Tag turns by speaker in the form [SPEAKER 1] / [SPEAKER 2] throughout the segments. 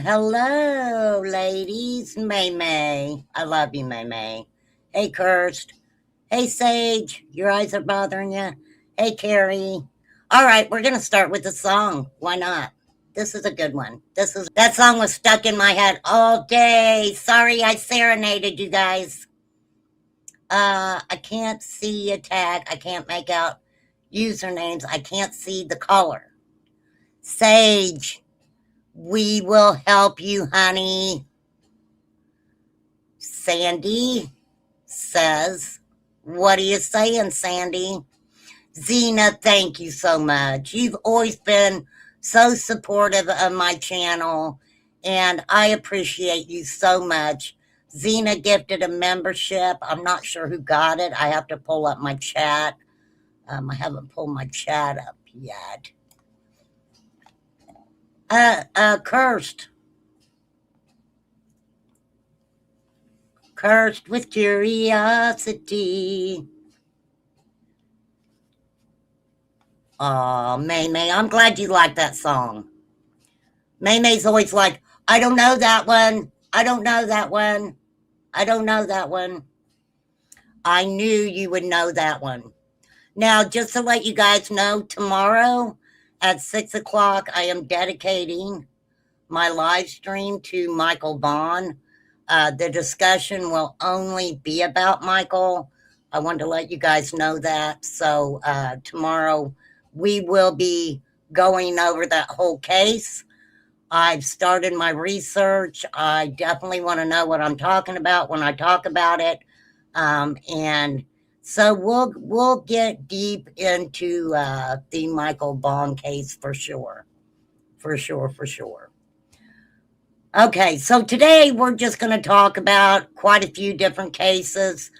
[SPEAKER 1] Hello, ladies. May May. I love you, May May. Hey, Kirst. Hey, Sage. Your eyes are bothering you. Hey, Carrie. All right, we're going to start with the song. Why not? This is a good one. That song was stuck in my head all day. Sorry I serenaded you guys. I can't see a tag. I can't make out usernames. I can't see the color. Sage, we will help you, honey. Sandy says, what are you saying, Sandy? Zena, thank you so much. You've always been so supportive of my channel, and I appreciate you so much. Zena gifted a membership. I'm not sure who got it. I have to pull up my chat. I haven't pulled my chat up yet. Cursed with curiosity. Oh, May May, I'm glad you like that song. May May's always like, I don't know that one. I don't know that one. I don't know that one. I knew you would know that one. Now, just to let you guys know, tomorrow at 6 o'clock, I am dedicating my live stream to Michael Vaughn. The discussion will only be about Michael. I wanted to let you guys know that. So tomorrow we will be going over that whole case. I've started my research. I definitely want to know what I'm talking about when I talk about it. And so we'll get deep into the Michael Vaughn case for sure. For sure. Okay, so today we're just going to talk about quite a few different cases.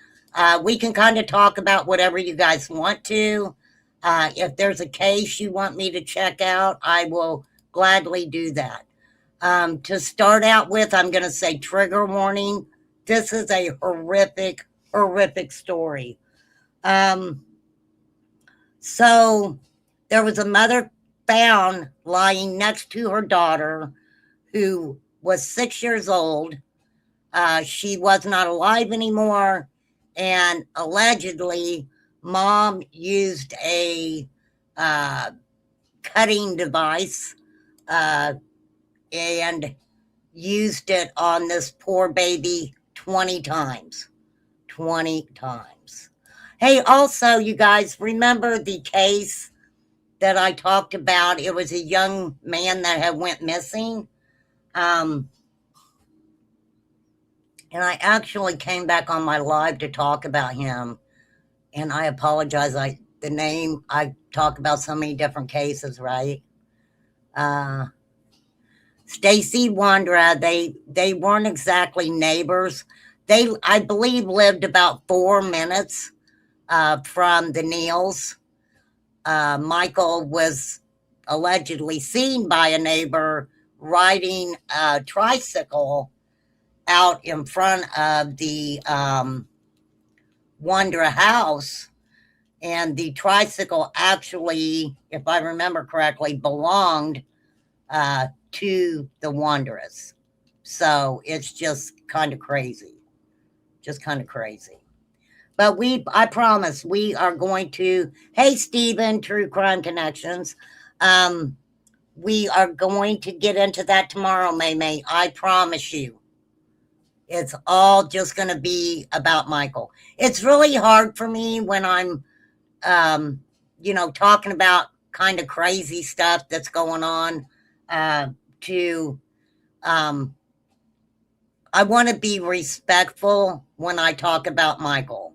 [SPEAKER 1] We can kind of talk about whatever you guys want to. If there's a case you want me to check out, I will gladly do that. To start out with, I'm going to say trigger warning. This is a horrific story. So there was a mother found lying next to her daughter who was 6 years old. She was not alive anymore, and allegedly mom used a cutting device and used it on this poor baby 20 times. 20 times. Hey, also, you guys, remember the case that I talked about? It was a young man that had went missing. And I actually came back on my live to talk about him. And I apologize. The name, I talk about so many different cases, right? Stacy Wandra, they weren't exactly neighbors. They, I believe, lived about 4 minutes from the Neals. Michael was allegedly seen by a neighbor riding a tricycle out in front of the Wandra house, and the tricycle actually, if I remember correctly, belonged to the Wanderers. So it's just kind of crazy. But I promise we are going to, hey, Stephen, True Crime Connections. We are going to get into that tomorrow, May May. I promise you. It's all just going to be about Michael. It's really hard for me when I'm, talking about kind of crazy stuff that's going on. I want to be respectful when I talk about Michael.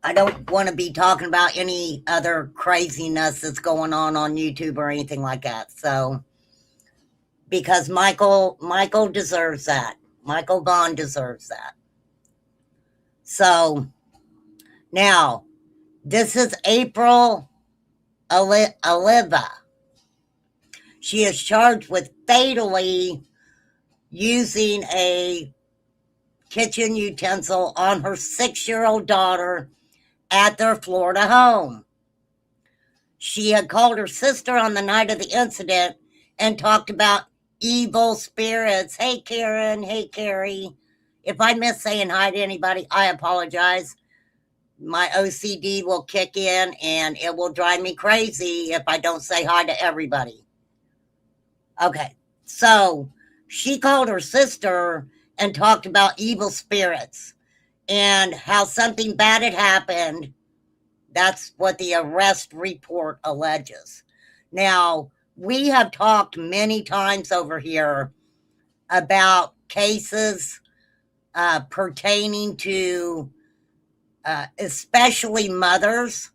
[SPEAKER 1] I don't want to be talking about any other craziness that's going on YouTube or anything like that. So, because Michael deserves that. Michael Vaughn deserves that. So, now, this is April Oliva. She is charged with fatally using a kitchen utensil on her 6-year-old daughter at their Florida home. She had called her sister on the night of the incident and talked about evil spirits. Hey, Karen. Hey, Carrie. If I miss saying hi to anybody, I apologize. My OCD will kick in and it will drive me crazy if I don't say hi to everybody. Okay, so she called her sister and talked about evil spirits and how something bad had happened. That's what the arrest report alleges. Now, we have talked many times over here about cases pertaining to especially mothers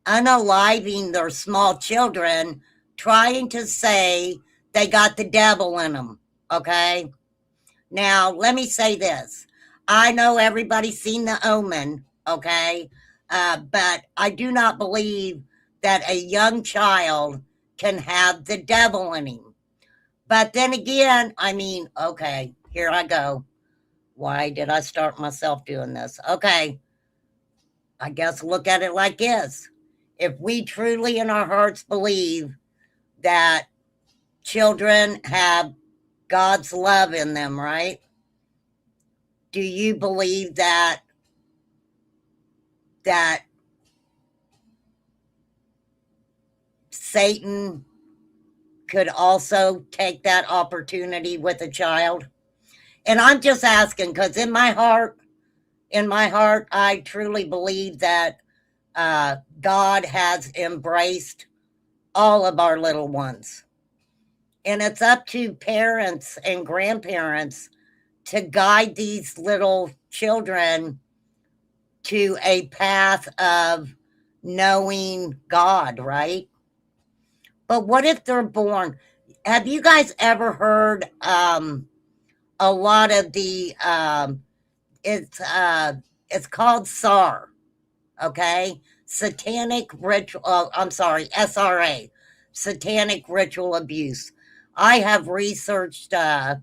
[SPEAKER 1] unaliving their small children, trying to say they got the devil in them. Okay? Now, let me say this. I know everybody's seen The Omen, okay? But I do not believe that a young child can have the devil in him. But then again, I mean, okay, here I go. Why did I start myself doing this? Okay, I guess look at it like this. If we truly in our hearts believe that children have God's love in them, right? Do you believe that Satan could also take that opportunity with a child? And I'm just asking because in my heart, I truly believe that God has embraced all of our little ones. And it's up to parents and grandparents to guide these little children to a path of knowing God, right? But what if they're born? Have you guys ever heard a lot of the it's called SAR, okay? Satanic ritual, I'm sorry, SRA, satanic ritual abuse. I have researched the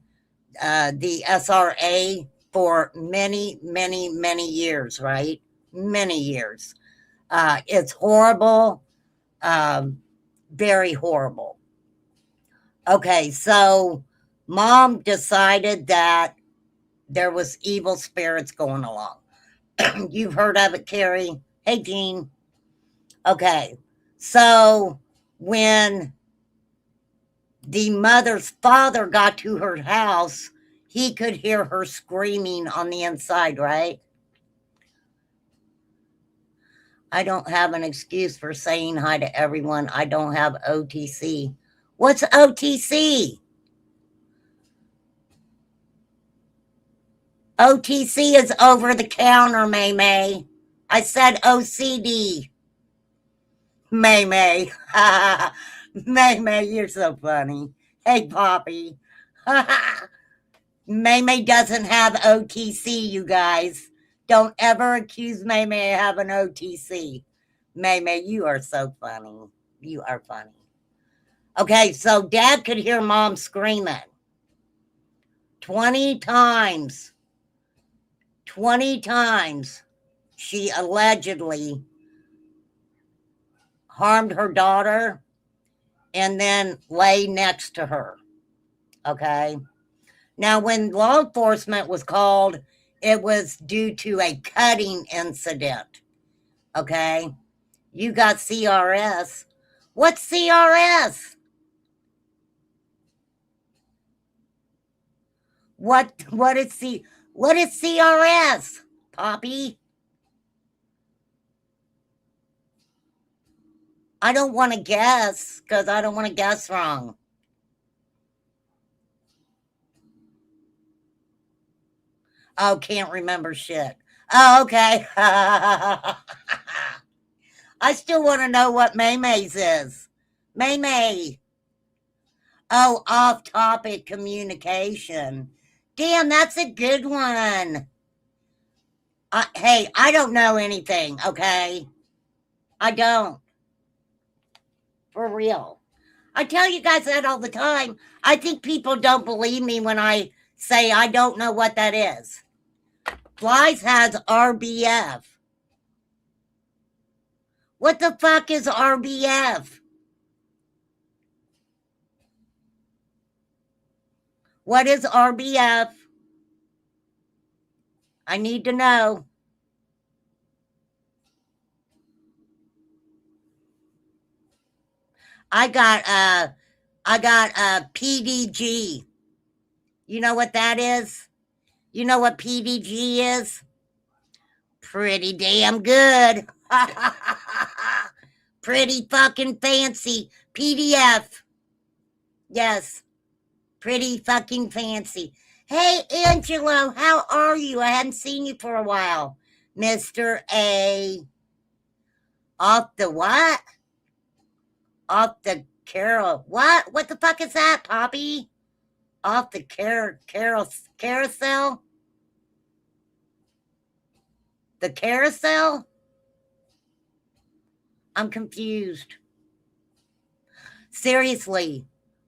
[SPEAKER 1] SRA for many, many, many years, right? Many years. It's horrible, very horrible. Okay, so mom decided that there was evil spirits going along. You've heard of it, Carrie. Hey, Jean. Okay, so when the mother's father got to her house, he could hear her screaming on the inside, right? I don't have an excuse for saying hi to everyone. I don't have OTC. What's OTC? OTC is over the counter, May May. I said OCD. May May. May May, you're so funny. Hey, Poppy. May May doesn't have OTC, you guys. Don't ever accuse May May of having OTC. May May, you are so funny. You are funny. Okay, so dad could hear mom screaming 20 times. 20 times she allegedly harmed her daughter and then lay next to her. Okay. Now, when law enforcement was called, it was due to a cutting incident. Okay. You got CRS. What's CRS? What is CRS, Poppy? I don't want to guess because I don't want to guess wrong. Oh, can't remember shit. Oh, okay. I still want to know what May May's is. May May. Oh, off topic communication. Damn, that's a good one. Hey, I don't know anything, okay? I don't. For real. I tell you guys that all the time. I think people don't believe me when I say I don't know what that is. Flies has RBF. What the fuck is RBF? What is RBF? I need to know. I got PDG. You know what that is? You know what PDG is? Pretty damn good. Pretty fucking fancy. PDF. Yes. Pretty fucking fancy. Hey, Angelo, how are you? I hadn't seen you for a while. Mr. A. Off the what? Off the Carol. What? What the fuck is that, Poppy? Off the carousel? The carousel? I'm confused. Seriously,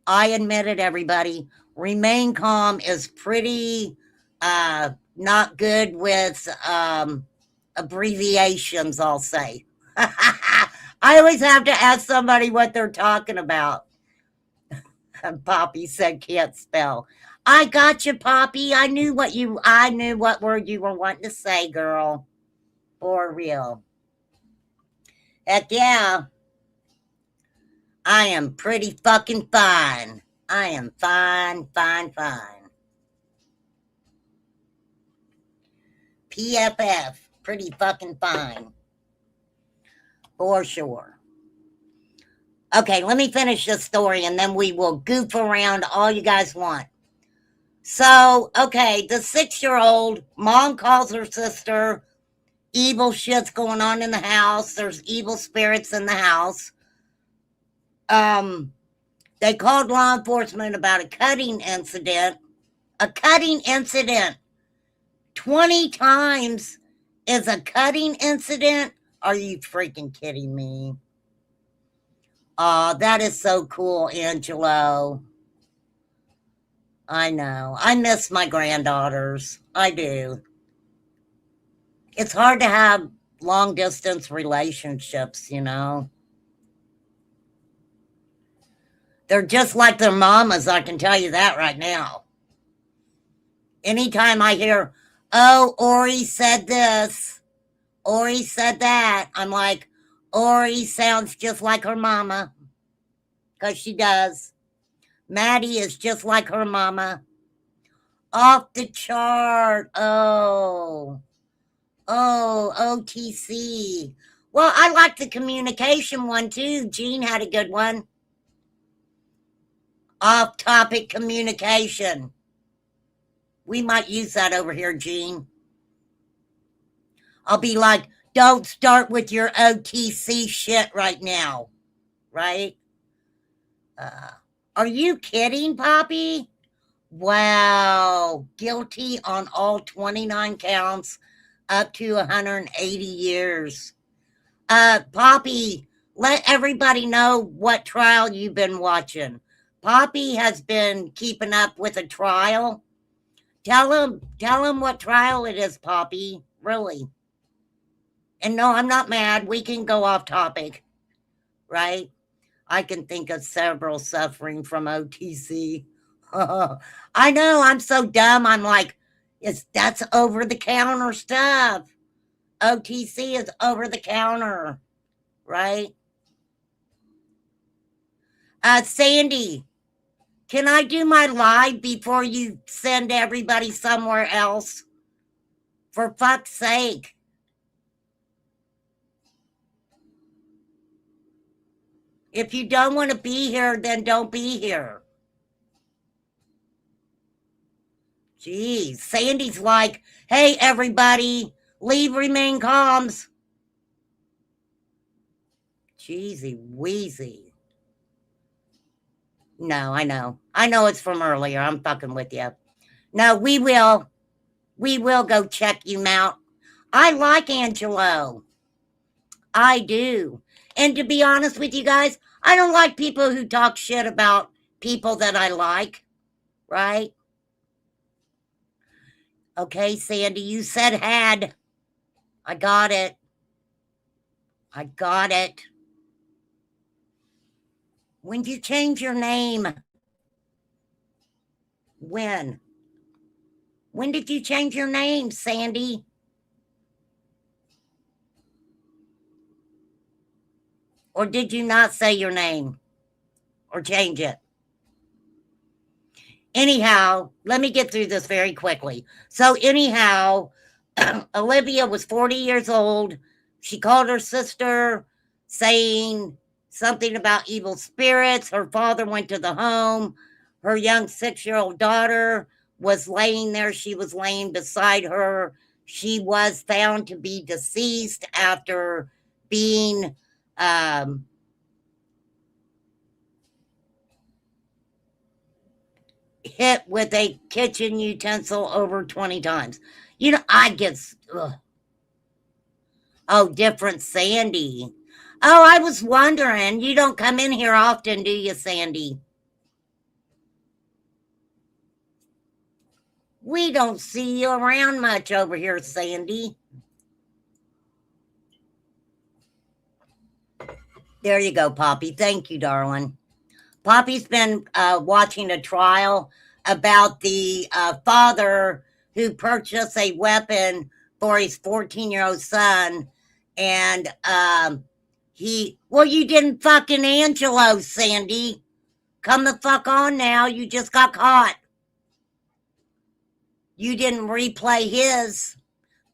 [SPEAKER 1] I admit it, everybody. Remain calm is pretty not good with abbreviations, I'll say. I always have to ask somebody what they're talking about. Poppy said can't spell. I got you, Poppy. I knew what word you were wanting to say, girl. For real. Heck yeah. I am pretty fucking fine. I am fine, fine, fine. PFF, pretty fucking fine. For sure. Okay, let me finish this story and then we will goof around all you guys want. So, okay, the 6-year-old mom calls her sister. Evil shit's going on in the house. There's evil spirits in the house. They called law enforcement about a cutting incident. A cutting incident. 20 times is a cutting incident? Are you freaking kidding me? Oh, that is so cool, Angelo. I know. I miss my granddaughters. I do. It's hard to have long distance relationships, you know. They're just like their mamas, I can tell you that right now. Anytime I hear, oh, Ori said this, Ori said that, I'm like, Ori sounds just like her mama. Because she does. Maddie is just like her mama. Off the chart. Oh. Oh, OTC. Well, I like the communication one too. Jean had a good one. Off topic communication. We might use that over here, Jean. I'll be like, don't start with your OTC shit right now. Right? Are you kidding, Poppy? Wow. Guilty on all 29 counts, up to 180 years. Poppy, let everybody know what trial you've been watching. Poppy has been keeping up with a trial. Tell him what trial it is, Poppy. Really. And no, I'm not mad. We can go off topic, right? I can think of several suffering from OTC. I know, I'm so dumb. I'm like, that's over the counter stuff. OTC is over the counter, right? Sandy, can I do my live before you send everybody somewhere else? For fuck's sake. If you don't want to be here, then don't be here. Jeez, Sandy's like, hey, everybody, leave remain calms. Jeezy wheezy. No, I know. I know it's from earlier. I'm fucking with you. No, we will. We will go check you out. I like Angelo. I do. And to be honest with you guys, I don't like people who talk shit about people that I like, right? Okay, Sandy, you said had. I got it. I got it. When did you change your name? When? When did you change your name, Sandy? Or did you not say your name? Or change it? Anyhow, let me get through this very quickly. So, anyhow, Olivia was 40 years old. She called her sister saying something about evil spirits. Her father went to the home. Her young 6-year-old daughter was laying there. She was laying beside her. She was found to be deceased after being hit with a kitchen utensil over 20 times. You know, I get. Ugh. Oh, different Sandy. Oh, I was wondering. You don't come in here often, do you, Sandy? We don't see you around much over here, Sandy. There you go, Poppy. Thank you, darling. Poppy's been watching a trial about the father who purchased a weapon for his 14-year-old son. And well, you didn't fucking Angelo, Sandy. Come the fuck on now. You just got caught. You didn't replay his.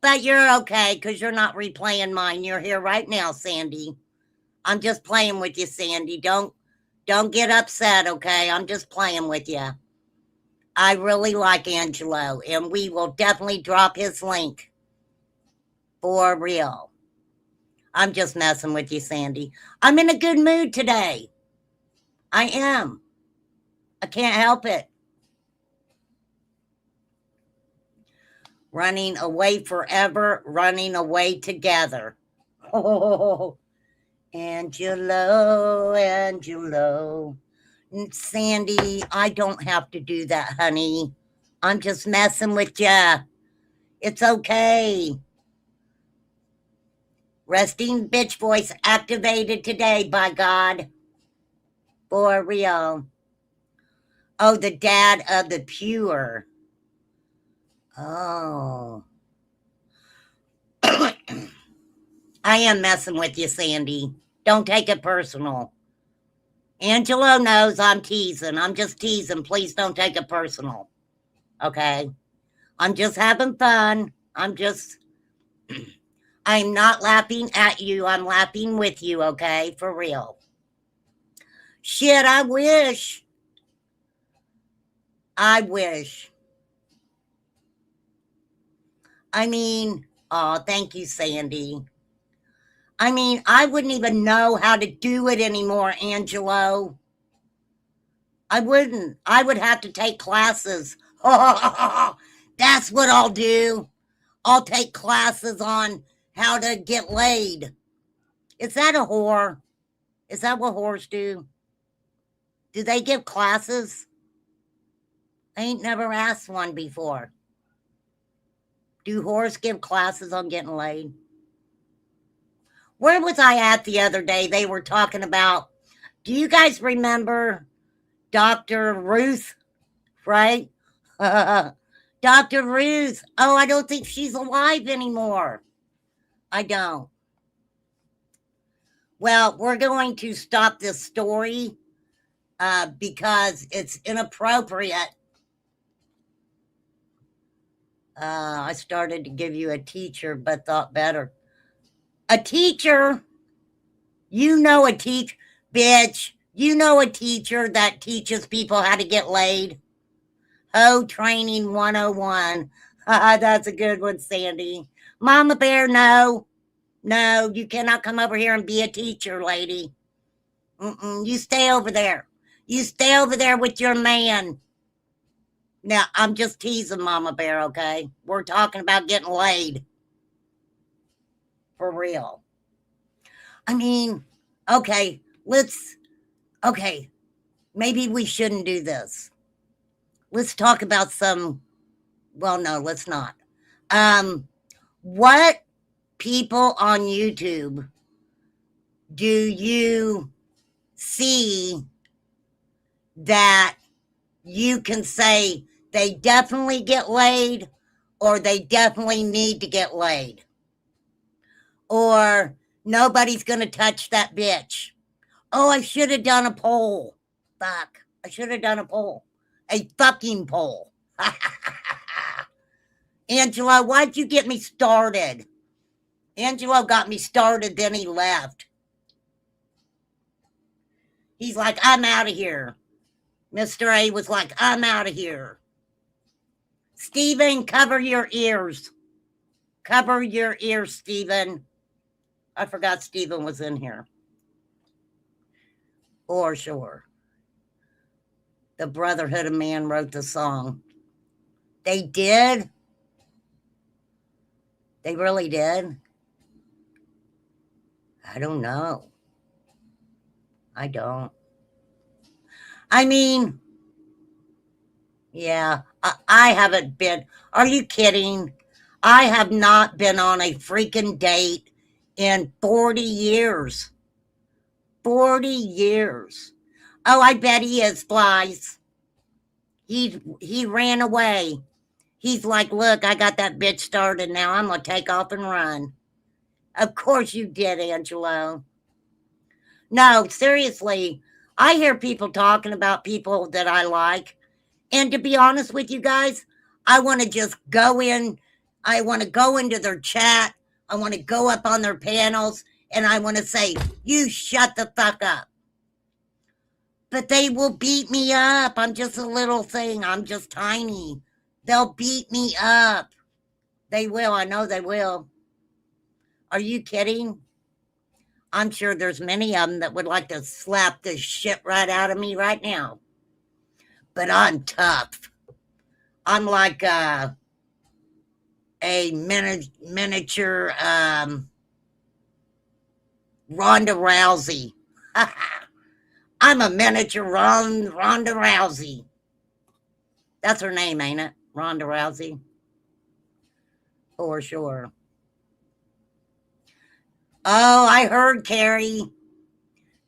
[SPEAKER 1] But you're okay because you're not replaying mine. You're here right now, Sandy. I'm just playing with you, Sandy. Don't get upset, okay? I'm just playing with you. I really like Angelo, and we will definitely drop his link. For real. I'm just messing with you, Sandy. I'm in a good mood today. I am. I can't help it. Running away forever, running away together. Oh, Angelo, Angelo. Sandy, I don't have to do that, honey. I'm just messing with ya. It's okay. Resting bitch voice activated today, by God. For real. Oh, the dad of the pure. Oh. I am messing with you, Sandy. Don't take it personal. Angelo knows I'm teasing. I'm just teasing. Please don't take it personal. Okay? I'm just having fun. I'm not laughing at you. I'm laughing with you, okay? For real. Shit, I wish. I wish. I mean, oh, thank you, Sandy. I mean, I wouldn't even know how to do it anymore, Angelo. I wouldn't. I would have to take classes. That's what I'll do. I'll take classes on how to get laid. Is that a whore? Is that what whores do? Do they give classes? I ain't never asked one before. Do whores give classes on getting laid? Where was I at the other day? They were talking about, do you guys remember Dr. Ruth, right? Dr. Ruth. Oh, I don't think she's alive anymore. I don't. Well, we're going to stop this story because it's inappropriate. I started to give you a teacher, but thought better. A teacher? You know a teacher, bitch. You know a teacher that teaches people how to get laid. Oh, training 101. That's a good one, Sandy. Mama Bear, no. No, you cannot come over here and be a teacher, lady. You stay over there. You stay over there with your man. Now, I'm just teasing Mama Bear, okay? We're talking about getting laid. For real. I mean, okay, okay, maybe we shouldn't do this. Let's talk about well, no, let's not. What people on YouTube do you see that you can say they definitely get laid or they definitely need to get laid? Or nobody's going to touch that bitch. Oh, I should have done a poll. Fuck. I should have done a poll. A fucking poll. Angelo, why'd you get me started? Angelo got me started, then he left. He's like, I'm out of here. Mr. A was like, I'm out of here. Stephen, cover your ears. Cover your ears, Stephen. I forgot Stephen was in here. Or sure. The Brotherhood of Man wrote the song. They did? They really did? I don't know. I don't. I mean, yeah, I haven't been. Are you kidding? I have not been on a freaking date in 40 years. 40 years. Oh, I bet he is, Flies. He ran away. He's like, look, I got that bitch started now. I'm going to take off and run. Of course you did, Angelo. No, seriously, I hear people talking about people that I like. And to be honest with you guys, I want to just go in. I want to go into their chat. I want to go up on their panels. And I want to say, you shut the fuck up. But they will beat me up. I'm just a little thing. I'm just tiny. They'll beat me up. They will. I know they will. Are you kidding? I'm sure there's many of them that would like to slap the shit right out of me right now. But I'm tough. I'm like a miniature Ronda Rousey. I'm a miniature Ronda Rousey. That's her name, ain't it? Ronda Rousey. For sure. Oh, I heard Carrie.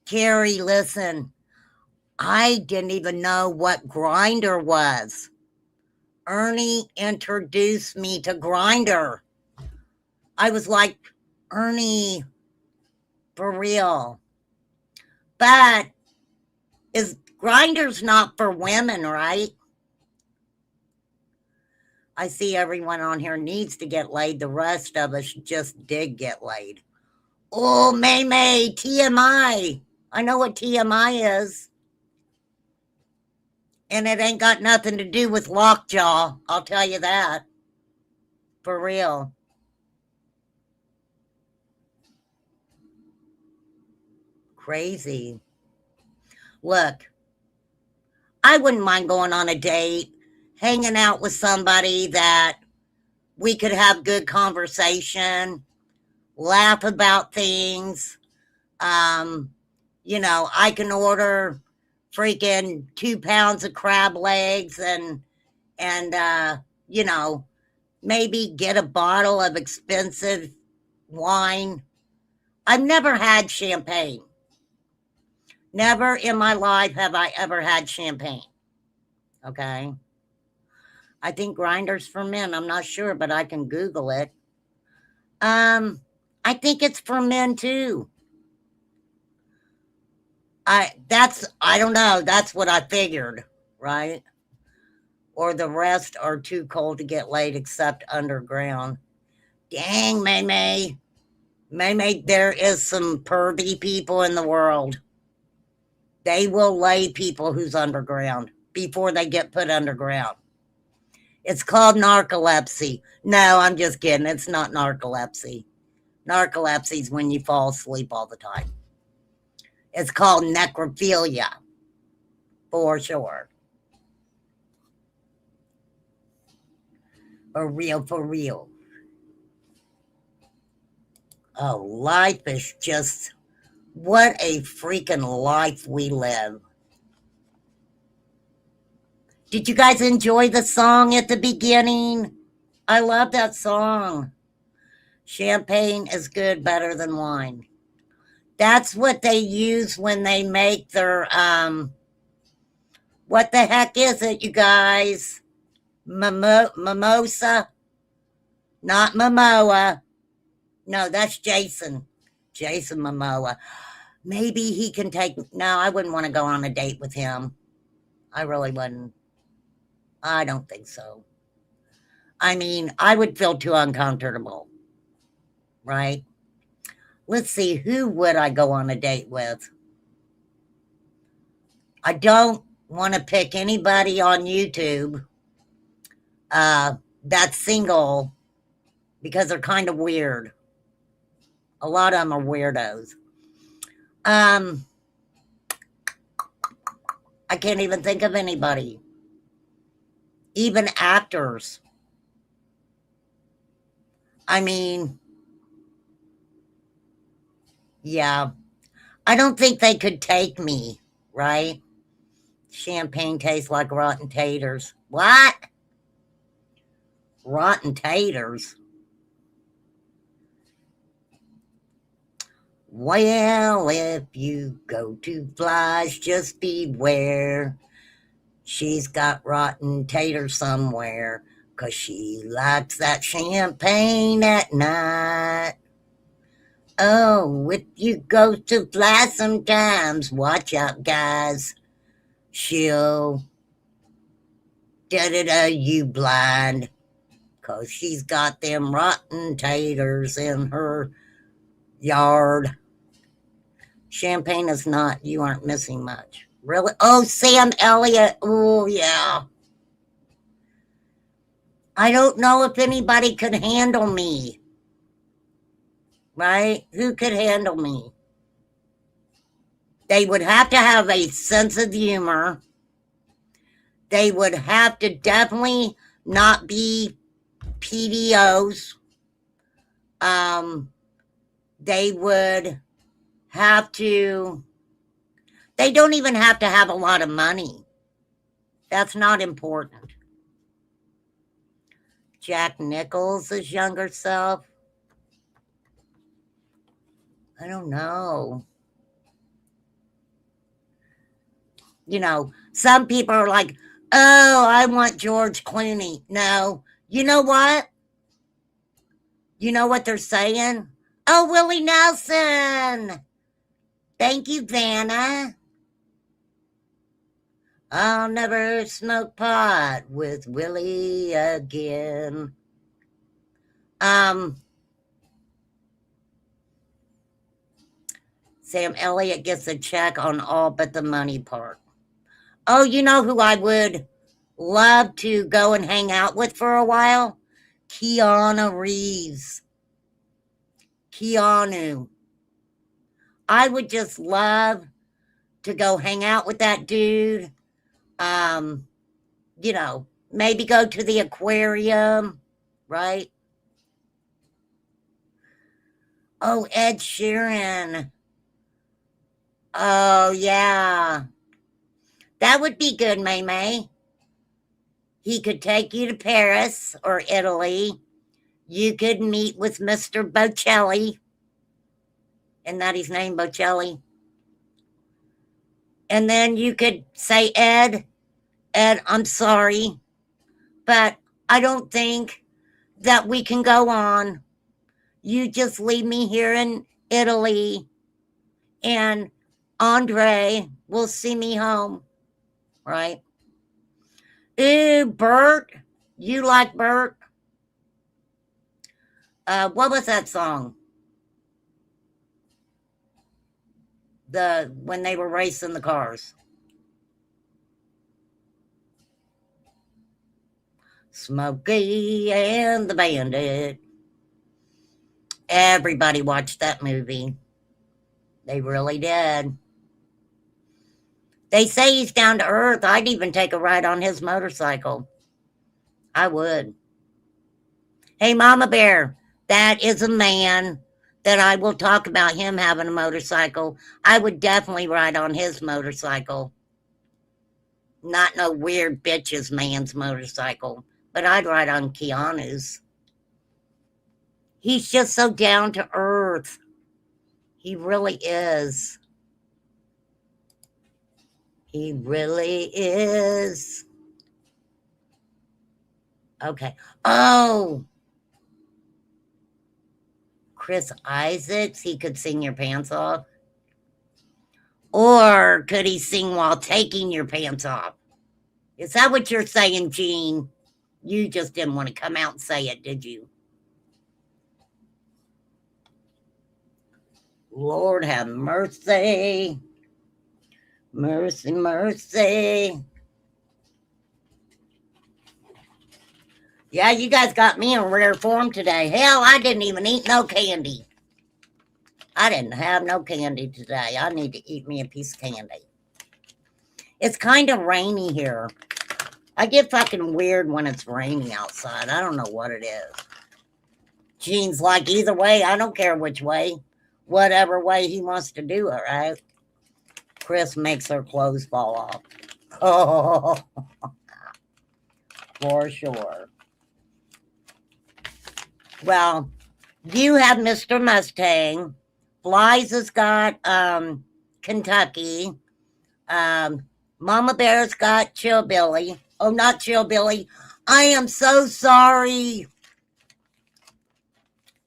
[SPEAKER 1] Carrie, listen. I didn't even know what Grindr was. Ernie introduced me to Grindr. I was like, Ernie, for real. But Grindr's not for women, right? I see everyone on here needs to get laid. The rest of us just did get laid. Oh, May, TMI. I know what TMI is. And it ain't got nothing to do with lockjaw. I'll tell you that. For real. Crazy. Look, I wouldn't mind going on a date, hanging out with somebody that we could have good conversation, laugh about things. I can order freaking 2 pounds of crab legs and maybe get a bottle of expensive wine. I've never had champagne. Never in my life have I ever had champagne. Okay. I think Grindr's for men. I'm not sure, but I can Google it. I think it's for men too. I don't know. That's what I figured, right? Or the rest are too cold to get laid except underground. Dang, May. May, there is some pervy people in the world. They will lay people who's underground before they get put underground. It's called narcolepsy. No, I'm just kidding. It's not narcolepsy. Narcolepsy is when you fall asleep all the time. It's called necrophilia, for sure. For real. Oh, life is just, what a freaking life we live. Did you guys enjoy the song at the beginning? I love that song. Champagne is good, better than wine. That's what they use when they make their, what the heck is it, you guys? Mimosa? Not Momoa. No, that's Jason. Jason Momoa. Maybe he can take. No, I wouldn't want to go on a date with him. I really wouldn't. I don't think so. I mean, I would feel too uncomfortable, right? Let's see, who would I go on a date with? I don't want to pick anybody on YouTube that's single because they're kind of weird. A lot of them are weirdos. I can't even think of anybody. Even actors. I mean, yeah. I don't think they could take me, right? Champagne tastes like rotten taters. What? Rotten taters? Well, if you go to Flies, just beware. She's got rotten taters somewhere, 'cause she likes that champagne at night. Oh, if you go to Fly sometimes, watch out, guys. She'll da-da-da you blind, 'cause she's got them rotten taters in her yard. Champagne is not, you aren't missing much. Really? Oh, Sam Elliott. Oh, yeah. I don't know if anybody could handle me. Right? Who could handle me? They would have to have a sense of humor. They would have to definitely not be PDOs. They would have to, they don't even have to have a lot of money. That's not important. Jack Nicholls' younger self. I don't know. You know, some people are like, oh, I want George Clooney. No. You know what? You know what they're saying? Oh, Willie Nelson. Thank you, Vanna. I'll never smoke pot with Willie again. Sam Elliott gets a check on all but the money part. Oh, you know who I would love to go and hang out with for a while? Keanu Reeves. Keanu. I would just love to go hang out with that dude. You know, maybe go to the aquarium, right? Oh, Ed Sheeran. Oh, yeah. That would be good, May May. He could take you to Paris or Italy. You could meet with Mr. Bocelli. Isn't that his name, Bocelli? And then you could say, Ed, I'm sorry, but I don't think that we can go on. You just leave me here in Italy, and Andre will see me home, right? Ooh, Bert. You like Bert? What was that song? When they were racing the cars. Smokey and the Bandit. Everybody watched that movie. They really did. They say he's down to earth. I'd even take a ride on his motorcycle. I would. Hey, Mama Bear, that is a man that I will talk about him having a motorcycle. I would definitely ride on his motorcycle. Not no weird bitch's man's motorcycle, but I'd ride on Keanu's. He's just so down to earth. He really is. He really is. Okay. Oh, Chris Isaacs, he could sing your pants off. Or could he sing while taking your pants off? Is that what you're saying, Gene? You just didn't want to come out and say it, did you? Lord have mercy. Mercy, mercy. Yeah, you guys got me in rare form today. Hell, I didn't even eat no candy. I didn't have no candy today. I need to eat me a piece of candy. It's kind of rainy here. I get fucking weird when it's rainy outside. I don't know what it is. Gene's like, either way, I don't care which way. Whatever way he wants to do it, right? Chris makes her clothes fall off. Oh, for sure. Well, you have Mr. Mustang. Flies has got Kentucky. Mama Bear's got Chillbilly. Oh, not Chillbilly. I am so sorry.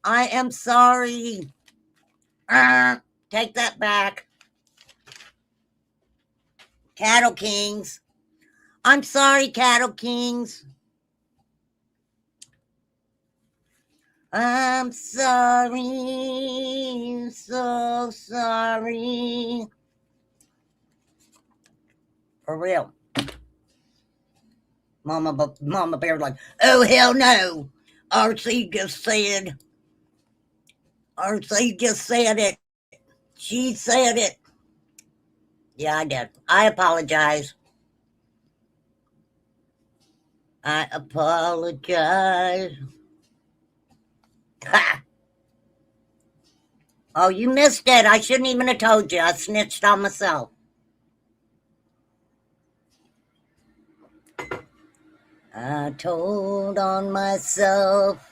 [SPEAKER 1] I am sorry. Take that back. Cattle Kings. I'm sorry, Cattle Kings. I'm sorry. So sorry. For real. Mama Bear like, oh, hell no. RC just said it. She said it. Yeah, I did. I apologize. I apologize. Ha! Oh, you missed it. I shouldn't even have told you. I snitched on myself. I told on myself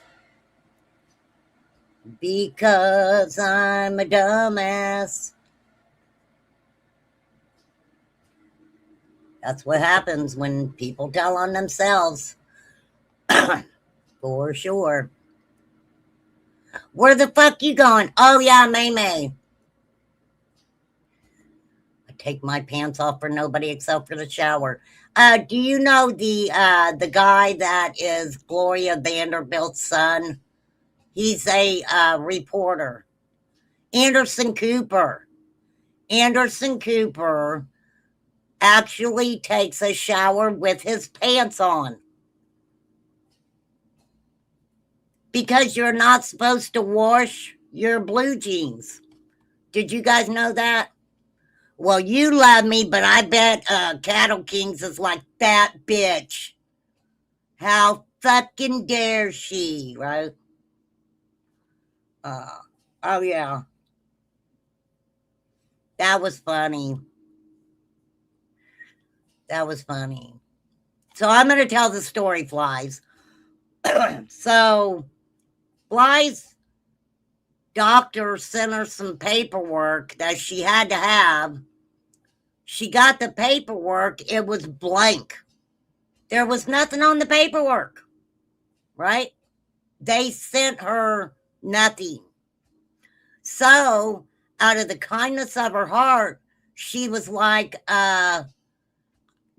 [SPEAKER 1] because I'm a dumbass. That's what happens when people tell on themselves. For sure. Where the fuck you going? Oh, yeah, May. I take my pants off for nobody except for the shower. Do you know the guy that is Gloria Vanderbilt's son? He's a reporter. Anderson Cooper. Anderson Cooper actually takes a shower with his pants on. Because you're not supposed to wash your blue jeans. Did you guys know that? Well, you love me, but I bet Cattle Kings is like, that bitch. How fucking dare she, right? Oh, yeah. That was funny. That was funny. So I'm going to tell the story, Flies. So, Flies' doctor sent her some paperwork that she had to have. She got the paperwork. It was blank. There was nothing on the paperwork, right? They sent her nothing. So, out of the kindness of her heart, she was like,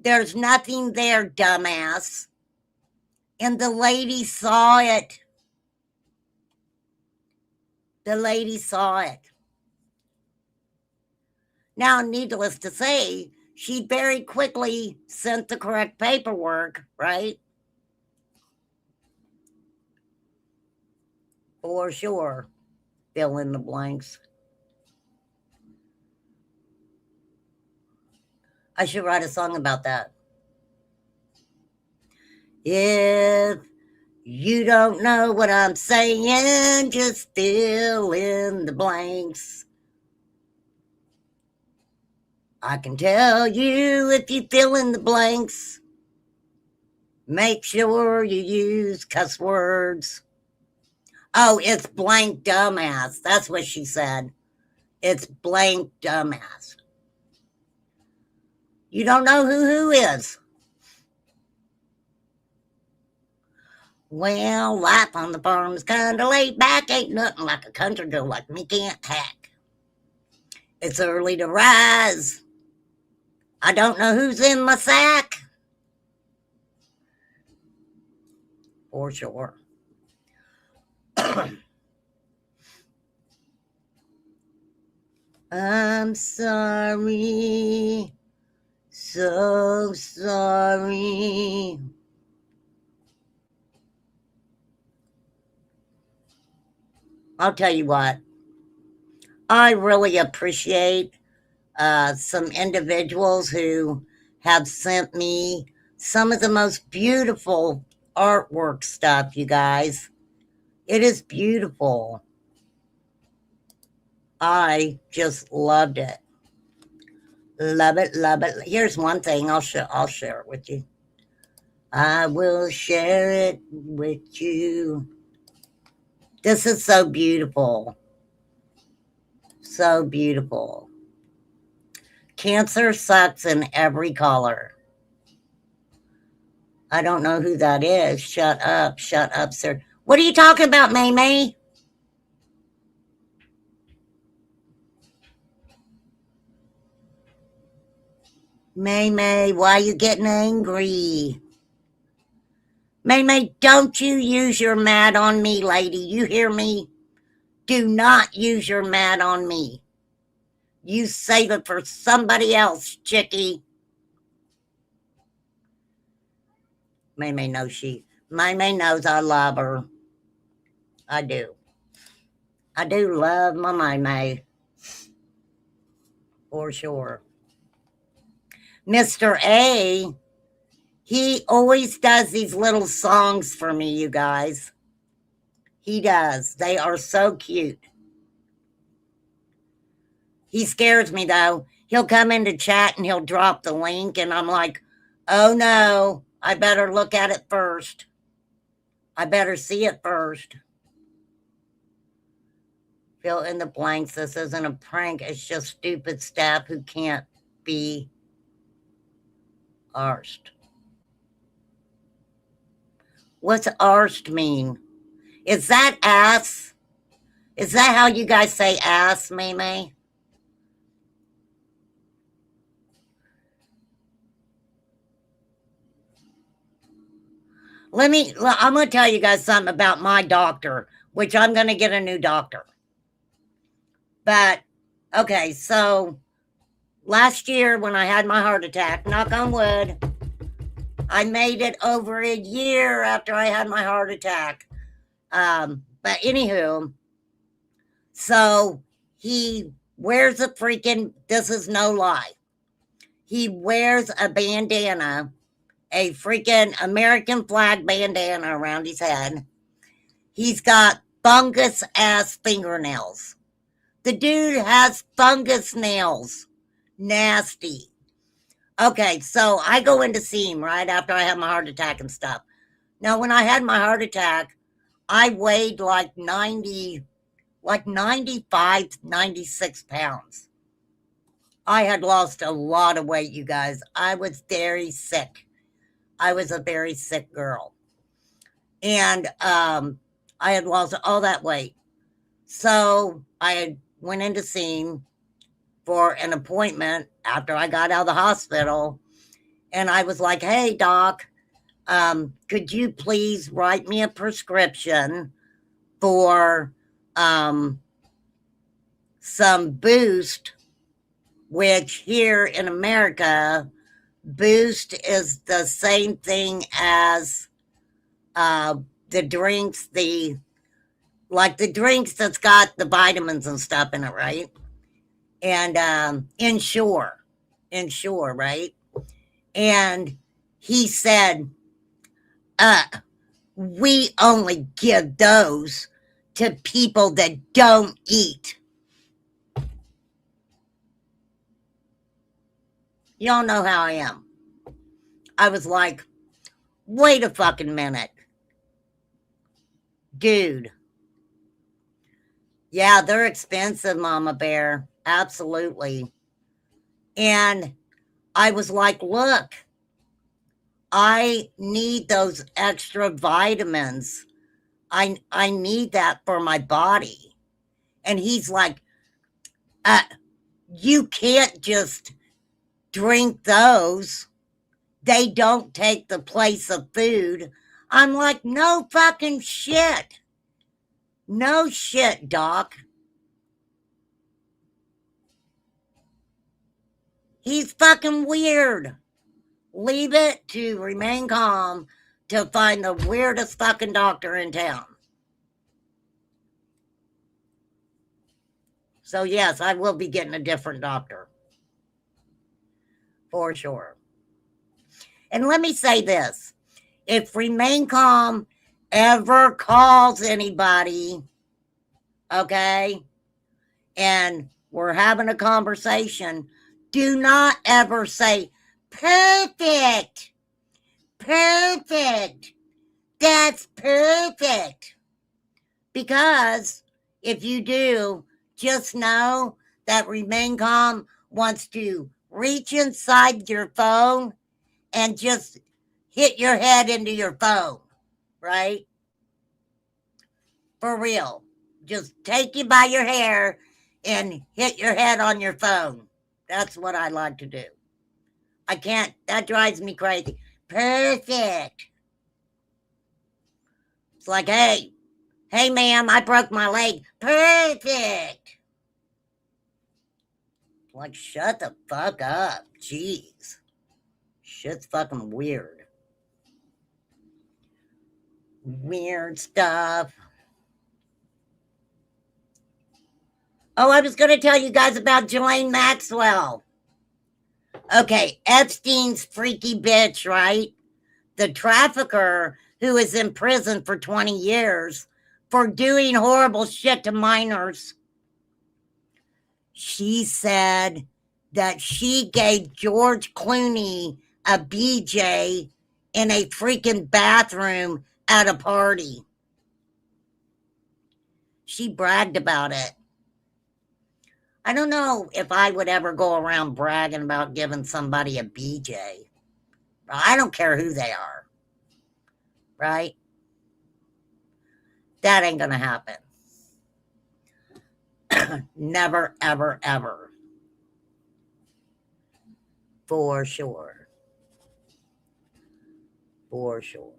[SPEAKER 1] there's nothing there, dumbass. And the lady saw it. The lady saw it. Now, needless to say, she very quickly sent the correct paperwork, right? For sure. Fill in the blanks. I should write a song about that. If you don't know what I'm saying, just fill in the blanks. I can tell you if you fill in the blanks. Make sure you use cuss words. Oh, it's blank dumbass. That's what she said. It's blank dumbass. You don't know who is. Well, life on the farm's kinda laid back. Ain't nothing like a country girl like me can't hack. It's early to rise. I don't know who's in my sack. For sure. I'm sorry. So sorry. I'll tell you what. I really appreciate some individuals who have sent me some of the most beautiful artwork stuff, you guys. It is beautiful. I just loved it. Love it, love it. Here's one thing I'll share it with you. I will share it with you. This is so beautiful. So beautiful. Cancer sucks in every color. I don't know who that is. Shut up, sir. What are you talking about, May May? May May, why are you getting angry? May May, don't you use your mad on me, lady. You hear me? Do not use your mad on me. You save it for somebody else, chickie. May May knows May May knows I love her. I do. I do love my May May. For sure. Mr. A, he always does these little songs for me, you guys. He does. They are so cute. He scares me, though. He'll come into chat and he'll drop the link, and I'm like, oh no, I better look at it first. I better see it first. Fill in the blanks. This isn't a prank. It's just stupid staff who can't be arsed. What's arsed mean? Is that ass? Is that how you guys say ass, May May? I'm going to tell you guys something about my doctor, which I'm going to get a new doctor. But, okay, so last year when I had my heart attack, knock on wood, I made it over a year after I had my heart attack. But anywho, so he wears a freaking, this is no lie, he wears a bandana, a freaking American flag bandana around his head. He's got fungus ass fingernails. The dude has fungus nails. Nasty. Okay, so I go in to see him right after I have my heart attack and stuff. Now, when I had my heart attack, I weighed like 95, 96 pounds. I had lost a lot of weight, you guys. I was very sick. I was a very sick girl. And I had lost all that weight. So I went in to see him for an appointment after I got out of the hospital. And I was like, hey, doc, could you please write me a prescription for some Boost, which here in America, Boost is the same thing as the drinks, the drinks that's got the vitamins and stuff in it, right? And Ensure, right? And he said, we only give those to people that don't eat. Y'all know how I am. I was like, wait a fucking minute. Dude, Yeah, they're expensive, Mama Bear. Absolutely. And I was like, look, I need those extra vitamins. I need that for my body. And he's like, uh, you can't just drink those. They don't take the place of food. I'm like, no fucking shit. No shit, Doc. He's fucking weird. Leave it to remain calm to find the weirdest fucking doctor in town. So, yes, I will be getting a different doctor. For sure. And let me say this, if Remain Calm ever calls anybody, okay, and we're having a conversation, do not ever say, perfect, perfect, that's perfect. Because if you do, just know that Remain Calm wants to reach inside your phone and just hit your head into your phone, right? For real. Just take you by your hair and hit your head on your phone. That's what I like to do. I can't, that drives me crazy. Perfect. It's like, hey, ma'am, I broke my leg. Perfect. Like, shut the fuck up. Jeez. Shit's fucking weird. Weird stuff. Oh, I was going to tell you guys about Ghislaine Maxwell. Okay, Epstein's freaky bitch, right? The trafficker who is in prison for 20 years for doing horrible shit to minors. She said that she gave George Clooney a BJ in a freaking bathroom at a party. She bragged about it. I don't know if I would ever go around bragging about giving somebody a BJ. I don't care who they are, right? That ain't gonna happen. Never, ever, ever. For sure. For sure.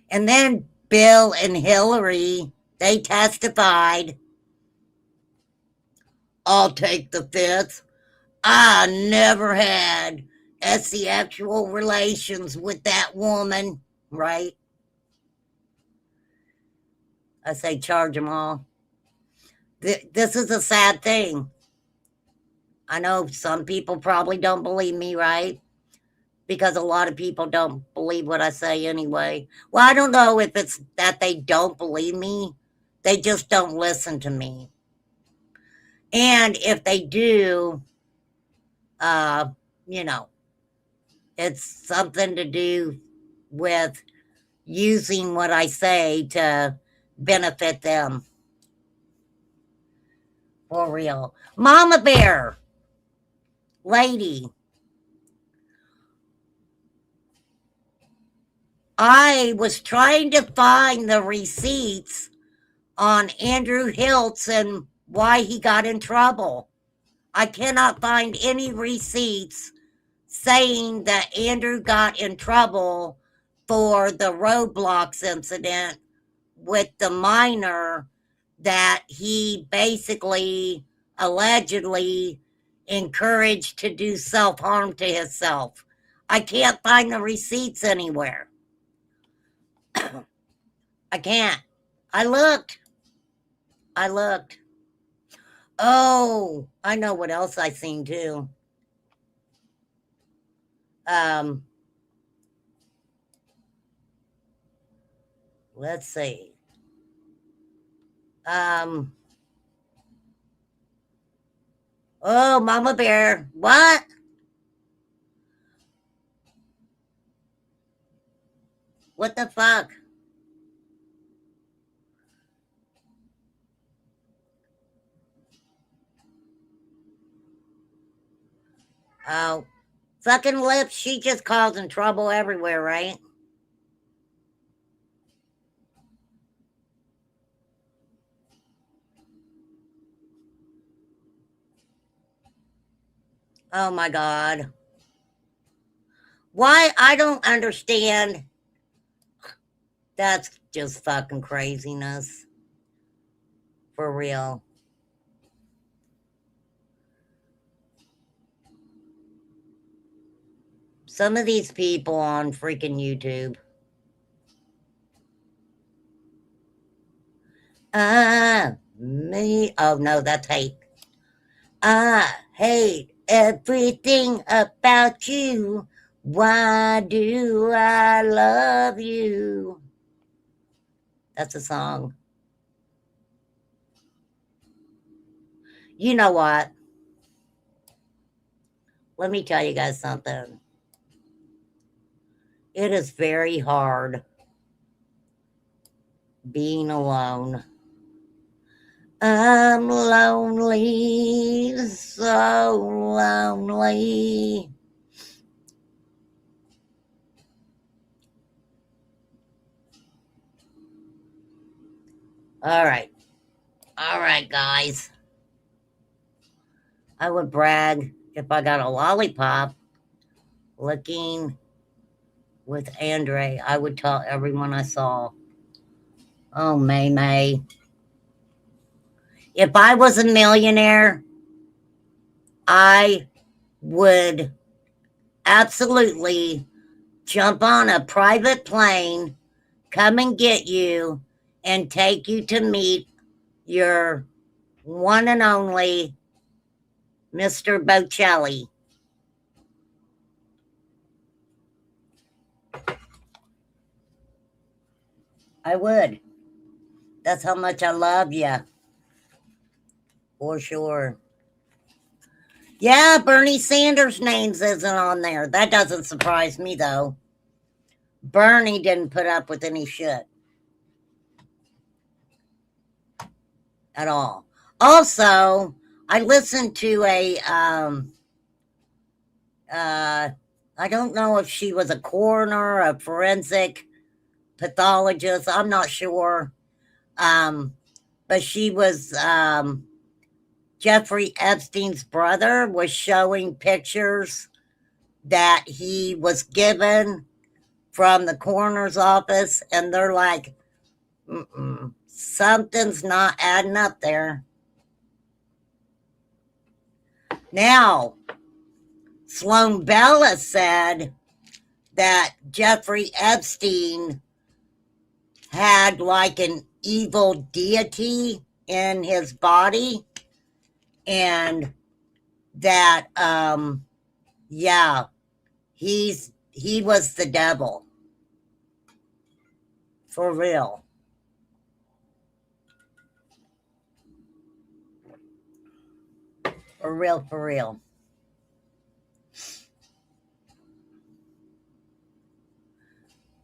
[SPEAKER 1] And then Bill and Hillary, they testified. I'll take the fifth. I never had sexual relations with that woman, right? I say charge them all. This is a sad thing. I know some people probably don't believe me, right? Because a lot of people don't believe what I say anyway. Well, I don't know if it's that they don't believe me, they just don't listen to me. And if they do, uh, you know, it's something to do with using what I say to benefit them. For real. Mama Bear, lady, I was trying to find the receipts on Andrew Hiltz and why he got in trouble. I cannot find any receipts saying that Andrew got in trouble for the roadblocks incident with the minor that he basically allegedly encouraged to do self harm to himself. I can't find the receipts anywhere. I can't. I looked. I looked. Oh, I know what else I seen too. Um, let's see. Um, oh, Mama Bear, what? What the fuck? Oh, fucking Lips, she just causing trouble everywhere, right? Oh my God. Why? I don't understand. That's just fucking craziness. For real. Some of these people on freaking YouTube. Me. Oh no, that's hate. I hate everything about you. Why do I love you? That's a song. You know what? Let me tell you guys something. It is very hard being alone. I'm lonely, so lonely. All right. All right, guys. I would brag if I got a lollipop looking with Andre. I would tell everyone I saw. Oh, May May. If I was a millionaire, I would absolutely jump on a private plane, come and get you, and take you to meet your one and only Mr. Bocelli. I would. That's how much I love you. For sure. Yeah, Bernie Sanders' names isn't on there. That doesn't surprise me, though. Bernie didn't put up with any shit at all. Also, I listened to I don't know if she was a coroner, a forensic pathologist. I'm not sure. Um, but she was, Jeffrey Epstein's brother was showing pictures that he was given from the coroner's office, and they're like, something's not adding up there. Now, Sloan Bella said that Jeffrey Epstein had like an evil deity in his body, and that yeah, he was the devil. For real. For real, for real.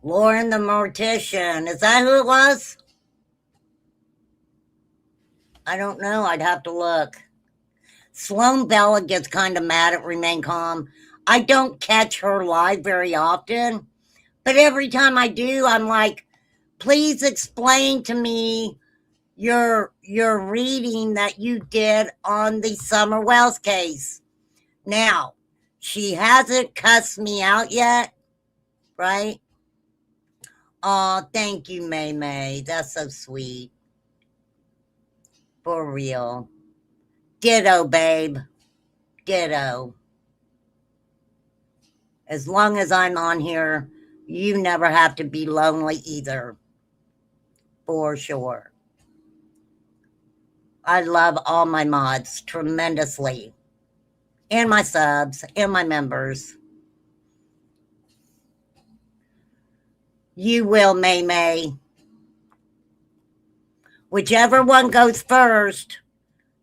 [SPEAKER 1] Lauren the Mortician. Is that who it was? I don't know. I'd have to look. Sloan Bella gets kind of mad at Remain Calm. I don't catch her live very often, but every time I do, I'm like, please explain to me your reading that you did on the Summer Wells case. Now, she hasn't cussed me out yet, right? Oh, thank you, May May. That's so sweet. For real. Ditto, babe. Ditto. As long as I'm on here, you never have to be lonely either. For sure. I love all my mods tremendously. And my subs and my members. You will, May May. Whichever one goes first,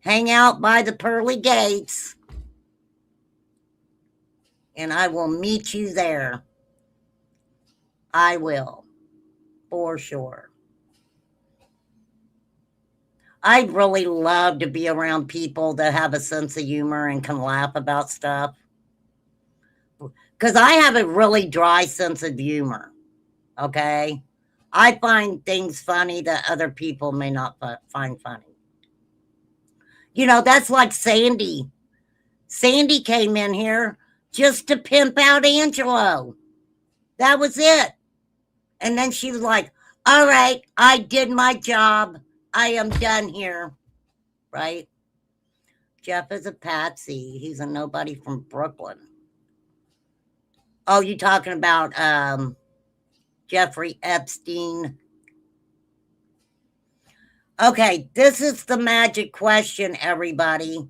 [SPEAKER 1] hang out by the pearly gates, and I will meet you there. I will, for sure. I'd really love to be around people that have a sense of humor and can laugh about stuff. Because I have a really dry sense of humor. Okay. I find things funny that other people may not find funny. That's like Sandy. Sandy came in here just to pimp out Angelo. That was it. And then she was like, all right, I did my job. I am done here. Right? Jeff is a patsy. He's a nobody from Brooklyn. Oh, you talking about Jeffrey Epstein? Okay, this is the magic question, everybody.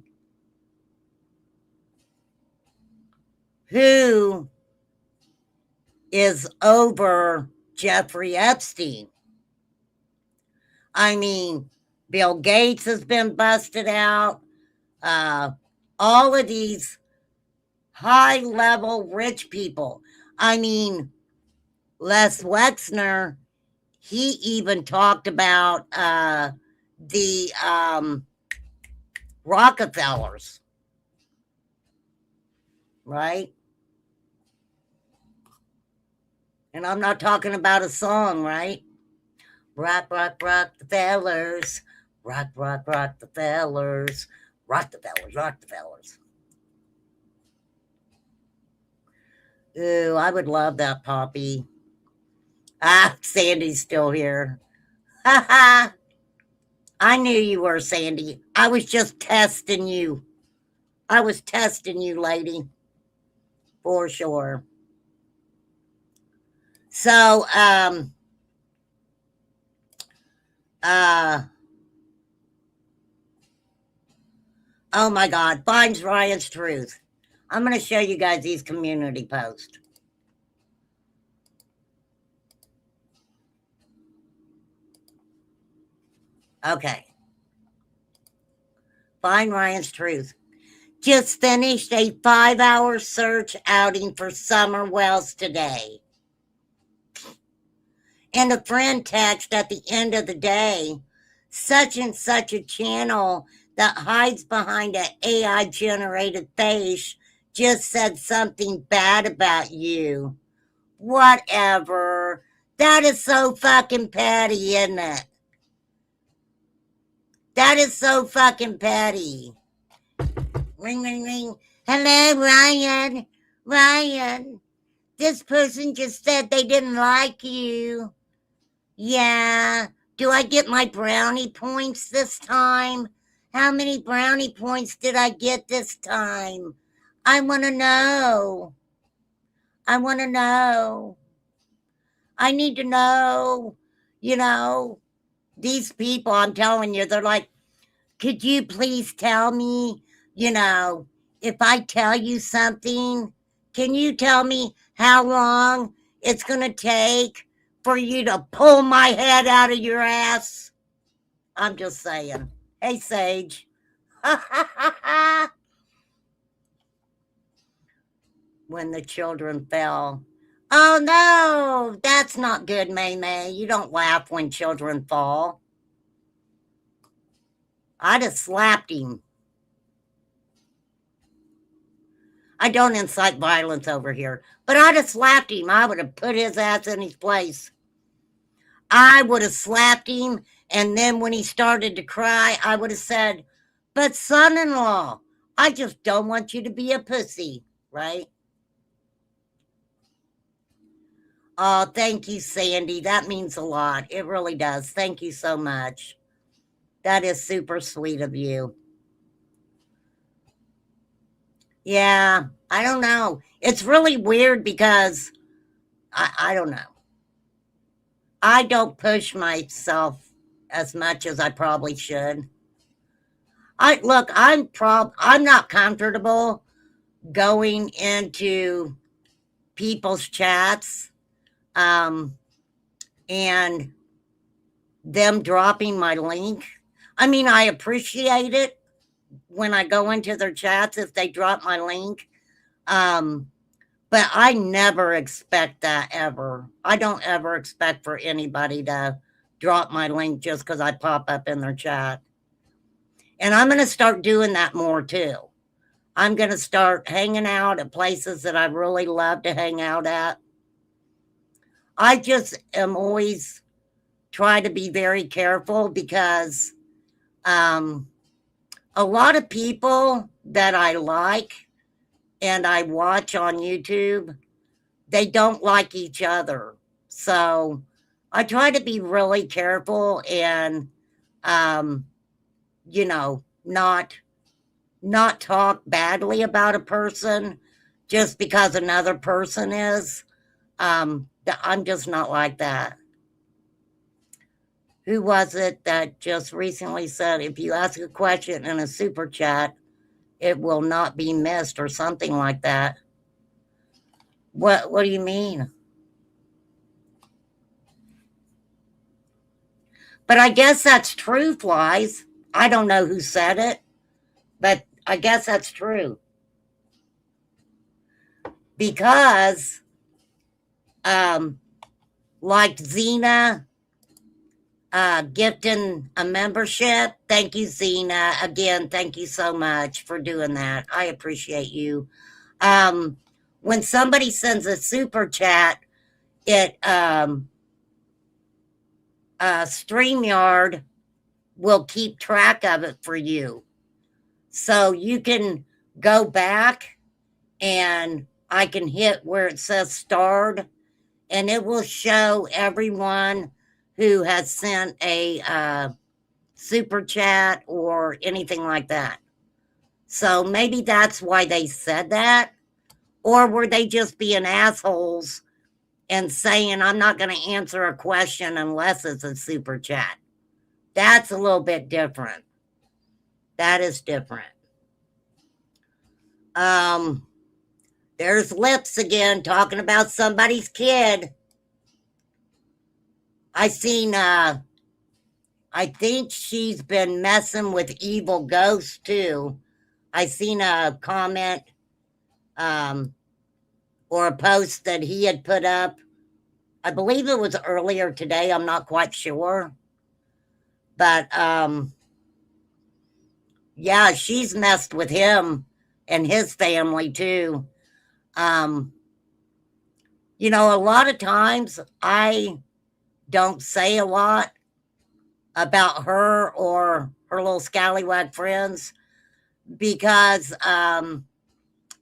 [SPEAKER 1] Who is over Jeffrey Epstein? I mean, Bill Gates has been busted out. All of these high level rich people. I mean, Les Wexner, he even talked about the Rockefellers, right? And I'm not talking about a song, right? Rock, rock, rock the fellers. Rock, rock, rock the fellers. Rock the fellers, rock the fellers. Ooh, I would love that, Poppy. Sandy's still here. Ha ha. I knew you were, Sandy. I was just testing you. I was testing you, lady. For sure. So, oh my God, finds Ryan's truth. I'm going to show you guys these community posts. Okay. Find Ryan's truth. Just finished a 5-hour search outing for Summer Wells today. And a friend texted at the end of the day, such and such a channel that hides behind an AI generated face just said something bad about you. Whatever. That is so fucking petty, isn't it? That is so fucking petty. Ring, ring, ring. Hello, Ryan. Ryan. This person just said they didn't like you. Yeah. Do I get my brownie points this time? How many brownie points did I get this time? I want to know. I want to know. I need to know. These people, I'm telling you, they're like, could you please tell me, if I tell you something, can you tell me how long it's going to take for you to pull my head out of your ass? I'm just saying. Hey, Sage. When the children fell. Oh, no, that's not good, May. You don't laugh when children fall. I'd have slapped him. I don't incite violence over here, but I'd have slapped him. I would have put his ass in his place. I would have slapped him, and then when he started to cry, I would have said, but son-in-law, I just don't want you to be a pussy, right? Oh, thank you, Sandy. That means a lot. It really does. Thank you so much. That is super sweet of you. Yeah, I don't know. It's really weird because I don't know. I don't push myself as much as I probably should. I'm not comfortable going into people's chats and them dropping my link. I mean, I appreciate it when I go into their chats if they drop my link. But I never expect that ever. I don't ever expect for anybody to drop my link just because I pop up in their chat. And I'm going to start doing that more too. I'm going to start hanging out at places that I really love to hang out at. I just am always try to be very careful because um, a lot of people that I like and I watch on YouTube, they don't like each other. So I try to be really careful and, um, not talk badly about a person just because another person is. I'm just not like that. Who was it that just recently said if you ask a question in a super chat, it will not be missed or something like that? What do you mean? But I guess that's true, Flies. I don't know who said it, but I guess that's true. Because um like Zena gifting a membership. Thank you, Zena. Again, thank you so much for doing that. I appreciate you. Um, when somebody sends a super chat, it StreamYard will keep track of it for you. So you can go back and I can hit where it says starred and it will show everyone who has sent a super chat or anything like that. So maybe that's why they said that. Or were they just being assholes and saying, I'm not going to answer a question unless it's a super chat? That's a little bit different. That is different. Um, there's Lips again talking about somebody's kid. I seen I think she's been messing with evil ghosts too. I seen a comment um or a post that he had put up. I believe it was earlier today, I'm not quite sure. But yeah, she's messed with him and his family too. Um a lot of times I don't say a lot about her or her little scallywag friends because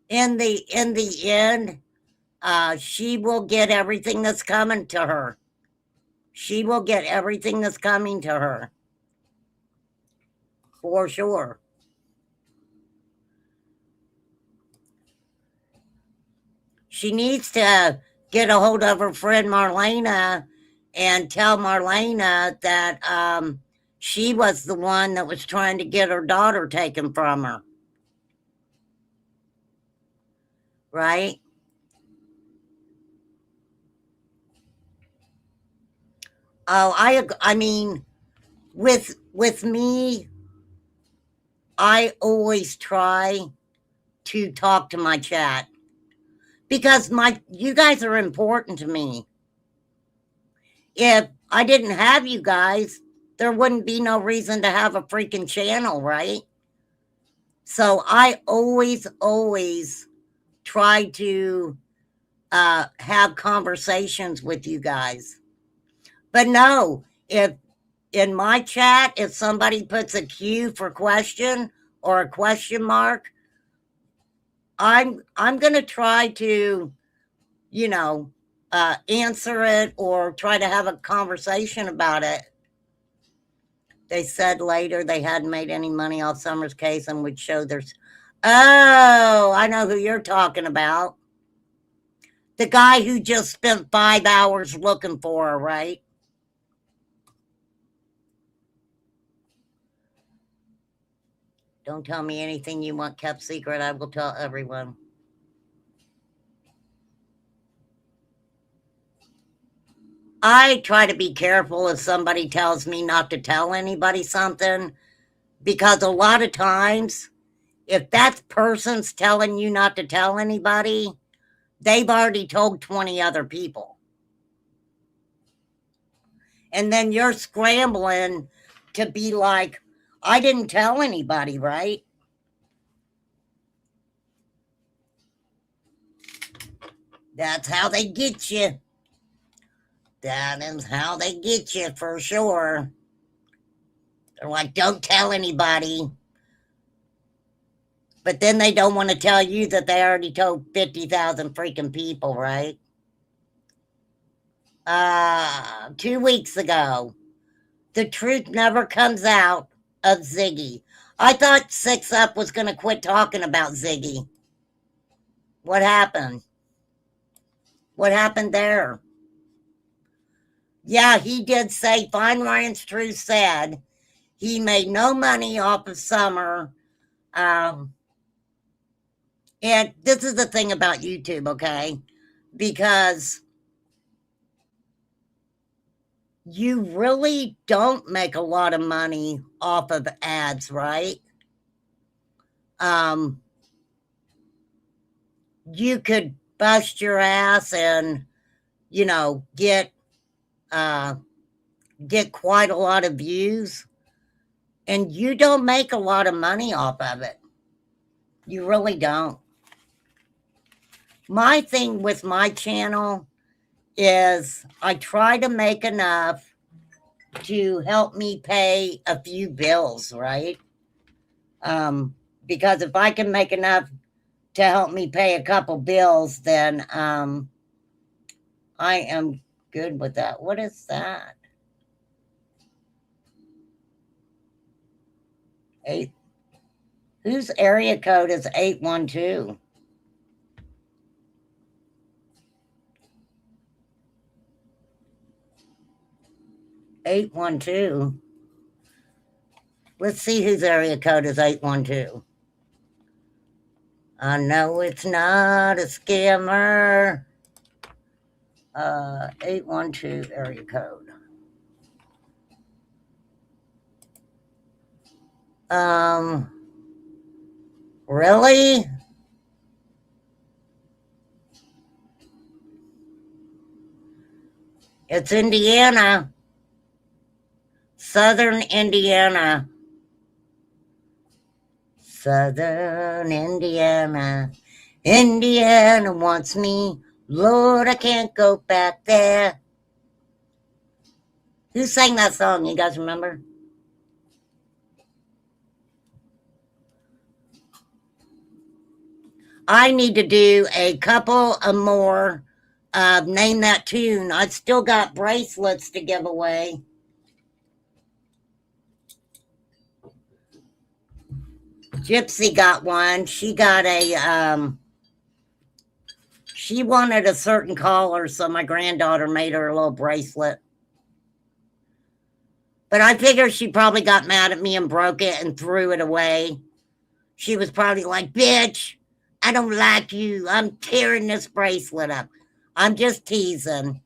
[SPEAKER 1] in the end, she will get everything that's coming to her. She will get everything that's coming to her for sure. She needs to get a hold of her friend Marlena and tell Marlena that she was the one that was trying to get her daughter taken from her. Right? Oh, I mean, with me, I always try to talk to my chat because my you guys are important to me. If I didn't have you guys, there wouldn't be no reason to have a freaking channel, right? So I always try to have conversations with you guys. But no, if in my chat, if somebody puts a Q for question or a question mark, I'm gonna try to, you know, answer it or try to have a conversation about it. They said later they hadn't made any money off Summer's case and would show their. Oh, I know who you're talking about. The guy who just spent 5 hours looking for her, right? Don't tell me anything you want kept secret. I will tell everyone. I try to be careful if somebody tells me not to tell anybody something because a lot of times, if that person's telling you not to tell anybody, they've already told 20 other people. And then you're scrambling to be like, I didn't tell anybody, right? That's how they get you. That is how they get you for sure. They're like, don't tell anybody. But then they don't want to tell you that they already told 50,000 freaking people, right? 2 weeks ago, the truth never comes out of Ziggy. I thought Six Up was going to quit talking about Ziggy. What happened? What happened there? Yeah, he did say, Fine Ryan's Truth said he made no money off of Summer. And this is the thing about YouTube, okay? Because you really don't make a lot of money off of ads, right? You could bust your ass and, get quite a lot of views, and you don't make a lot of money off of it. You really don't. My thing with my channel is I try to make enough to help me pay a few bills, right? Because if I can make enough to help me pay a couple bills, then I am good with that. What is that? Whose area code is 812? Let's see whose area code is 812. I know it's not a scammer. 812 area code. Really? It's Indiana. Southern Indiana. Southern Indiana. Indiana wants me. Lord, I can't go back there. Who sang that song? You guys remember? I need to do a couple of more Name That Tune. I've still got bracelets to give away. Gypsy got one. She got she wanted a certain color, so my granddaughter made her a little bracelet. But I figure she probably got mad at me and broke it and threw it away. She was probably like, bitch, I don't like you. I'm tearing this bracelet up. I'm just teasing.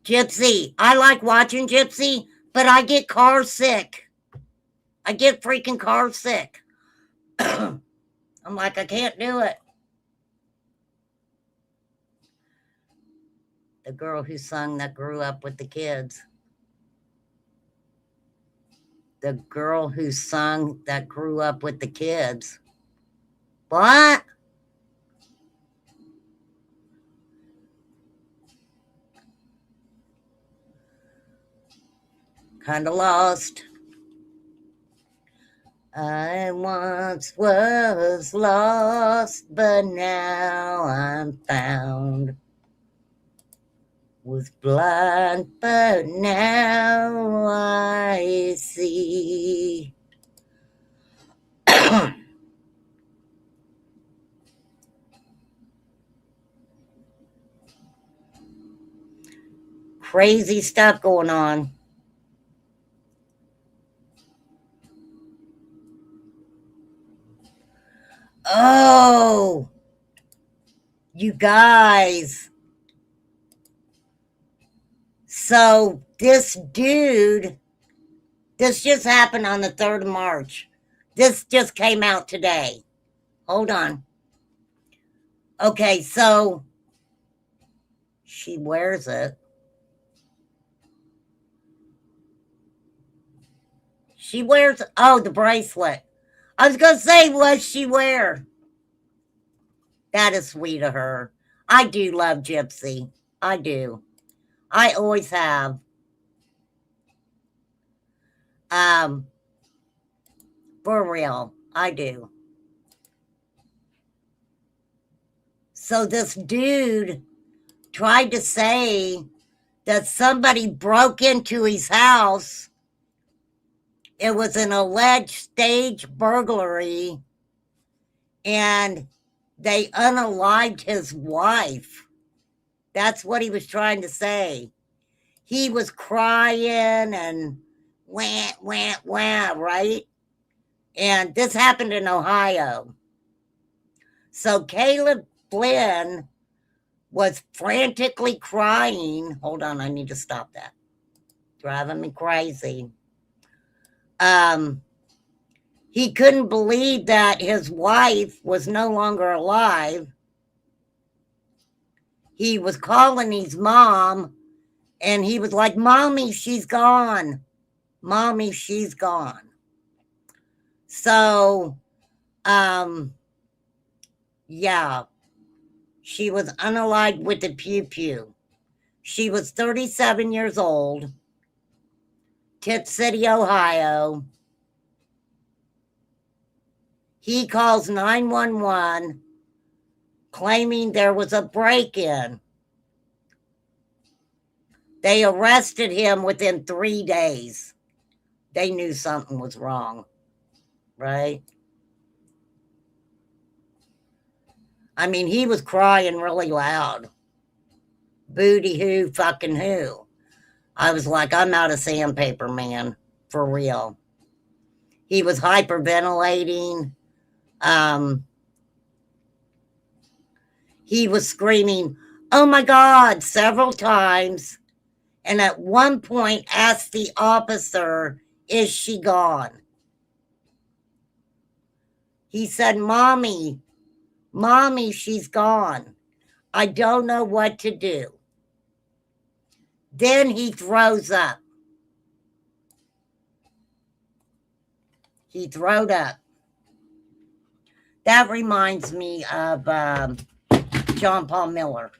[SPEAKER 1] Gypsy, I like watching Gypsy, but I get car sick. I get freaking car sick. I'm like, I can't do it. The girl who sung that grew up with the kids. The girl who sung that grew up with the kids. What? Kind of lost. I once was lost, but now I'm found. Was blind, but now I see. Crazy stuff going on. Oh, you guys. So this dude, this just happened on the 3rd of March. This just came out today. Hold on. Okay, so she wears it. She wears, oh, the bracelet. I was going to say, what she wear? That is sweet of her. I do love Gypsy. I do. I always have. Um, for real. I do. So this dude tried to say that somebody broke into his house. It was an alleged stage burglary, and they unalived his wife. That's what he was trying to say. He was crying and wah, right? And this happened in Ohio. So Caleb Flynn was frantically crying. Hold on, I need to stop that. Driving me crazy. He couldn't believe that his wife was no longer alive. He was calling his mom, and he was like, Mommy, she's gone. Mommy, she's gone. So, yeah, she was unalived with the pew pew. She was 37 years old, Tip City, Ohio. He calls 911 claiming there was a break-in. They arrested him within 3 days. They knew something was wrong, right? I mean, he was crying really loud. Booty who, fucking who. I was like, I'm out of sandpaper, man, for real. He was hyperventilating. He was screaming, oh my God, several times. And at one point asked the officer, is she gone? He said, Mommy, she's gone. I don't know what to do. Then he throws up. He throwed up. That reminds me of John Paul Miller.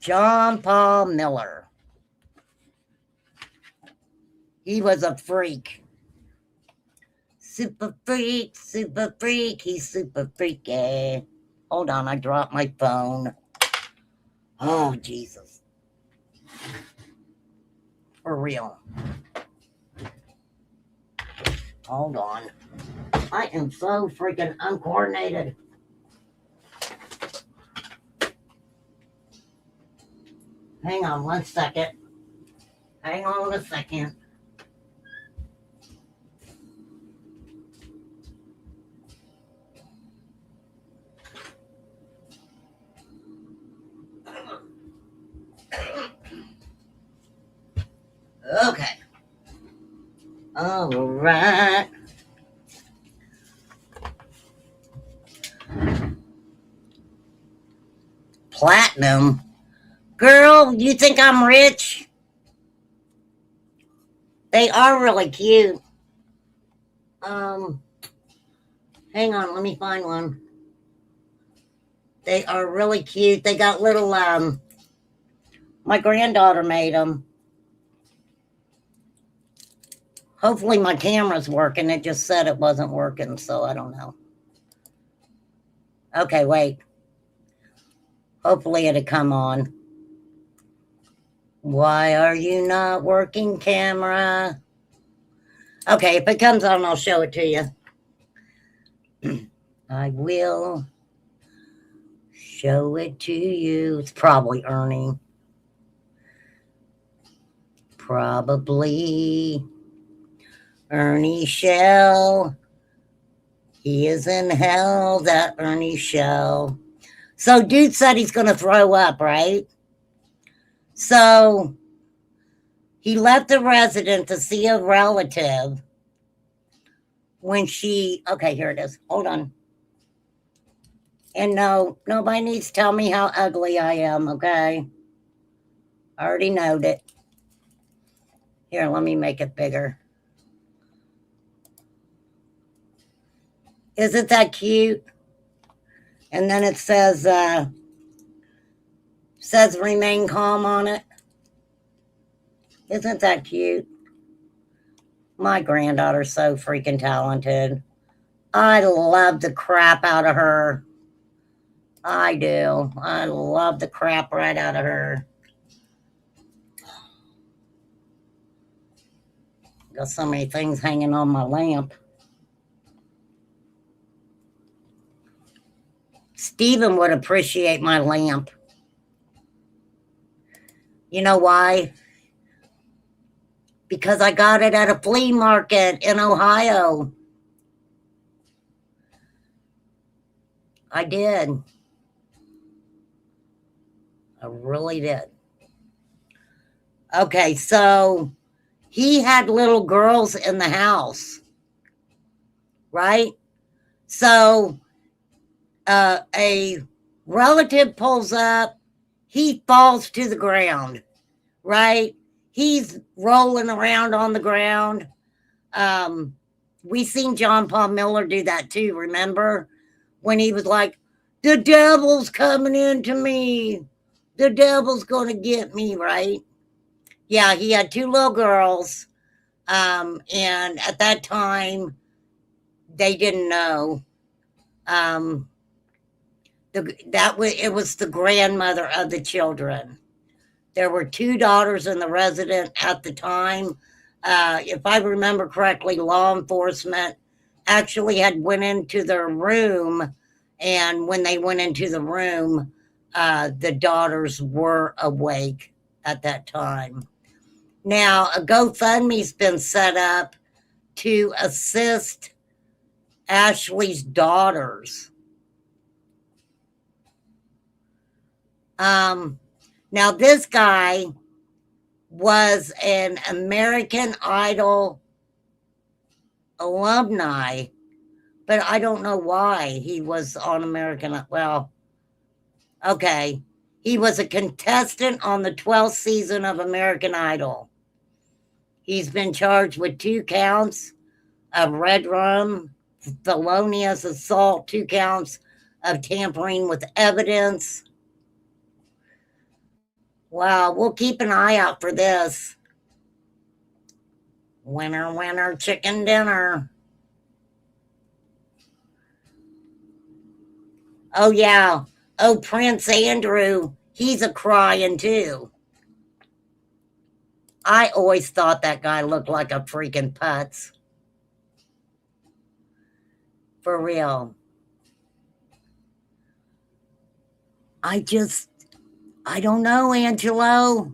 [SPEAKER 1] John Paul Miller. He was a freak. Super freak, super freak. He's super freaky. Hold on, I dropped my phone. Oh, Jesus. For real. Hold on. I am so freaking uncoordinated. Hang on 1 second. Hang on a second. Okay. All right. Platinum? Girl, you think I'm rich? They are really cute. Hang on, let me find one. They are really cute. They got little, my granddaughter made them. Hopefully my camera's working. It just said it wasn't working, so I don't know. Okay, wait. Hopefully it'll come on. Why are you not working, camera? Okay, if it comes on, I'll show it to you. I will show it to you. It's probably Ernie. Probably Ernie Shell. He is in hell, that Ernie Shell. So dude said he's going to throw up, right? So he left the resident to see a relative when she, okay, here it is. Hold on. And no, nobody needs to tell me how ugly I am, okay? I already know it. Here, let me make it bigger. Isn't that cute? And then it says remain calm on it. Isn't that cute? My granddaughter's so freaking talented. I love the crap out of her. I do. I love the crap right out of her. Got so many things hanging on my lamp. Stephen would appreciate my lamp. You know why? Because I got it at a flea market in Ohio. I did. I really did. Okay, so he had little girls in the house, right? So a relative pulls up, he falls to the ground, right? He's rolling around on the ground. We seen John Paul Miller do that too, remember? When he was like, the devil's coming into me. The devil's going to get me, right? Yeah, he had two little girls. And at that time, they didn't know. It was the grandmother of the children. There were two daughters in the residence at the time. If I remember correctly, law enforcement actually had went into their room, and when they went into the room, the daughters were awake at that time. Now, a GoFundMe's been set up to assist Ashley's daughters. Now, this guy was an American Idol alumni, but I don't know why he was on American. Well, okay. He was a contestant on the 12th season of American Idol. He's been charged with 2 counts of red rum, felonious assault, 2 counts of tampering with evidence. Wow, we'll keep an eye out for this. Winner, winner, chicken dinner. Oh, yeah. Oh, Prince Andrew, he's a crying too. I always thought that guy looked like a freaking putz. For real. I don't know, Angelo.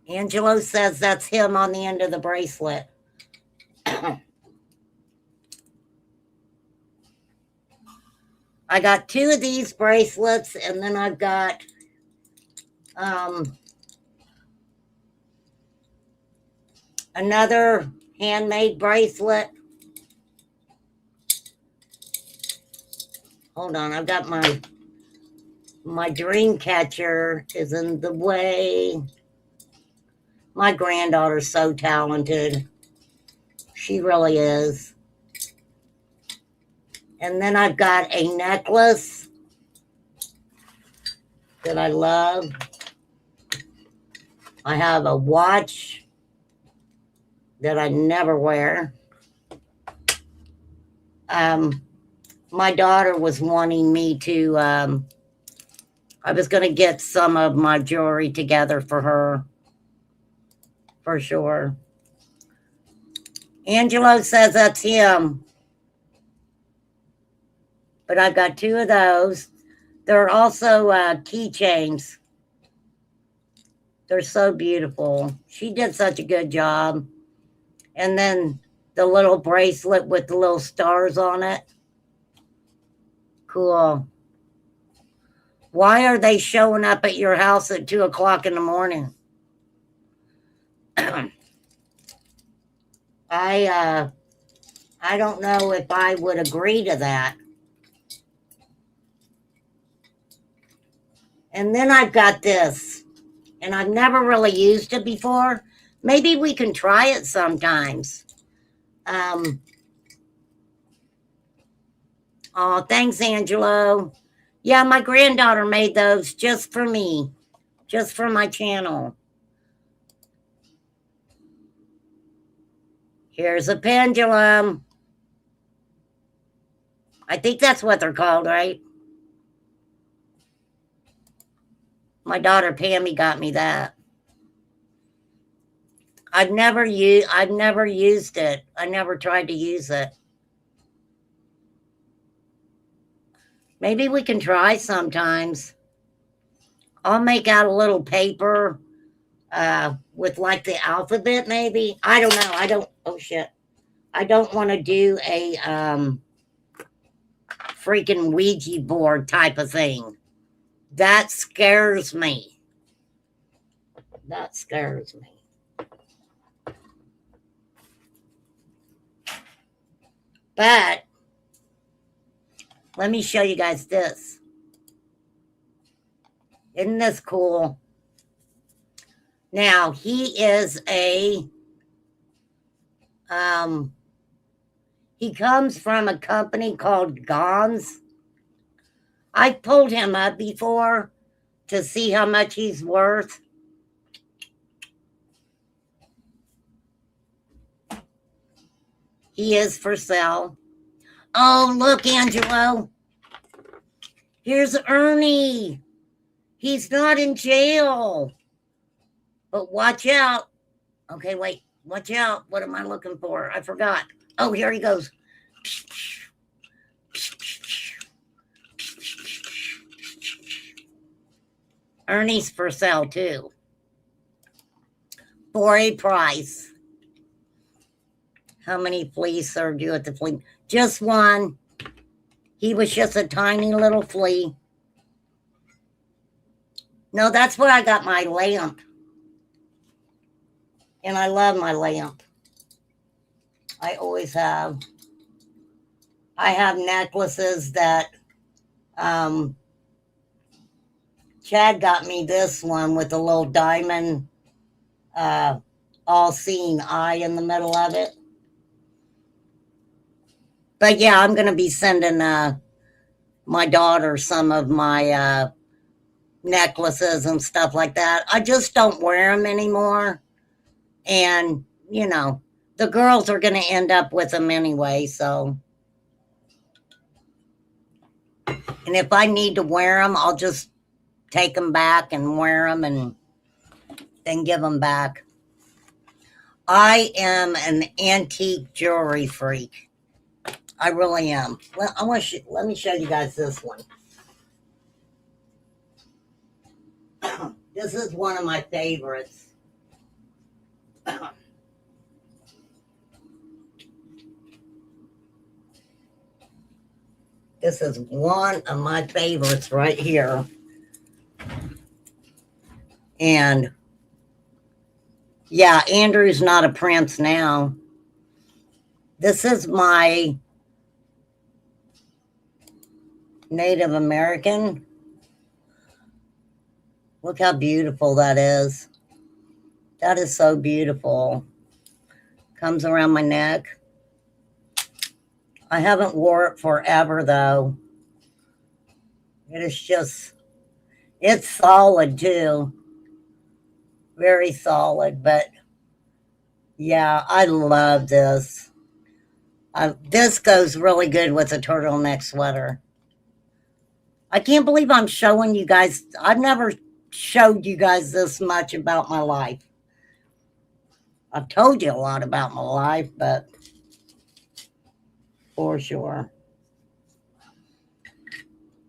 [SPEAKER 1] Angelo says that's him on the end of the bracelet. I got 2 of these bracelets, and then I've got another handmade bracelet. Hold on, I've got my dream catcher is in the way. My granddaughter's so talented. She really is. And then I've got a necklace that I love. I have a watch that I never wear. My daughter was wanting me to, I was going to get some of my jewelry together for her, for sure. Angelo says that's him. But I've got 2 of those. There are also keychains. They're so beautiful. She did such a good job. And then the little bracelet with the little stars on it. Cool. Why are they showing up at your house at 2 o'clock in the morning? I don't know if I would agree to that. And then I've got this, and I've never really used it before. Maybe we can try it sometimes. Oh, thanks, Angelo. Yeah, my granddaughter made those just for me, just for my channel. Here's a pendulum. I think that's what they're called, right? My daughter Pammy got me that. I've never used it. I never tried to use it. Maybe we can try sometimes. I'll make out a little paper with like the alphabet, maybe. I don't know. Oh shit. I don't want to do a freaking Ouija board type of thing. That scares me. That scares me. But let me show you guys this. Isn't this cool? Now, he is he comes from a company called Gons. I've pulled him up before to see how much he's worth. He is for sale. Oh, look, Angelo. Here's Ernie. He's not in jail. But watch out. Okay, wait. Watch out. What am I looking for? I forgot. Oh, here he goes. Ernie's for sale, too. For a price. How many fleas served you at the flea? Just one. He was just a tiny little flea. No, that's where I got my lamp. And I love my lamp. I always have. I have necklaces that Chad got me this one with a little diamond all-seeing eye in the middle of it. But yeah, I'm going to be sending my daughter some of my necklaces and stuff like that. I just don't wear them anymore. And, you know, the girls are going to end up with them anyway, so. And if I need to wear them, I'll just take them back and wear them and then give them back. I am an antique jewelry freak. I really am. Well, let me show you guys this one. This is one of my favorites. This is one of my favorites right here. And yeah, Andrew's not a prince now. This is my Native American. Look how beautiful that is. That is so beautiful. Comes around my neck. I haven't wore it forever, though. It is just, it's solid, too. Very solid, but yeah, I love this. This goes really good with a turtleneck sweater. I can't believe I'm showing you guys. I've never showed you guys this much about my life. I've told you a lot about my life, but for sure.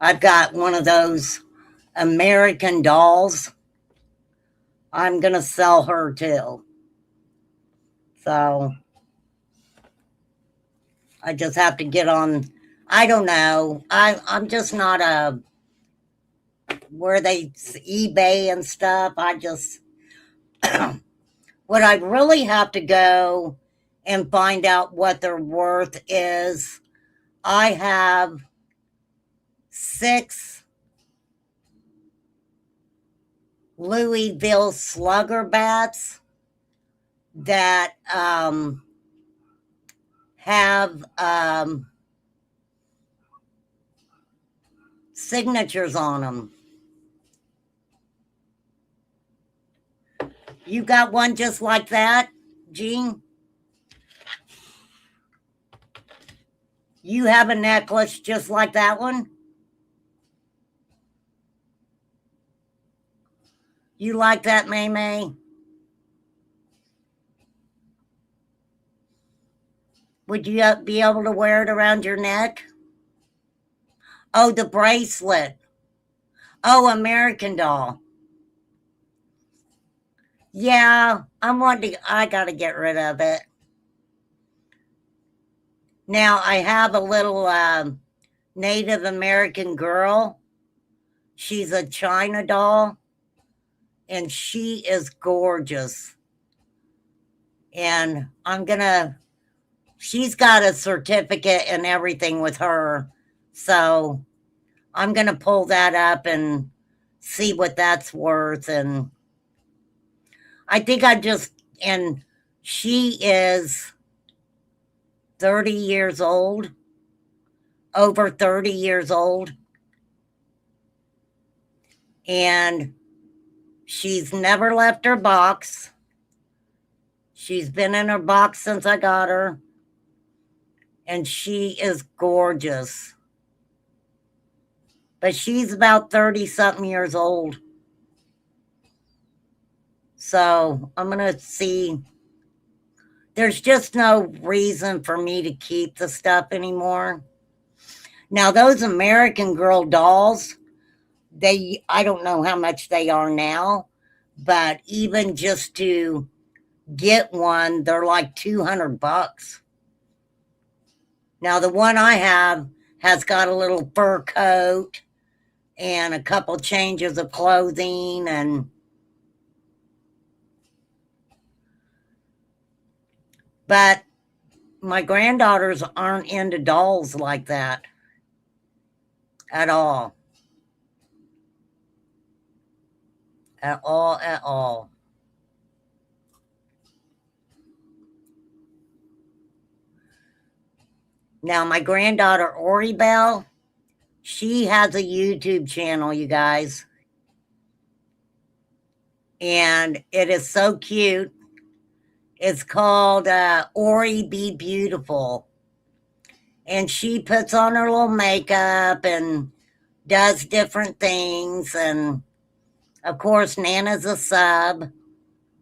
[SPEAKER 1] I've got one of those American dolls. I'm going to sell her too. So I just have to get on. I don't know. I'm just not a where they eBay and stuff. I just what I really have to go and find out what their worth is. I have 6 Louisville Slugger bats that have signatures on them. You got one just like that, Jean? You have a necklace just like that one? You like that, May May? Would you be able to wear it around your neck? Oh, the bracelet. Oh, American Doll. Yeah, I gotta get rid of it. Now, I have a little Native American girl. She's a China doll, and she is gorgeous. And she's got a certificate and everything with her. So I'm going to pull that up and see what that's worth. And I think and she is 30 years old, over 30 years old. And she's never left her box. She's been in her box since I got her. And she is gorgeous. But she's about 30-something years old. So I'm going to see. There's just no reason for me to keep the stuff anymore. Now, those American Girl dolls, I don't know how much they are now, but even just to get one, they're like $200. Now, the one I have has got a little fur coat and a couple changes of clothing, but my granddaughters aren't into dolls like that at all. At all, at all. Now, my granddaughter, Ori Bell, she has a YouTube channel, you guys. And it is so cute. It's called Ori Be Beautiful. And she puts on her little makeup and does different things. And, of course, Nana's a sub.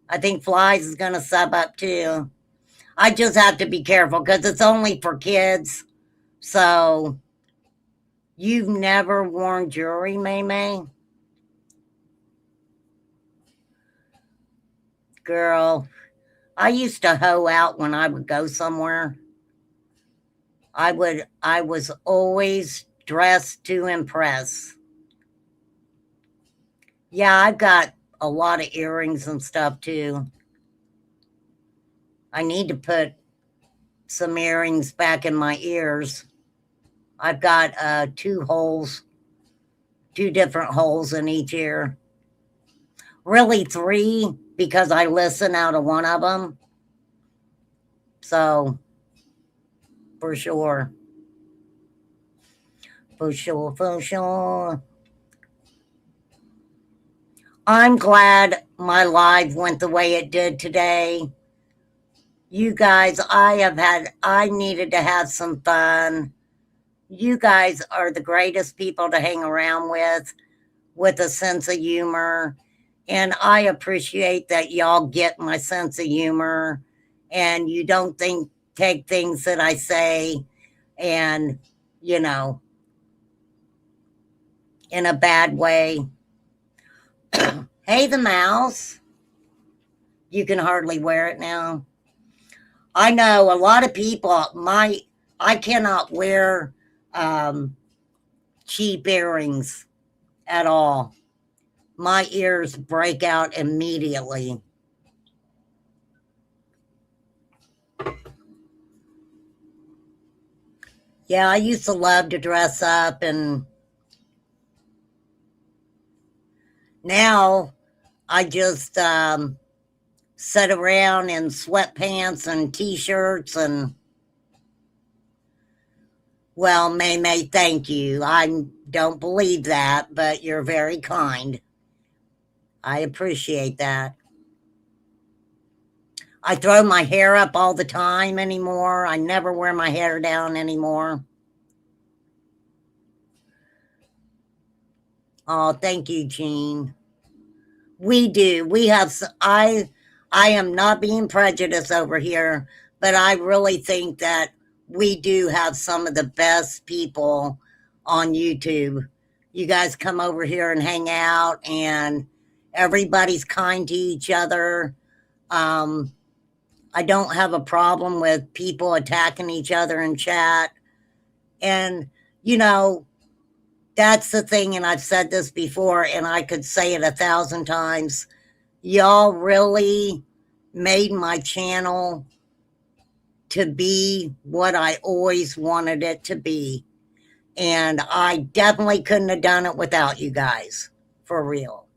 [SPEAKER 1] I think Flies is going to sub up, too. I just have to be careful because it's only for kids. So, you've never worn jewelry, May May? Girl, I used to hoe out when I would go somewhere. I was always dressed to impress. Yeah, I've got a lot of earrings and stuff too. I need to put some earrings back in my ears. I've got 2 different holes in each ear. Really 3, because I listen out of one of them. So, for sure. For sure, for sure. I'm glad my live went the way it did today. You guys, I needed to have some fun. You guys are the greatest people to hang around with a sense of humor. And I appreciate that y'all get my sense of humor and you don't take things that I say and, in a bad way. Hey, the mouse. You can hardly wear it now. I know a lot of people, I cannot wear cheap earrings at all. My ears break out immediately. Yeah, I used to love to dress up, and now I just sit around in sweatpants and t-shirts and, well, May, thank you. I don't believe that, but you're very kind. I appreciate that. I throw my hair up all the time anymore. I never wear my hair down anymore. Oh, thank you, Jean. We do. We have. I am not being prejudiced over here, but I really think that we do have some of the best people on YouTube. You guys come over here and hang out, and everybody's kind to each other. Um, I don't have a problem with people attacking each other in chat. And, you know, that's the thing. And I've said this before, and I could say it 1,000 times. Y'all really made my channel to be what I always wanted it to be. And I definitely couldn't have done it without you guys, for real.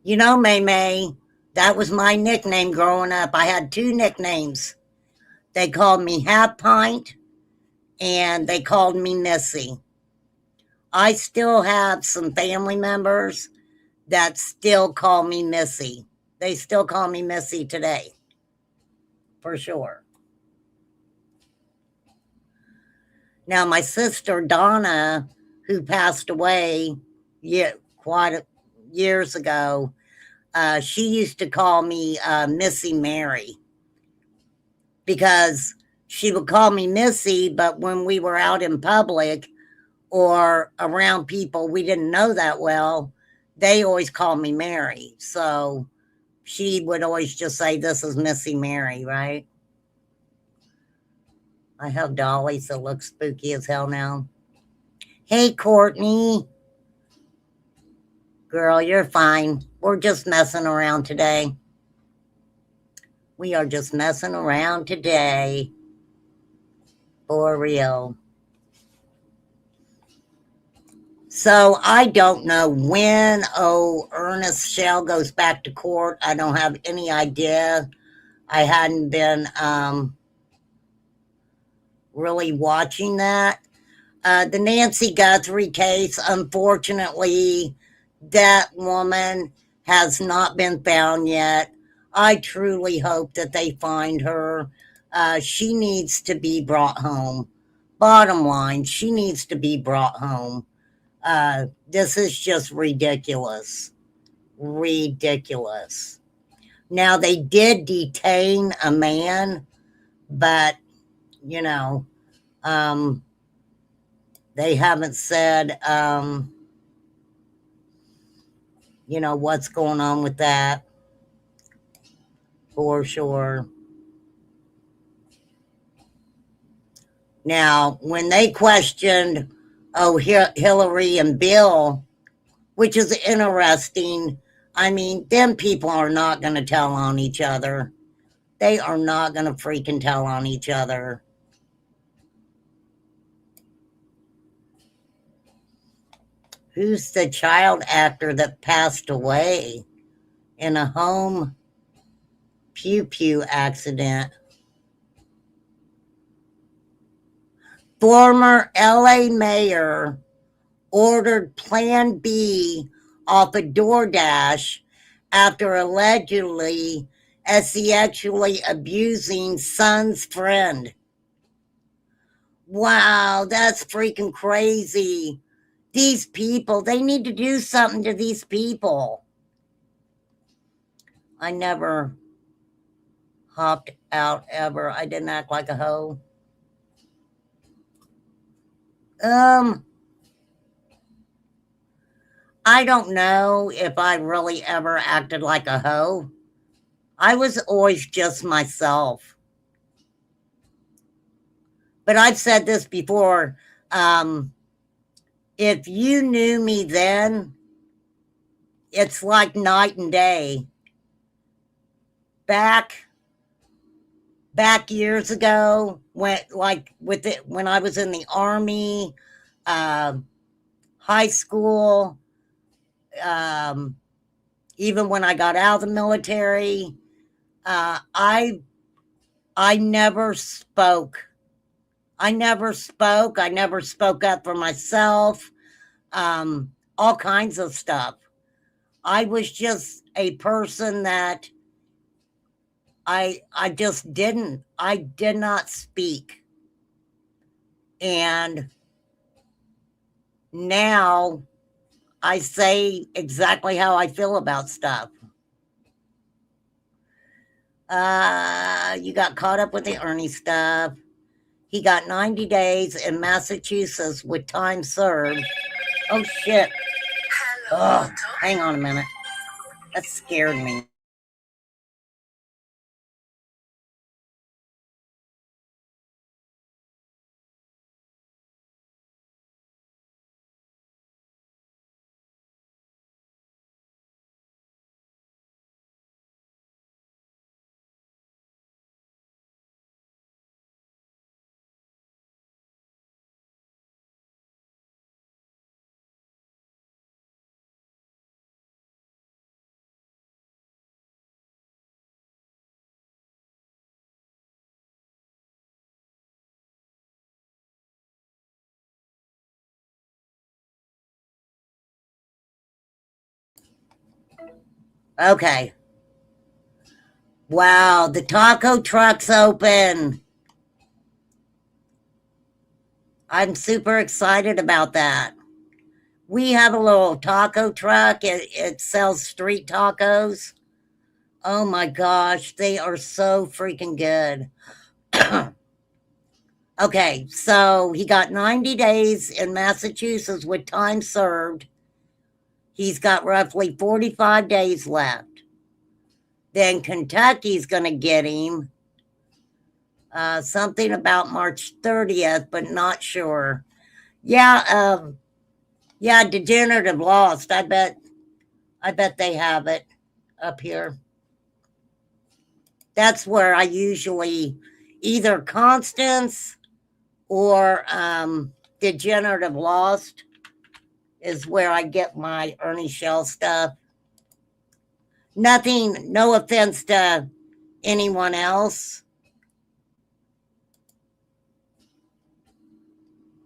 [SPEAKER 1] You know, May, that was my nickname growing up. I had 2 nicknames. They called me Half Pint and they called me Missy. I still have some family members that still call me Missy. They still call me Missy today, for sure. Now, my sister Donna, who passed away years ago, she used to call me Missy Mary, because she would call me Missy, but when we were out in public or around people we didn't know that well, they always called me Mary. So she would always just say, "This is Missy Mary," right? I have dollies that look spooky as hell now. Hey, Courtney. Girl, you're fine. We're just messing around today. We are just messing around today. For real. So I don't know when Ernest Shell goes back to court. I don't have any idea. I hadn't been really watching that. The Nancy Guthrie case, unfortunately, that woman has not been found yet. I truly hope that they find her. She needs to be brought home. Bottom line, she needs to be brought home. This is just ridiculous. Ridiculous. Now, they did detain a man, but, you know, they haven't said, you know, what's going on with that, for sure. Now, when they questioned, Hillary and Bill, which is interesting, I mean, them people are not going to tell on each other. They are not going to freaking tell on each other. Who's the child actor that passed away in a home pew accident? Former LA mayor ordered Plan B off a DoorDash after allegedly sexually abusing son's friend. Wow, that's freaking crazy. These people, they need to do something to these people. I never hopped out ever. I didn't act like a hoe. I don't know if I really ever acted like a hoe. I was always just myself. But I've said this before. If you knew me then, it's like night and day. Back years ago, when I was in the Army, high school, Even when I got out of the military, uh, I I never spoke. I never spoke. I never spoke up for myself. All kinds of stuff. I was just a person that I just didn't. I did not speak. And now I say exactly how I feel about stuff. You got caught up with the Ernie stuff. He got 90 days in Massachusetts with time served. Oh shit. Oh, hang on a minute. That scared me. Okay. Wow, the taco truck's open. I'm super excited about that. We have a little taco truck. It sells street tacos. Oh my gosh, they are so freaking good. Okay, so he got 90 days in Massachusetts with time served. He's got roughly 45 days left. Then Kentucky's going to get him something about March 30th, but not sure. Yeah, yeah, degenerative lost. I bet they have it up here. That's where I usually either Constance or degenerative lost is where I get my Ernie Shell stuff. Nothing, no offense to anyone else.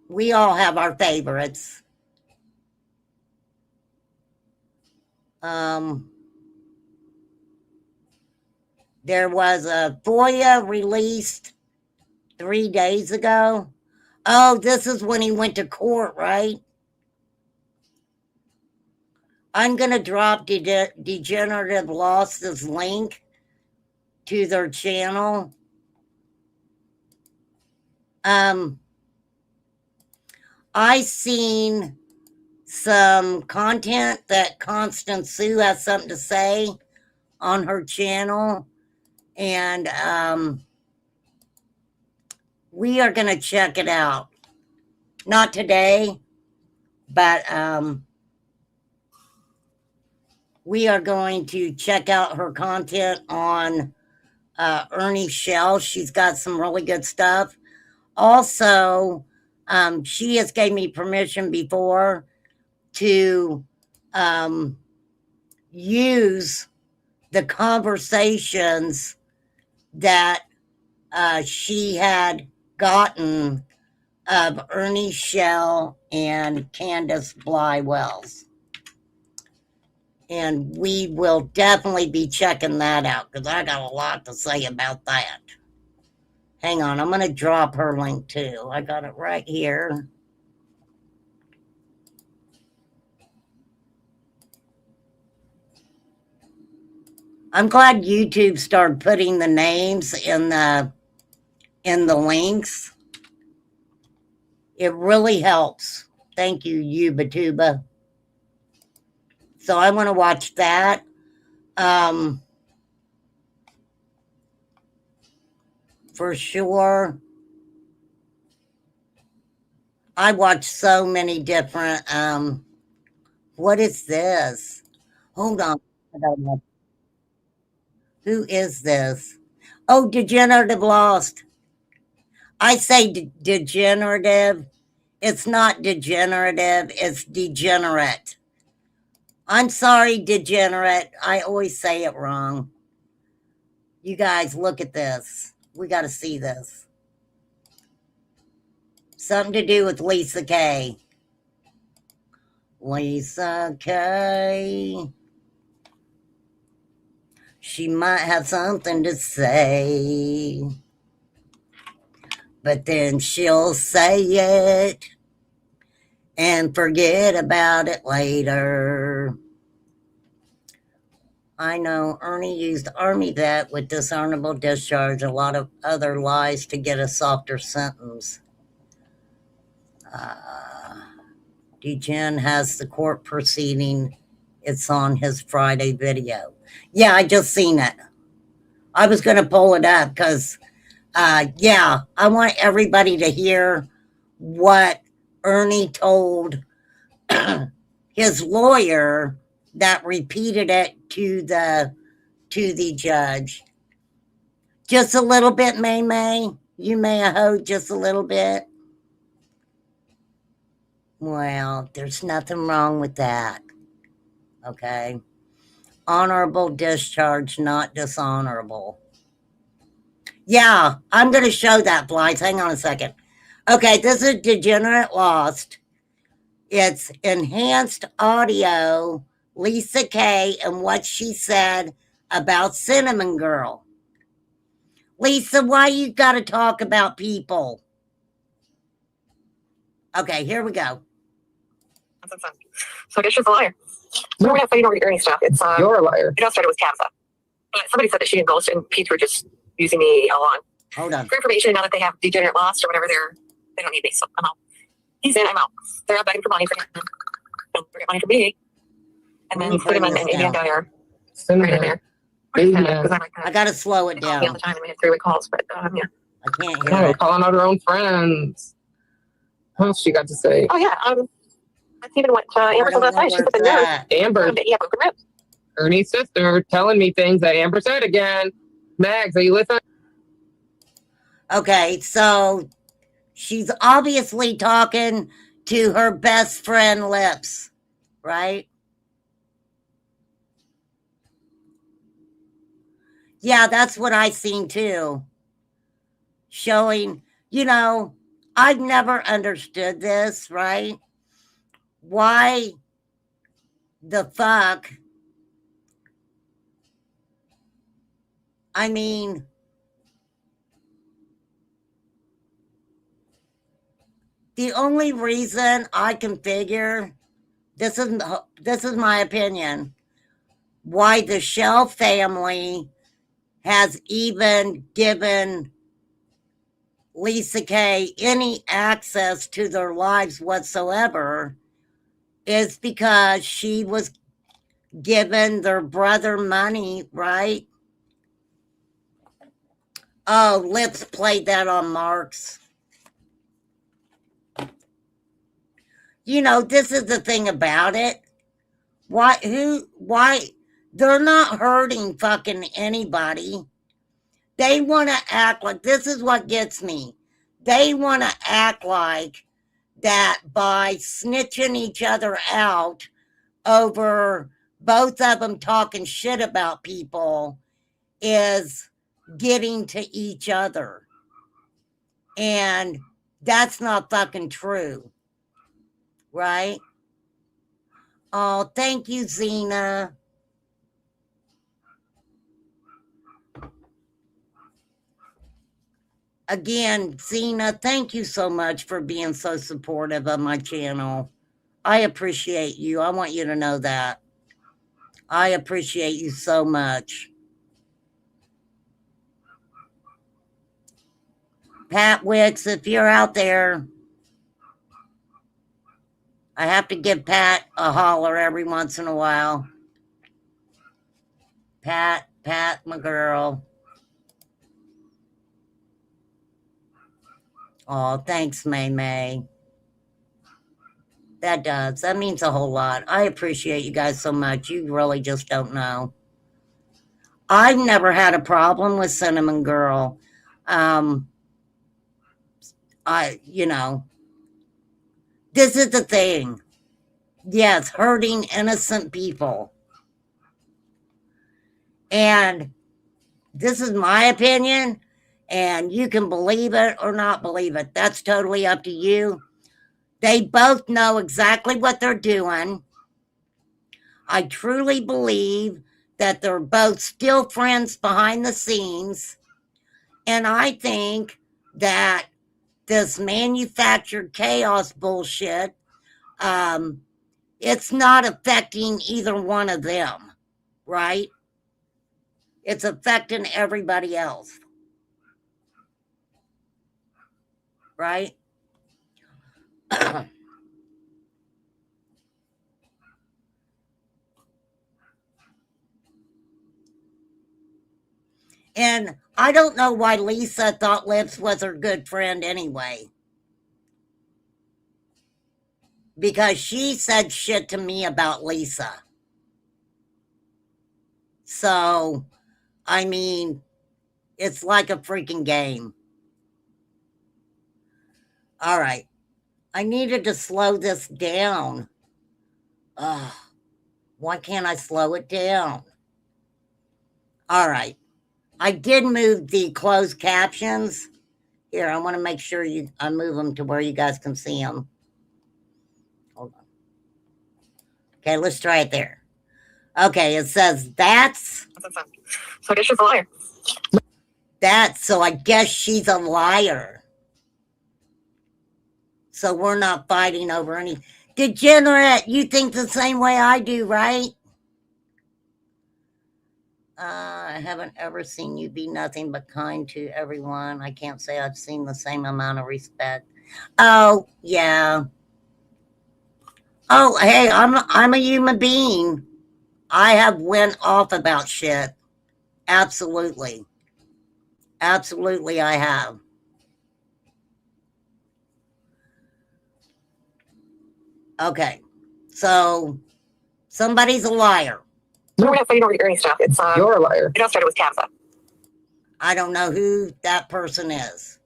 [SPEAKER 1] We all have our favorites. Um, there was a FOIA released 3 days ago. Oh, this is when he went to court, right? I'm going to drop Degenerative Lost's link to their channel. I seen some content that Constance Sue has something to say on her channel, and we are going to check it out. Not today, but we are going to check out her content on Ernie Shell. She's got some really good stuff. Also, she has gave me permission before to use the conversations that she had gotten of Ernie Shell and Candace Bly Wells. And we will definitely be checking that out because I got a lot to say about that. Hang on, I'm going to drop her link too. I got it right here. I'm glad YouTube started putting the names in the links. It really helps. Thank you, Yubatuba. So I want to watch that. For sure. I watch so many different. What is this? Hold on. I don't know. Who is this? Oh, Degenerative Lost. I say degenerative. It's not degenerative, it's degenerate. I'm sorry, degenerate. I always say it wrong. You guys, look at this. We got to see this. Something to do with Lisa K. Lisa K. She might have something to say, but then she'll say it and forget about it later. I know Ernie used Army vet with dishonorable discharge, a lot of other lies to get a softer sentence. DeGen has the court proceeding. It's on his Friday video. Yeah, I just seen it. I was going to pull it up because, yeah, I want everybody to hear what Ernie told his lawyer that repeated it to the judge. Just a little bit, May. You may have heard just a little bit. Well, there's nothing wrong with that. Okay. Honorable discharge, not dishonorable. Yeah, I'm going to show that, Blythe. Hang on a second. Okay, this is Degenerate Lost. It's enhanced audio, Lisa K, and what she said about Cinnamon Girl. Lisa, why you got to talk about people? Okay, here we go.
[SPEAKER 2] So I guess she's a liar. So we're not fighting over the Ernie stuff. It's
[SPEAKER 3] You're a liar.
[SPEAKER 2] it all started with Tabitha. But somebody said that she and Ghost and Pete were just using me all along.
[SPEAKER 1] Hold on.
[SPEAKER 2] For information, now that they have Degenerate Lost or whatever, they don't need me, so I'm out. He's in, I'm out. They're out begging for money for him. Don't forget money for me. And then put him on an Indian guy or right in there.
[SPEAKER 1] I gotta slow it down.
[SPEAKER 2] All the time. We have 3-week calls, but yeah.
[SPEAKER 1] I can't hear
[SPEAKER 3] Yeah,
[SPEAKER 1] it.
[SPEAKER 3] calling out her own friends. What else she got to say?
[SPEAKER 2] Oh yeah. I even went to Amber told last night. She said the nurse.
[SPEAKER 3] Amber,
[SPEAKER 2] Yeah, broken ribs.
[SPEAKER 3] Ernie's sister, telling me things that Amber said again. Mags, are you listening?
[SPEAKER 1] Okay, so she's obviously talking to her best friend Lips, right? Yeah, that's what I seen too. Showing, I've never understood this, right? Why the fuck? I mean, the only reason I can figure, this is my opinion, why the Shell family has even given Lisa K any access to their lives whatsoever is because she was given their brother money, right? Oh, Lips played that on Marks. This is the thing about it. Why, they're not hurting fucking anybody. They want to act like, this is what gets me. They want to act like that by snitching each other out over both of them talking shit about people is getting to each other. And that's not fucking true. Right? Oh, thank you, Zena. Again, Zena, thank you so much for being so supportive of my channel. I appreciate you. I want you to know that. I appreciate you so much. Pat Wicks, if you're out there, I have to give Pat a holler every once in a while. Pat, my girl. Oh, thanks, May. That does. That means a whole lot. I appreciate you guys so much. You really just don't know. I've never had a problem with Cinnamon Girl. This is the thing. Yes, hurting innocent people. And this is my opinion, and you can believe it or not believe it. That's totally up to you. They both know exactly what they're doing. I truly believe that they're both still friends behind the scenes. And I think that this manufactured chaos bullshit, it's not affecting either one of them, right? It's affecting everybody else, right? And I don't know why Lisa thought Lips was her good friend anyway. Because she said shit to me about Lisa. So, I mean, it's like a freaking game. All right. I needed to slow this down. Ugh, why can't I slow it down? All right. I did move the closed captions. Here, I want to make sure I move them to where you guys can see them. Hold on. Okay, let's try it there. Okay, it says that's.
[SPEAKER 2] So I guess she's a liar.
[SPEAKER 1] That's, so I guess she's a liar. So we're not fighting over any. Degenerate, you think the same way I do, right? I haven't ever seen you be nothing but kind to everyone. I can't say I've seen the same amount of respect. Oh, yeah. Oh, hey, I'm a human being. I have went off about shit. Absolutely. Absolutely, I have. Okay. So somebody's a liar.
[SPEAKER 2] So we're not fighting over the Ernie stuff. It's
[SPEAKER 3] You're a liar.
[SPEAKER 2] it all started with Tabitha.
[SPEAKER 1] I don't know who that person is.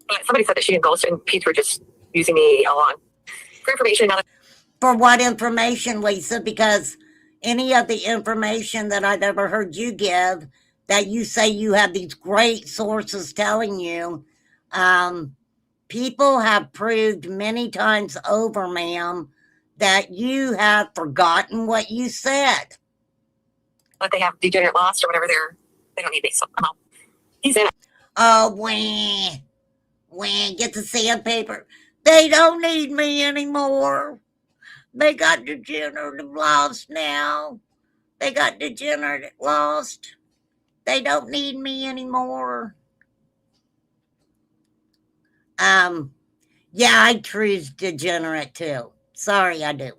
[SPEAKER 2] But somebody said that she and Ghost and Pete were just using me all along. For information, now that
[SPEAKER 1] For what information, Lisa? Because any of the information that I've ever heard you give, that you say you have these great sources telling you, people have proved many times over, ma'am, that you have forgotten what you said.
[SPEAKER 2] they have degenerate lost or whatever they don't need me, so I'm out. He's in.
[SPEAKER 1] Oh, get the sandpaper. They don't need me anymore. They got degenerate lost now. They got degenerate lost. They don't need me anymore. Yeah, I choose degenerate too. Sorry, I do.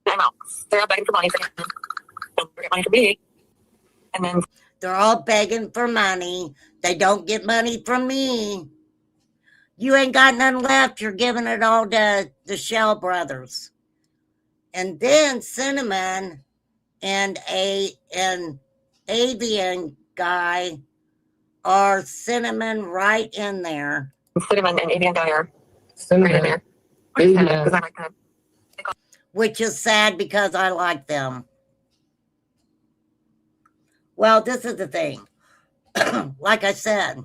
[SPEAKER 2] I'm out. They're all begging for money for him. Don't get money for me. And then
[SPEAKER 1] They're all begging for money. They don't get money from me. You ain't got none left. You're giving it all to the Shell brothers. And then Cinnamon and an avian guy are Cinnamon right in there.
[SPEAKER 2] Cinnamon and Avian guy are right in
[SPEAKER 3] Cinnamon.
[SPEAKER 2] there.
[SPEAKER 3] Avian.
[SPEAKER 2] Because I like them.
[SPEAKER 1] Which is sad because I like them. Well, this is the thing. Like I said,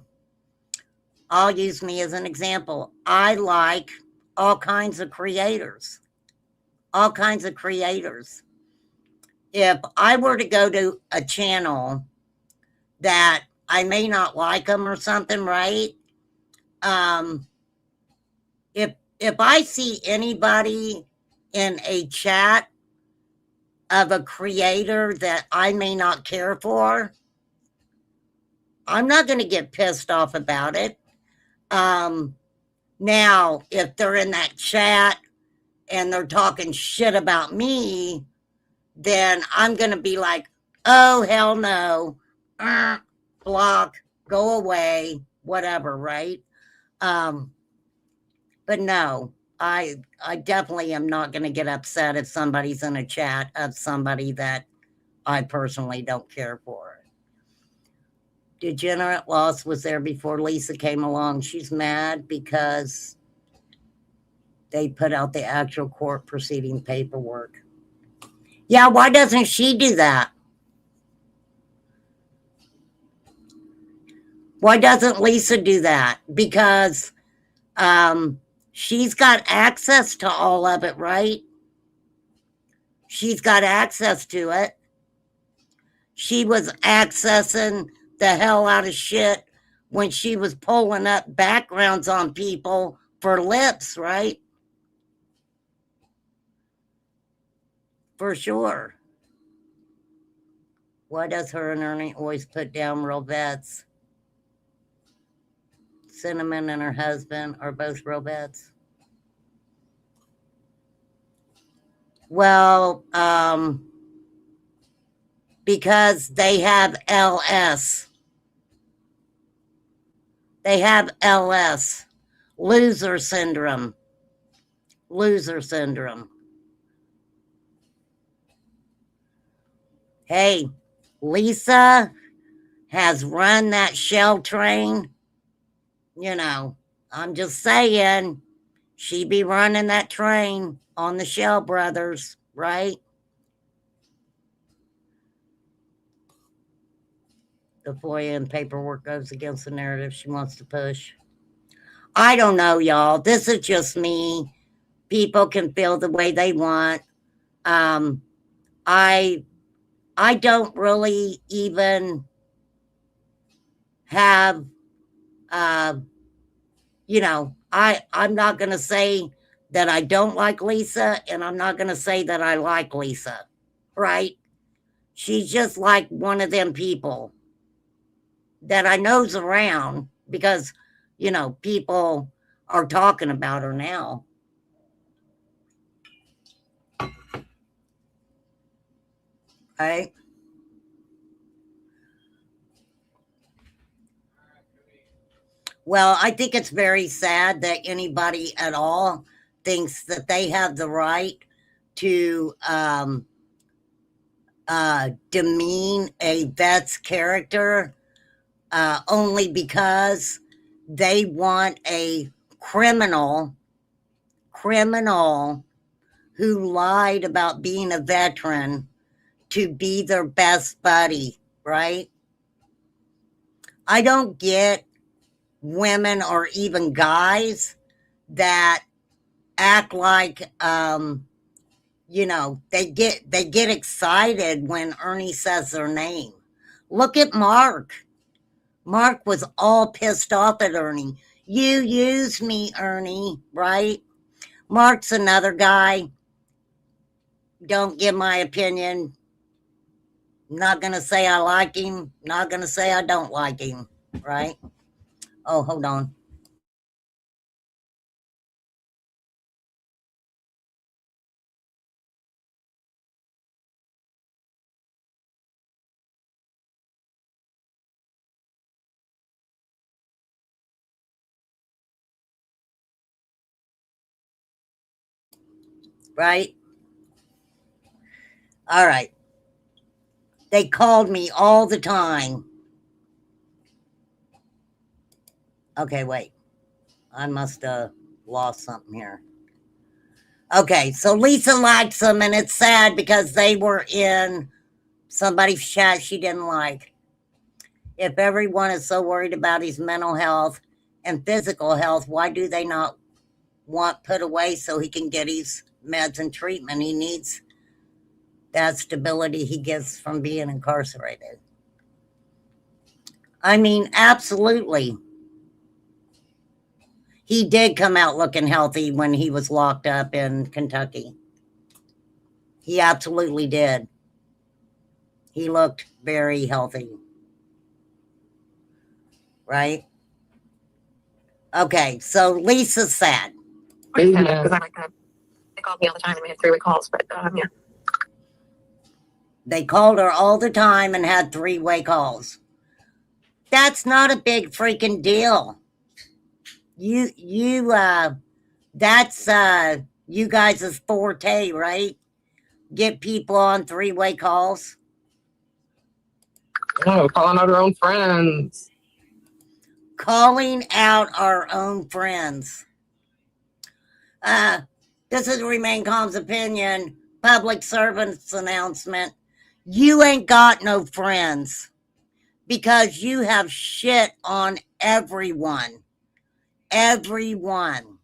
[SPEAKER 1] I'll use me as an example. I like all kinds of creators. All kinds of creators. If I were to go to a channel that I may not like them or something, right? If I see anybody in a chat of a creator that I may not care for, I'm not going to get pissed off about it. Now, if they're in that chat and they're talking shit about me, then I'm going to be like, oh, hell no. Block, go away, whatever, right? But no, I definitely am not going to get upset if somebody's in a chat of somebody that I personally don't care for. Degenerate Loss was there before Lisa came along. She's mad because They put out the actual court proceeding paperwork. Yeah, why doesn't she do that? Why doesn't Lisa do that? Because she's got access to all of it, right? She's got access to it. She was accessing the hell out of shit when she was pulling up backgrounds on people for lips, right? For sure. Why does her and Ernie always put down real vets? Cinnamon and her husband are both real vets. Well, because they have LS. They have LS. Loser syndrome. Loser syndrome. Hey, Lisa has run that shell train. You know, I'm just saying, she be running that train on the Shell Brothers, right? The FOIA and paperwork goes against the narrative she wants to push. I don't know, y'all. This is just me. People can feel the way they want. I don't really even have, you know, I'm not going to say that I don't like Lisa, and I'm not going to say that I like Lisa, right? She's just like one of them people that I know's around because, you know, people are talking about her now. Right? Well, I think it's very sad that anybody at all thinks that they have the right to demean a vet's character only because they want a criminal who lied about being a veteran to be their best buddy, right? I don't get women or even guys that act like you know, they get excited when Ernie says their name. Look at Mark. Mark was all pissed off at Ernie. You used me, Ernie, right? Mark's another guy. Don't give my opinion. Not gonna say I like him. Not gonna say I don't like him, right? Oh, hold on. Right? All right. They called me all the time. Okay, wait. I must have lost something here. Okay, so Lisa likes them, and it's sad because they were in somebody's chat she didn't like. If everyone is so worried about his mental health and physical health, why do they not want put away so he can get his meds and treatment? He needs that stability he gets from being incarcerated. I mean, absolutely. He did come out looking healthy when he was locked up in Kentucky. He absolutely did. He looked very healthy. Right? Okay, so Lisa's sad.
[SPEAKER 2] Because I like that. They called me all the time and we had 3-way calls, but yeah.
[SPEAKER 1] They called her all the time and had 3-way calls. That's not a big freaking deal. That's you guys' forte, right? Get people on 3-way calls.
[SPEAKER 3] Oh, calling out our own friends.
[SPEAKER 1] Calling out our own friends. This is Remain Calm's opinion. Public servants announcement. You ain't got no friends because you have shit on everyone. Everyone.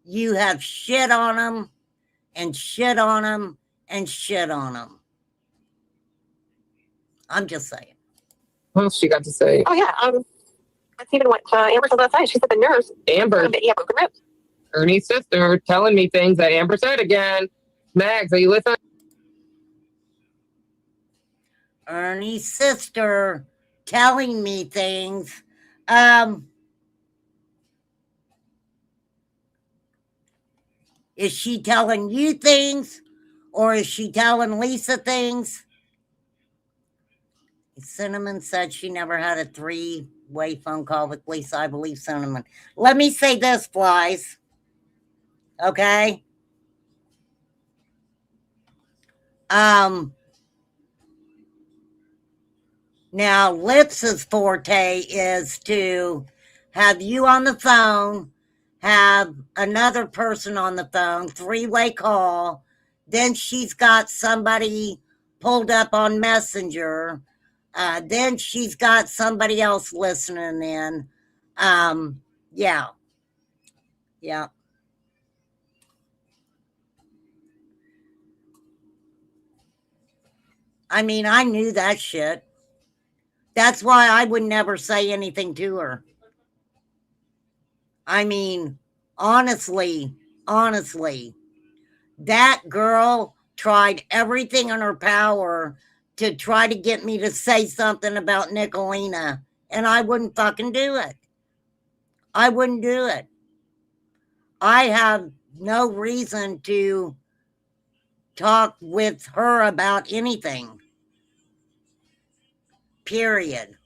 [SPEAKER 1] You have shit on them and shit on them and shit on them. I'm just saying.
[SPEAKER 3] What else she got to say?
[SPEAKER 2] Oh yeah. That's even what Amber said last night. She said the nurse.
[SPEAKER 3] Amber,
[SPEAKER 2] Yeah, broken ribs.
[SPEAKER 3] Ernie's sister, telling me things that Amber said again. Mags, are you listening?
[SPEAKER 1] Ernie's sister telling me things. Is she telling you things or is she telling Lisa things? Cinnamon said she never had a three-way phone call with Lisa. I believe Cinnamon. Let me say this, Flies. Okay? Now, Lips's forte is to have you on the phone, have another person on the phone, three-way call. Then she's got somebody pulled up on Messenger. Then she's got somebody else listening in. Yeah. Yeah. I mean, I knew that shit. That's why I would never say anything to her. I mean, honestly, that girl tried everything in her power to try to get me to say something about Nicolina, and I wouldn't fucking do it. I wouldn't do it. I have no reason to talk with her about anything. Period.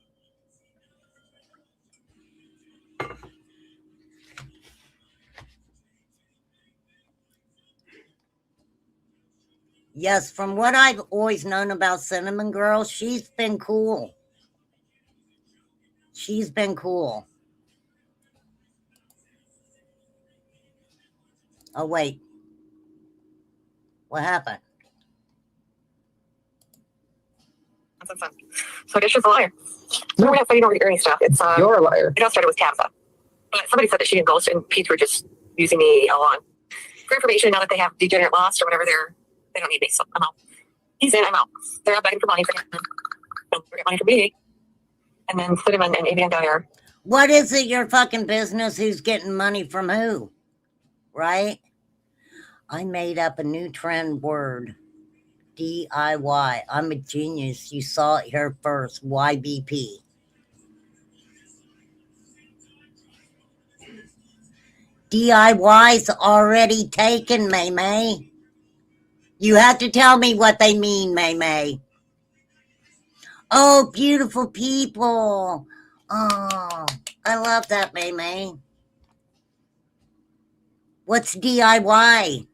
[SPEAKER 1] Yes, from what I've always known about Cinnamon Girl, she's been cool. She's been cool. Oh, wait. What happened?
[SPEAKER 2] So I guess she's a liar. So we're not fighting over the Ernie stuff. It's
[SPEAKER 3] You're a liar.
[SPEAKER 2] It all started with Tabitha. But somebody said that she and Ghost and Pete were just using me along. For information, now that they have degenerate lost or whatever, they don't need me, so I'm out. He's in, I'm out. They're out begging for money for him. They'll get money for me. And then Cinnamon and Avian Dyer.
[SPEAKER 1] What is it your fucking business? Who's getting money from who? Right? I made up a new trend word. DIY. I'm a genius. You saw it here first. YBP. DIY's already taken, May May. You have to tell me what they mean, May May. Oh, beautiful people. Oh, I love that, May May. What's DIY?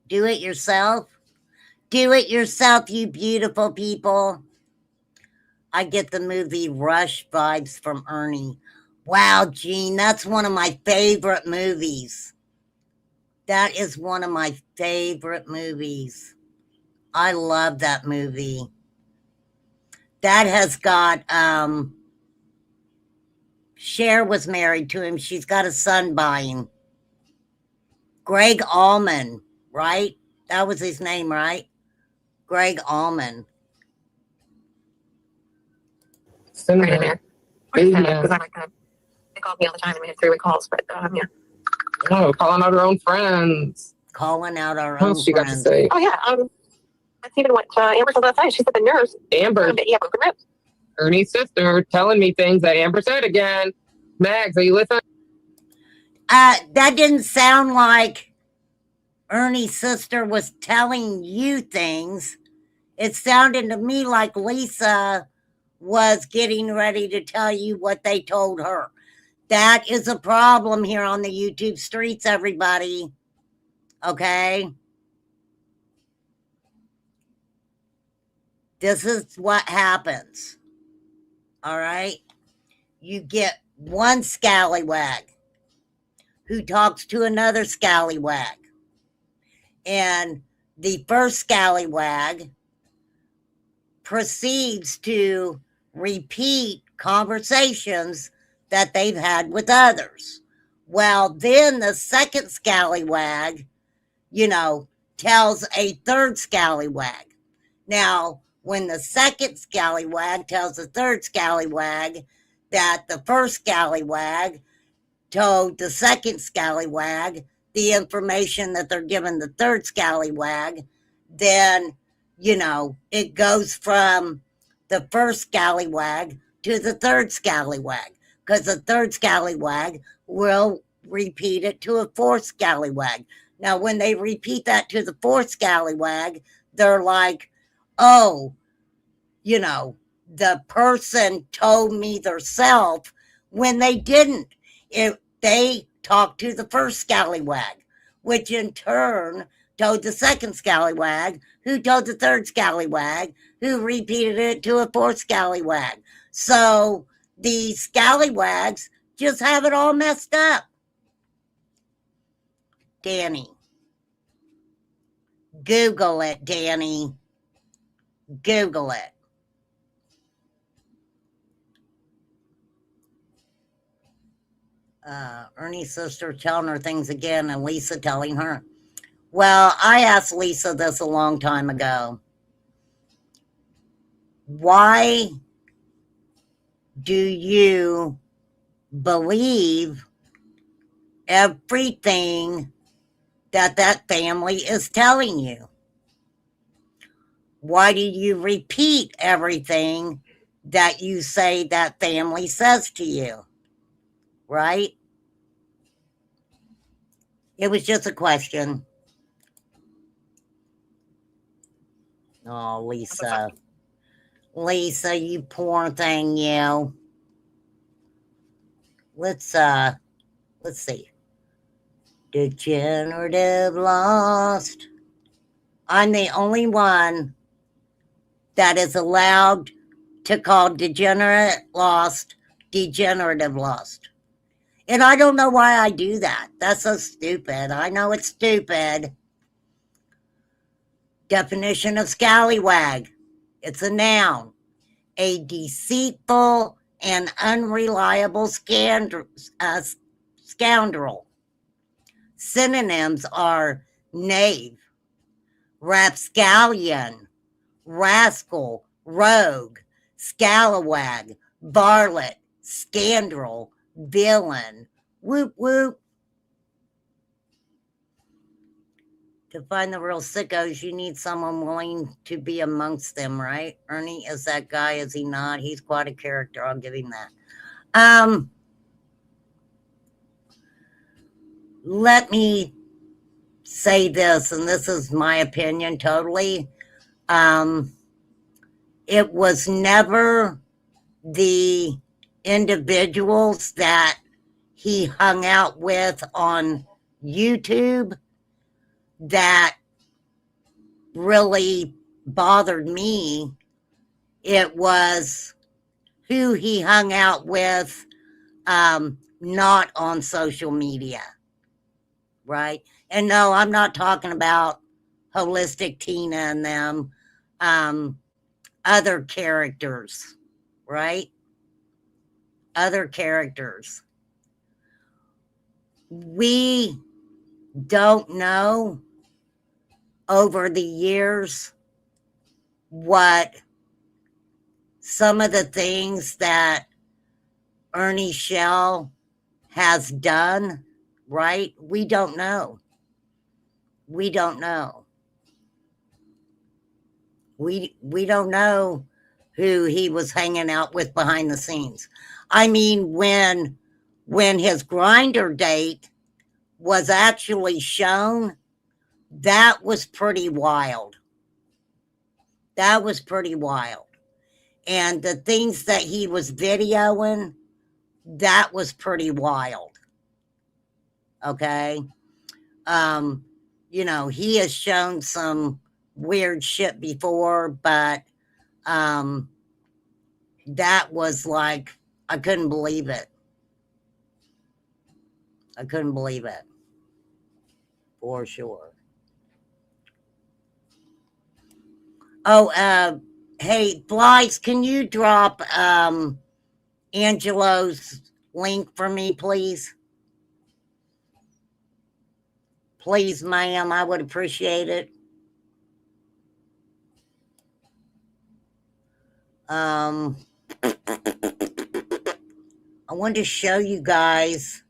[SPEAKER 1] Do it yourself? Do it yourself, you beautiful people. I get the movie Rush vibes from Ernie. Wow, Gene, that's one of my favorite movies. That is one of my favorite movies. I love that movie. That has got, Cher was married to him. She's got a son by him. Greg Allman, right? That was his name, right? Greg Allman.
[SPEAKER 3] Cinnamon.
[SPEAKER 2] Right in there. Because I like that. They called me all the time and we had three-way calls, but yeah.
[SPEAKER 3] Oh, calling out her own friends.
[SPEAKER 1] Calling out our
[SPEAKER 3] What
[SPEAKER 1] own
[SPEAKER 3] else she got to
[SPEAKER 1] friends.
[SPEAKER 3] say?
[SPEAKER 2] Oh yeah. That's even what Amber said last night. She said the nurse.
[SPEAKER 3] Amber,
[SPEAKER 2] Yeah, broken ribs.
[SPEAKER 3] Ernie's sister, telling me things that Amber said again. Mags, are you listening?
[SPEAKER 1] That didn't sound like Ernie's sister was telling you things. It sounded to me like Lisa was getting ready to tell you what they told her. That is a problem here on the YouTube streets, everybody. Okay? This is what happens. All right? You get one scallywag who talks to another scallywag. And the first scallywag proceeds to repeat conversations that they've had with others. Well, then the second scallywag, tells a third scallywag. Now, when the second scallywag tells the third scallywag that the first scallywag told the second scallywag the information that they're giving the third scallywag, then, it goes from the first scallywag to the third scallywag, because the third scallywag will repeat it to a fourth scallywag. Now, when they repeat that to the fourth scallywag, they're like, oh, the person told me theirself, when they didn't. They talked to the first scallywag, which in turn told the second scallywag, who told the third scallywag, who repeated it to a fourth scallywag. So the scallywags just have it all messed up. Danny. Google it, Danny. Google it. Ernie's sister telling her things again, and Lisa telling her. Well, I asked Lisa this a long time ago. Why do you believe everything that family is telling you? Why do you repeat everything that you say that family says to you? Right? It was just a question. Oh, Lisa. Lisa, you poor thing, you. Let's see. Degenerative lost. I'm the only one that is allowed to call degenerate lost degenerative lost. And I don't know why I do that. That's so stupid. I know it's stupid. Definition of scallywag. It's a noun. A deceitful and unreliable scoundrel. Synonyms are knave, rapscallion, rascal, rogue, scallywag, varlet, scandal, villain. Whoop, whoop. To find the real sickos, you need someone willing to be amongst them, right? Ernie is that guy, is he not? He's quite a character, I'll give him that. Let me say this, and this is my opinion totally. It was never the individuals that he hung out with on YouTube that really bothered me. It was who he hung out with, not on social media, right? And no, I'm not talking about Holistic Tina and them, other characters, right? Other characters. We don't know over the years what some of the things that Ernie Shell has done, right? We don't know. We don't know. We don't know who he was hanging out with behind the scenes. I mean, when his grinder date was actually shown, that was pretty wild. That was pretty wild. And the things that he was videoing, that was pretty wild. Okay? He has shown some weird shit before, but that was like, I couldn't believe it. I couldn't believe it. For sure. Oh, hey, Flies, can you drop Angelo's link for me, please? Please, ma'am, I would appreciate it. I wanted to show you guys.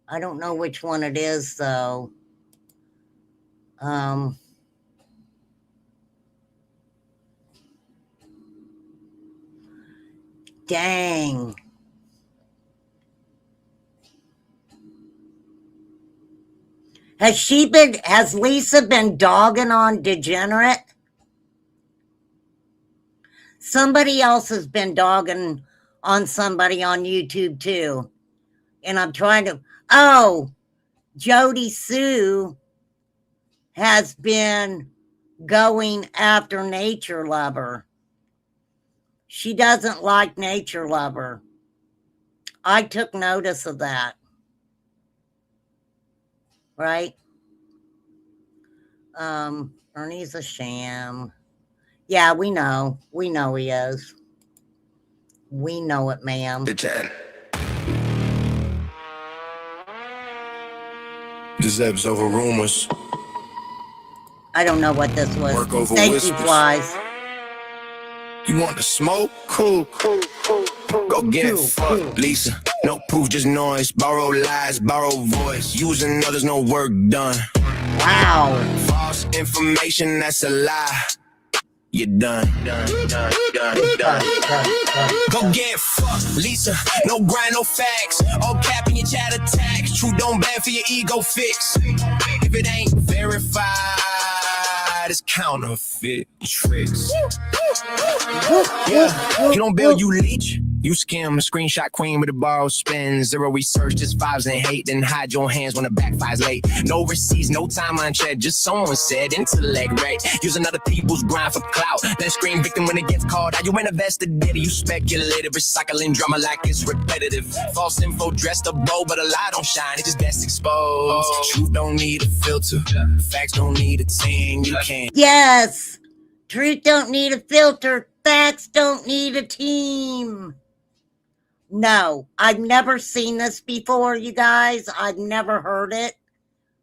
[SPEAKER 1] I don't know which one it is, though. Dang. Has Lisa been dogging on Degenerate? Somebody else has been dogging on somebody on YouTube too. And I'm trying to, Jody Sue has been going after Nature Lover. She doesn't like Nature Lover. I took notice of that. Right? Ernie's a sham. Yeah, we know. We know he is. We know it, ma'am.
[SPEAKER 4] This episode over rumors.
[SPEAKER 1] I don't know what this was.
[SPEAKER 4] Work over
[SPEAKER 1] Thank
[SPEAKER 4] whispers.
[SPEAKER 1] you, Flies.
[SPEAKER 4] You want the smoke? Cool. Go get fucked, Lisa. No proof, just noise. Borrow lies, borrow voice. Using others, no work done.
[SPEAKER 1] Wow.
[SPEAKER 4] False information, that's a lie. You're done. Go get fucked, Lisa. No grind, no facts. All cap in your chat attacks. Truth don't bad for your ego fix. If it ain't verified, it's counterfeit tricks. You don't bail, you leech. You scam, a screenshot queen with a borrowed spin. Zero research, just vibes and hate. Then hide your hands when the backfire's late. No receipts, no timeline check. Just someone said intellect, right? Using other people's grind for clout. Then scream victim when it gets called out. You ain't investigated, you speculated. Recycling drama like it's repetitive. False info dressed up bold, but a lie don't shine. It just best exposed. Truth don't need a filter. Facts don't need a ting. You can't.
[SPEAKER 1] Yes. Truth don't need a filter. Facts don't need a team. No, I've never seen this before, you guys. I've never heard it.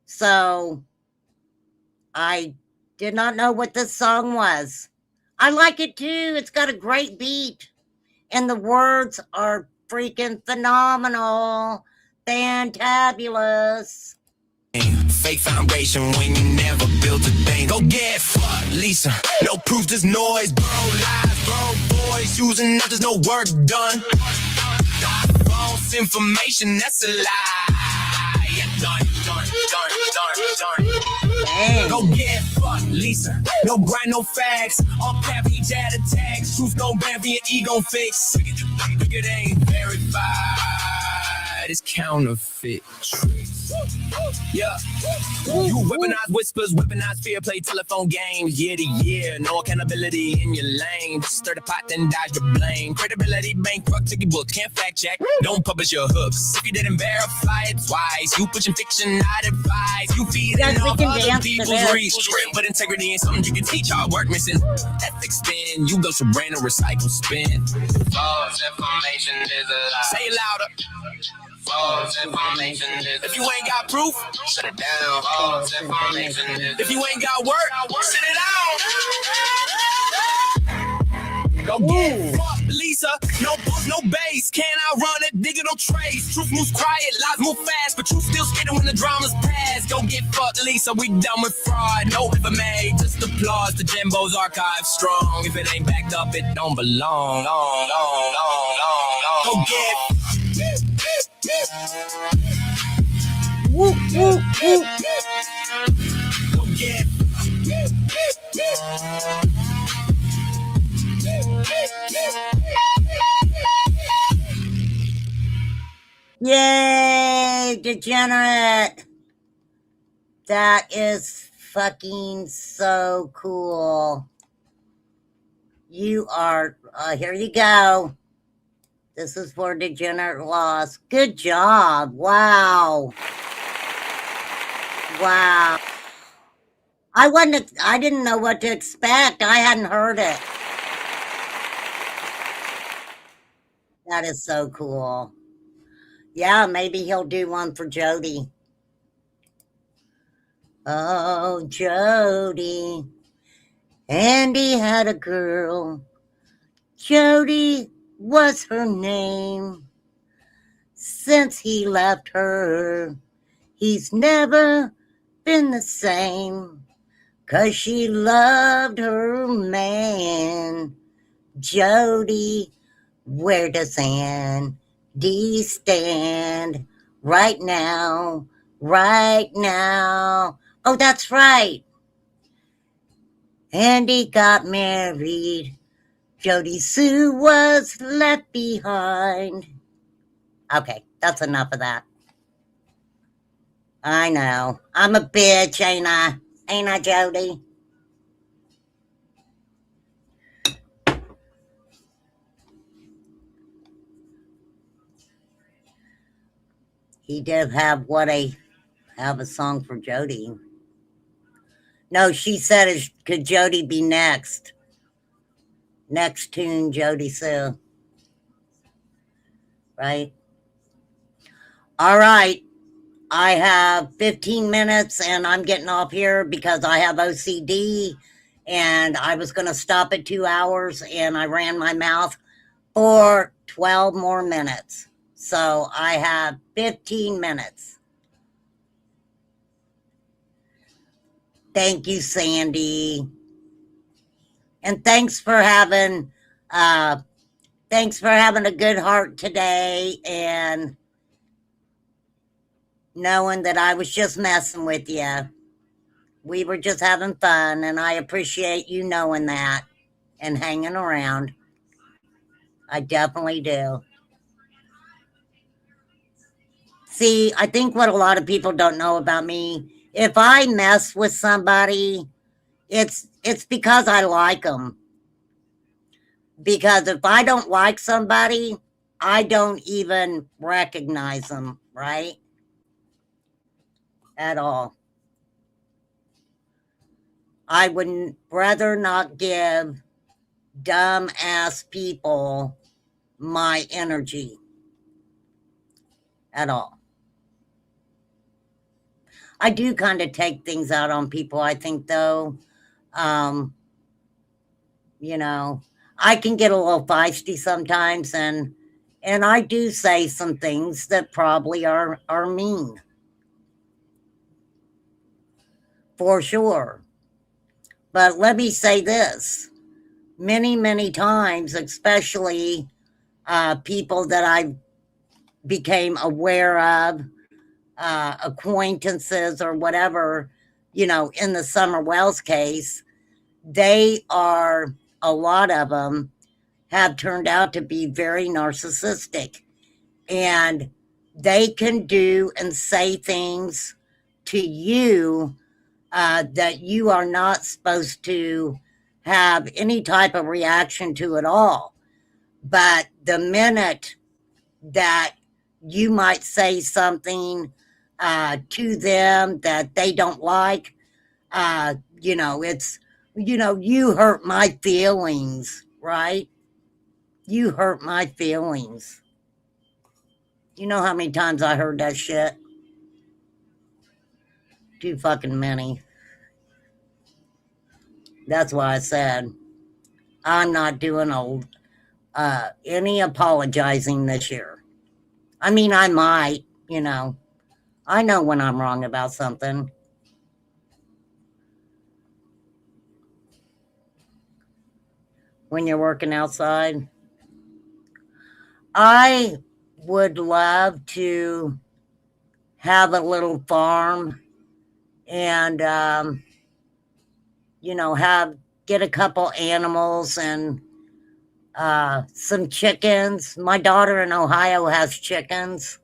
[SPEAKER 1] So I did not know what this song was. I like it too. It's got a great beat. And the words are freaking phenomenal. Fantabulous.
[SPEAKER 4] Fake foundation when you never built a thing. Go get fucked, Lisa. No proof, just noise. Borrow lies, borrow boys. Using others, no work done. False information, that's a lie. Done. Go get fucked, Lisa. No grind, no facts. All cap, each ad attacks. Truth no bad for your ego fix. It ain't verified. It's counterfeit tricks. Yeah. You weaponize whispers, weaponize fear, play telephone games year to year. No accountability in your lane. Stir the pot, then dodge your blame. Credibility bankrupt, ticket book, can't fact check. Don't publish your hooks. If you didn't verify it twice, you pushing fiction, not advice. You feeding off other people's reach. But integrity ain't something you can teach. Hard work missing. Ethics spin, you go to brain or recycle spin. False information is a lie. Say it louder. False information is if you ain't got proof, shut it down. False information is if you ain't got work, sit it down. Go get fucked, Lisa. No book, no base. Can't outrun it. Digital trace. Truth moves quiet, lies move fast, but you still scared when the drama's past. Go get fucked, Lisa. We done with fraud. No information, just applause. The Jimbo's archive strong. If it ain't backed up, it don't belong. Go get.
[SPEAKER 1] Woo, woo, woo.
[SPEAKER 4] Go get.
[SPEAKER 1] Yay, Degenerate. That is fucking so cool. You are, here you go. This is for Degenerate Loss. Good job. Wow. Wow. I didn't know what to expect. I hadn't heard it. That is so cool. Yeah, maybe he'll do one for Jody. Oh, Jody. Andy had a girl. Jody was her name. Since he left her, he's never been the same. 'Cause she loved her man. Jody, where does Andy stand? Right now, right now. Oh, that's right. Andy got married. Jody Sue was left behind. Okay, that's enough of that. I know. I'm a bitch, ain't I? Ain't I, Jody? He did have a song for Jody. No, she said, could Jody be next? Next tune, Jody Sue. Right? All right. I have 15 minutes and I'm getting off here because I have OCD and I was going to stop at 2 hours and I ran my mouth for 12 more minutes. So I have 15 minutes. Thank you, Sandy. And thanks for having a good heart today and knowing that I was just messing with you. We were just having fun, and I appreciate you knowing that and hanging around. I definitely do. See, I think what a lot of people don't know about me, if I mess with somebody, it's because I like them. Because if I don't like somebody, I don't even recognize them, right? At all. I would rather not give dumb ass people my energy at all. I do kind of take things out on people, I think, though. You know, I can get a little feisty sometimes, and I do say some things that probably are mean. For sure. But let me say this. Many, many times, especially people that I became aware of, acquaintances or whatever, you know, in the Summer Wells case, a lot of them have turned out to be very narcissistic. And they can do and say things to you that you are not supposed to have any type of reaction to at all. But the minute that you might say something to them that they don't like, you hurt my feelings, right? You hurt my feelings. You know how many times I heard that shit? Too fucking many. That's why I said I'm not doing any apologizing this year. I mean, I might, I know when I'm wrong about something. When you're working outside, I would love to have a little farm and, get a couple animals and some chickens. My daughter in Ohio has chickens.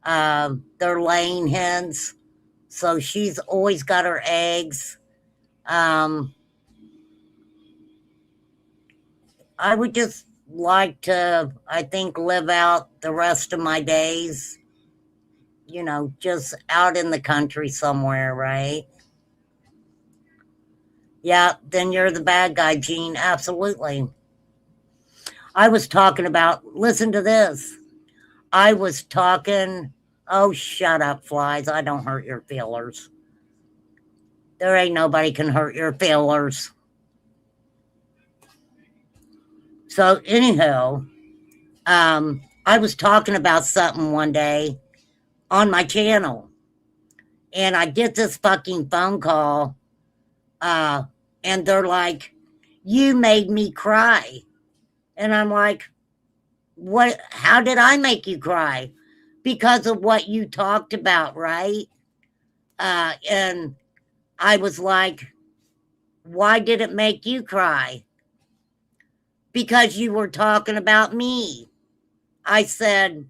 [SPEAKER 1] They're laying hens, so she's always got her eggs. I would just like to, I think, live out the rest of my days, just out in the country somewhere, right? Yeah, then you're the bad guy, Gene. Absolutely. I was talking about, listen to this. I was talking, oh, shut up, flies. I don't hurt your feelers. There ain't nobody can hurt your feelers. So, anyhow, I was talking about something one day on my channel, and I get this fucking phone call, and they're like, you made me cry. And I'm like, what? How did I make you cry? Because of what you talked about, right? And I was like, why did it make you cry? Because you were talking about me. I said,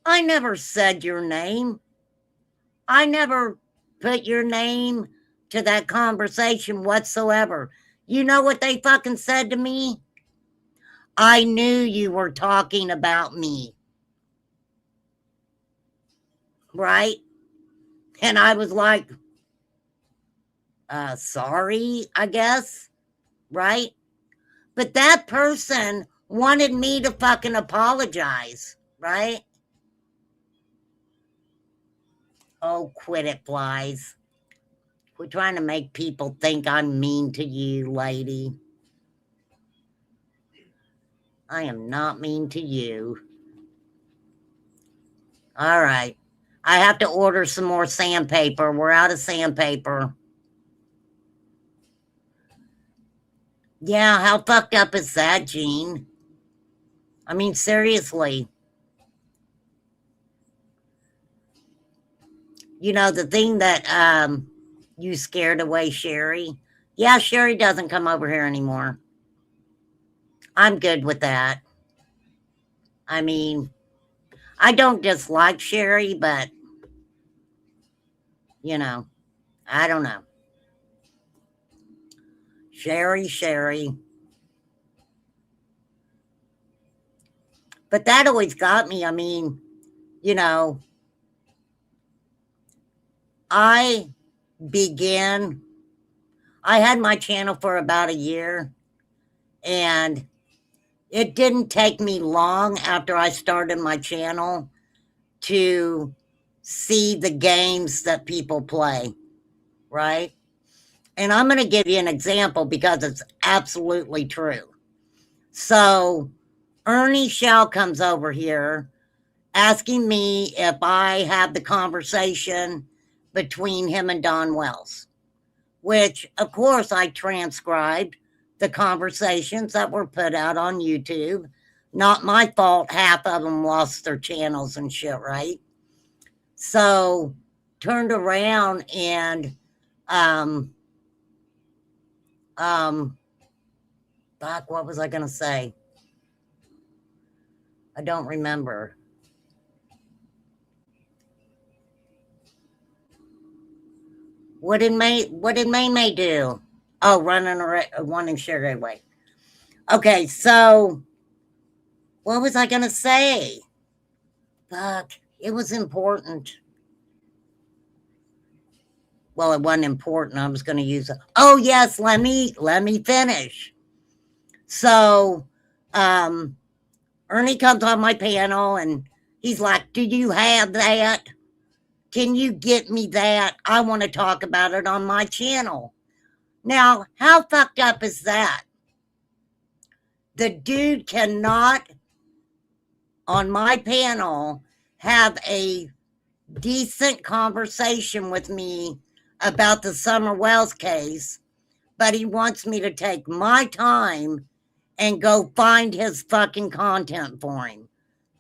[SPEAKER 1] I never said your name. I never put your name to that conversation whatsoever. You know what they fucking said to me? I knew you were talking about me. Right? And I was like, sorry, I guess. Right? But that person wanted me to fucking apologize. Right? Oh, quit it, flies. We're trying to make people think I'm mean to you, lady. I am not mean to you. All right. I have to order some more sandpaper. We're out of sandpaper. Yeah, how fucked up is that, Gene? I mean, seriously. The thing that you scared away Sherry. Yeah, Sherry doesn't come over here anymore. I'm good with that. I mean, I don't dislike Sherry, but, I don't know. Sherry. But that always got me. I mean, I had my channel for about a year, and it didn't take me long after I started my channel to see the games that people play, right? And I'm going to give you an example because it's absolutely true. So Ernie Shell comes over here asking me if I had the conversation between him and Don Wells, which, of course, I transcribed the conversations that were put out on YouTube. Not my fault. Half of them lost their channels and shit, right? So turned around and fuck, what was I gonna say? I don't remember. What did May do? Oh, running Sugar away. Okay, so what was I gonna say? Fuck, it was important. Well, it wasn't important. I was gonna use it. Oh yes, let me finish. So Ernie comes on my panel and he's like, do you have that? Can you get me that? I want to talk about it on my channel. Now, how fucked up is that? The dude cannot, on my panel, have a decent conversation with me about the Summer Wells case, but he wants me to take my time and go find his fucking content for him.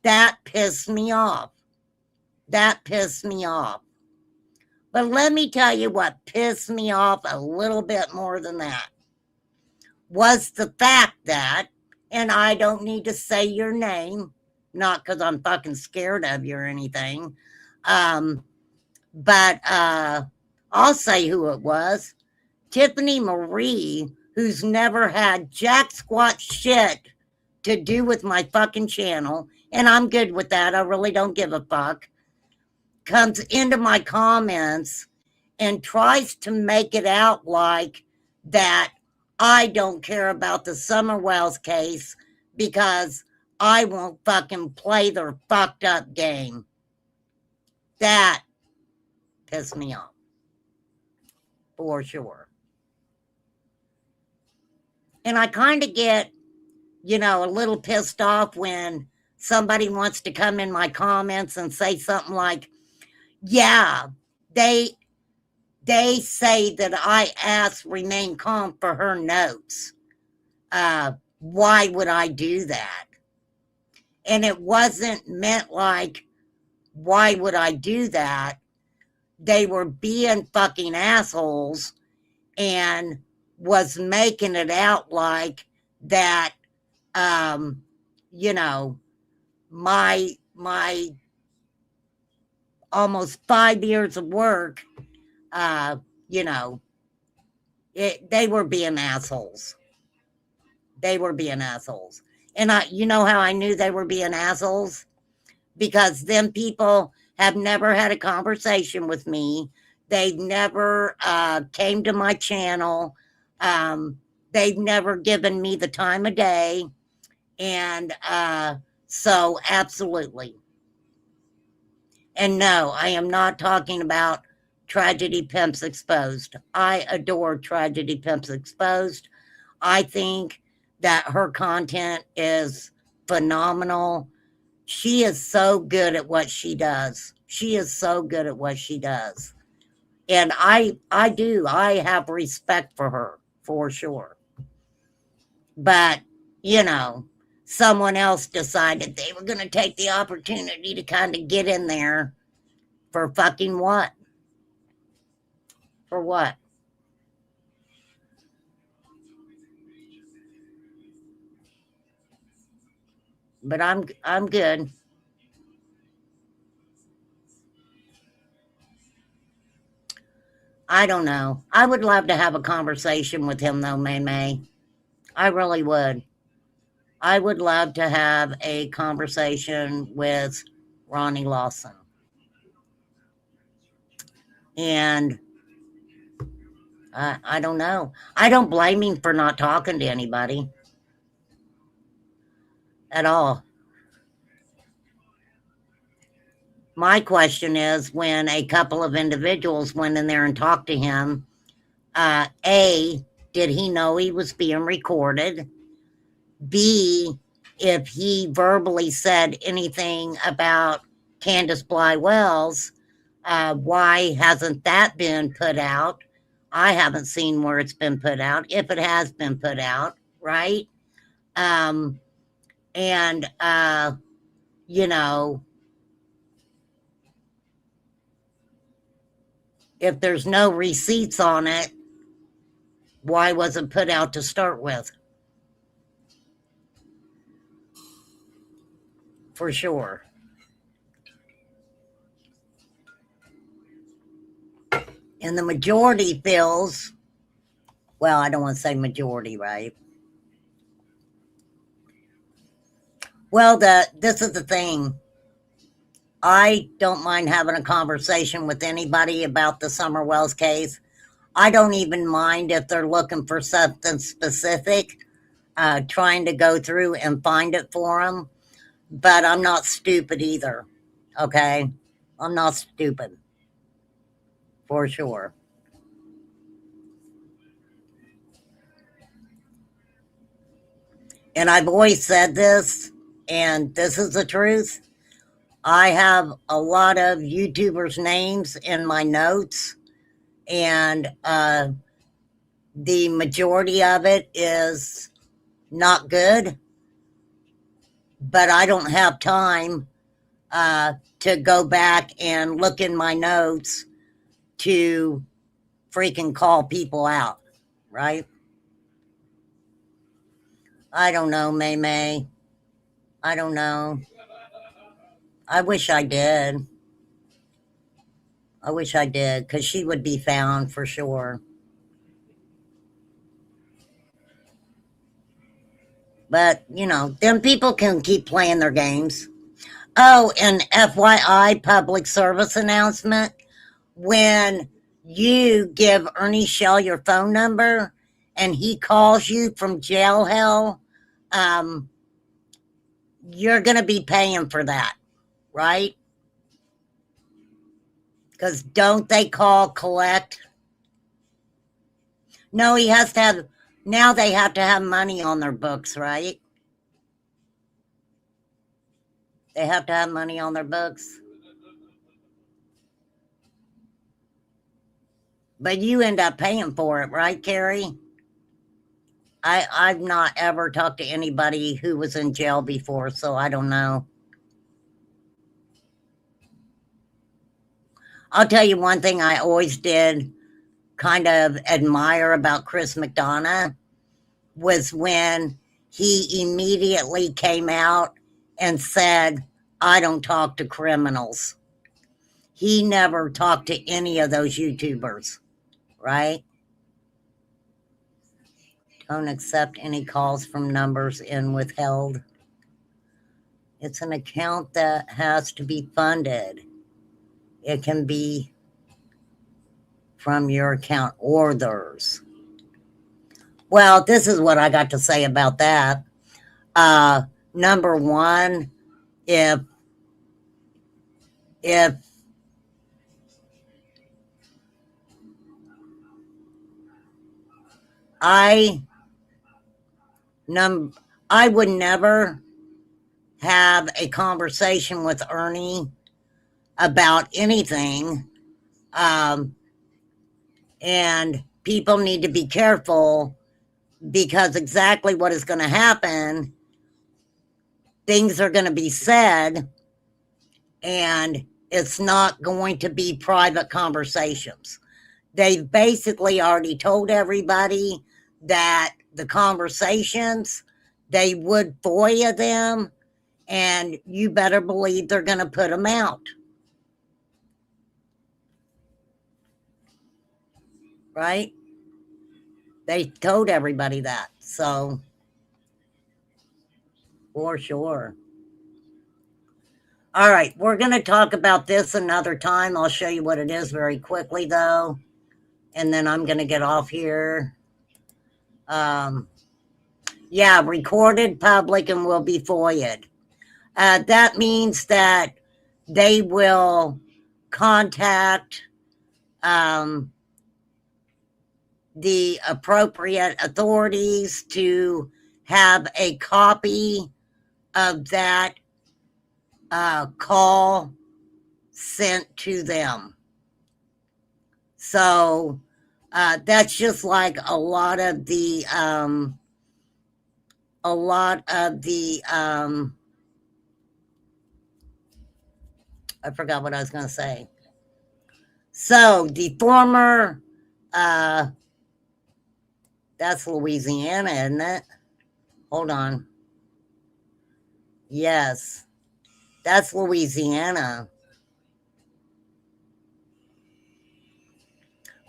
[SPEAKER 1] That pissed me off. But let me tell you what pissed me off a little bit more than that was the fact that, and I don't need to say your name, not because I'm fucking scared of you or anything, but I'll say who it was. Tiffany Marie, who's never had jack squat shit to do with my fucking channel, and I'm good with that. I really don't give a fuck, comes into my comments and tries to make it out like that I don't care about the Summer Wells case because I won't fucking play their fucked up game. That pissed me off. For sure. And I kind of get, a little pissed off when somebody wants to come in my comments and say something like, yeah, they say that I asked Remain Calm for her notes. Why would I do that? And it wasn't meant like, why would I do that? They were being fucking assholes and was making it out like that, my almost 5 years of work, they were being assholes. They were being assholes. And you know how I knew they were being assholes? Because them people have never had a conversation with me. They've never came to my channel. They've never given me the time of day. And so, absolutely. And no, I am not talking about Tragedy Pimps Exposed. I adore Tragedy Pimps Exposed. I think that her content is phenomenal. She is so good at what she does. She is so good at what she does. And I have respect for her, for sure. But, someone else decided they were going to take the opportunity to kind of get in there for fucking what? For what? But I'm good. I don't know. I would love to have a conversation with him though, May. I really would. I would love to have a conversation with Ronnie Lawson. And I don't know. I don't blame him for not talking to anybody at all. My question is, when a couple of individuals went in there and talked to him, A, did he know he was being recorded? B, if he verbally said anything about Candace Bly Wells, why hasn't that been put out? I haven't seen where it's been put out, if it has been put out, right? If there's no receipts on it, why was it put out to start with? For sure. And the majority feels, well, I don't want to say majority, right? Well, this is the thing. I don't mind having a conversation with anybody about the Summer Wells case. I don't even mind if they're looking for something specific, trying to go through and find it for them. But I'm not stupid either, okay? I'm not stupid, for sure. And I've always said this, and this is the truth. I have a lot of YouTubers' names in my notes, and the majority of it is not good, but I don't have time to go back and look in my notes to freaking call people out, right? I don't know, May. I don't know. I wish I did. I wish I did, because she would be found for sure. But, you know, them people can keep playing their games. Oh, and FYI, public service announcement. When you give Ernie Shell your phone number and he calls you from jail hell, you're going to be paying for that, right? Because don't they call collect? No, he has to have, now they have to have money on their books, right? They have to have money on their books. But you end up paying for it, right, Carrie? I've not ever talked to anybody who was in jail before, so I don't know. I'll tell you one thing I always did kind of admire about Chris McDonough was when he immediately came out and said, I don't talk to criminals. He never talked to any of those YouTubers, right? Don't accept any calls from numbers in withheld. It's an account that has to be funded. It can be from your account or theirs. Well, this is what I got to say about that. Number one, if I would never have a conversation with Ernie about anything. And people need to be careful because exactly what is going to happen, things are going to be said, and it's not going to be private conversations. They've basically already told everybody that the conversations, they would FOIA them, and you better believe they're going to put them out. Right? They told everybody that. So, for sure. All right, we're going to talk about this another time. I'll show you what it is very quickly, though. And then I'm going to get off here. Yeah, recorded, public, and will be FOIA'd. That means that they will contact the appropriate authorities to have a copy of that call sent to them. So that's just like a lot of the I forgot what I was going to say. So the former that's Louisiana, isn't it? Hold on. Yes, that's Louisiana.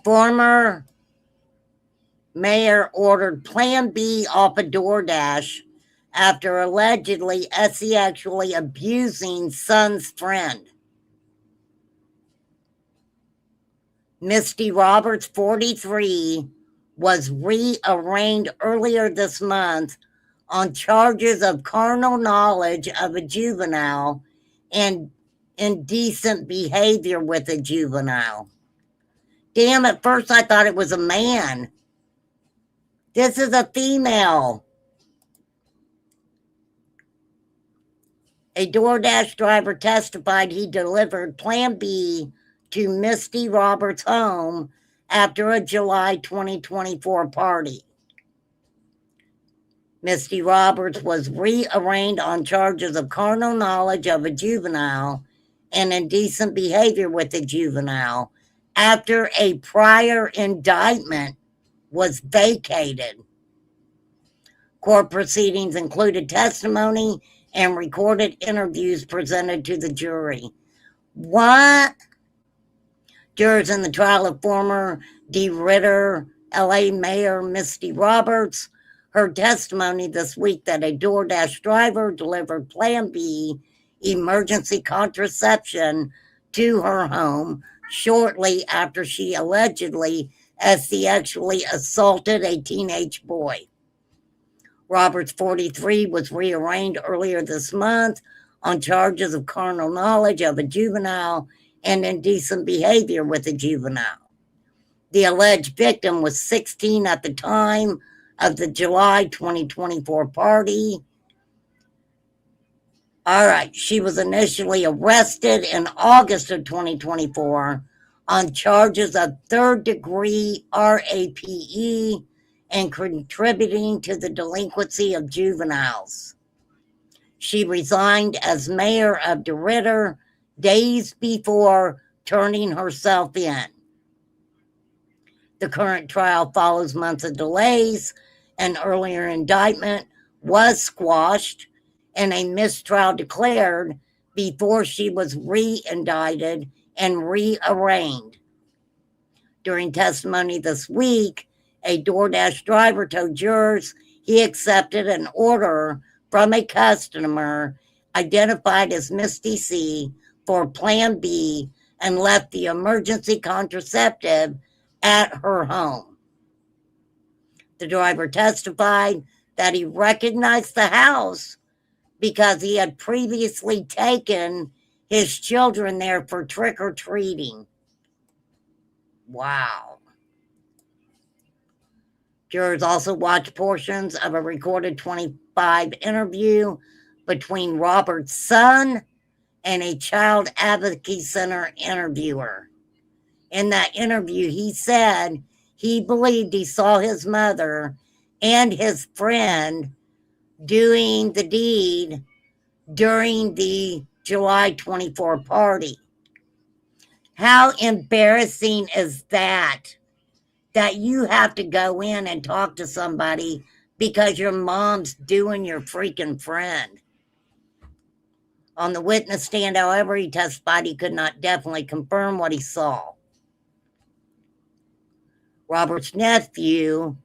[SPEAKER 1] Former mayor ordered Plan B off a DoorDash after allegedly sexually abusing son's friend. Misty Roberts, 43, was rearraigned earlier this month on charges of carnal knowledge of a juvenile and indecent behavior with a juvenile. Damn, at first I thought it was a man. This is a female. A DoorDash driver testified he delivered Plan B to Misty Roberts' home after a July 2024 party. Misty Roberts was rearraigned on charges of carnal knowledge of a juvenile and indecent behavior with a juvenile after a prior indictment was vacated. Court proceedings included testimony and recorded interviews presented to the jury. What? Jurors in the trial of former DeRidder LA Mayor Misty Roberts, her testimony this week that a DoorDash driver delivered Plan B emergency contraception to her home shortly after she allegedly sexually assaulted a teenage boy. Roberts, 43, was rearraigned earlier this month on charges of carnal knowledge of a juvenile and indecent behavior with a juvenile. The alleged victim was 16 at the time of the July 2024 party. All right, she was initially arrested in August of 2024 on charges of third-degree RAPE and contributing to the delinquency of juveniles. She resigned as mayor of DeRidder days before turning herself in. The current trial follows months of delays. An earlier indictment was squashed and a mistrial declared before she was re-indicted and rearraigned. During testimony this week, a DoorDash driver told jurors he accepted an order from a customer identified as Misty C for Plan B and left the emergency contraceptive at her home. The driver testified that he recognized the house because he had previously taken his children there for trick-or-treating. Wow. Jurors also watched portions of a recorded 25 interview between Robert's son and a child advocacy center interviewer. In that interview, he said he believed he saw his mother and his friend doing the deed during the July 24 party. How embarrassing is that? That you have to go in and talk to somebody because your mom's doing your freaking friend. On the witness stand, however, he testified he could not definitely confirm what he saw. Robert's nephew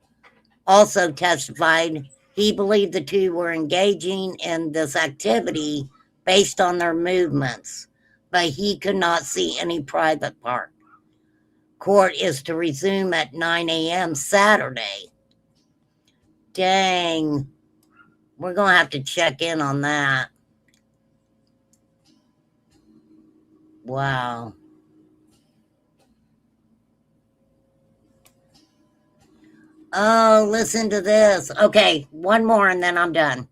[SPEAKER 1] also testified he believed the two were engaging in this activity based on their movements, but he could not see any private part. Court is to resume at 9 a.m. Saturday. Dang. We're going to have to check in on that. Wow. Oh, listen to this. Okay, one more and then I'm done.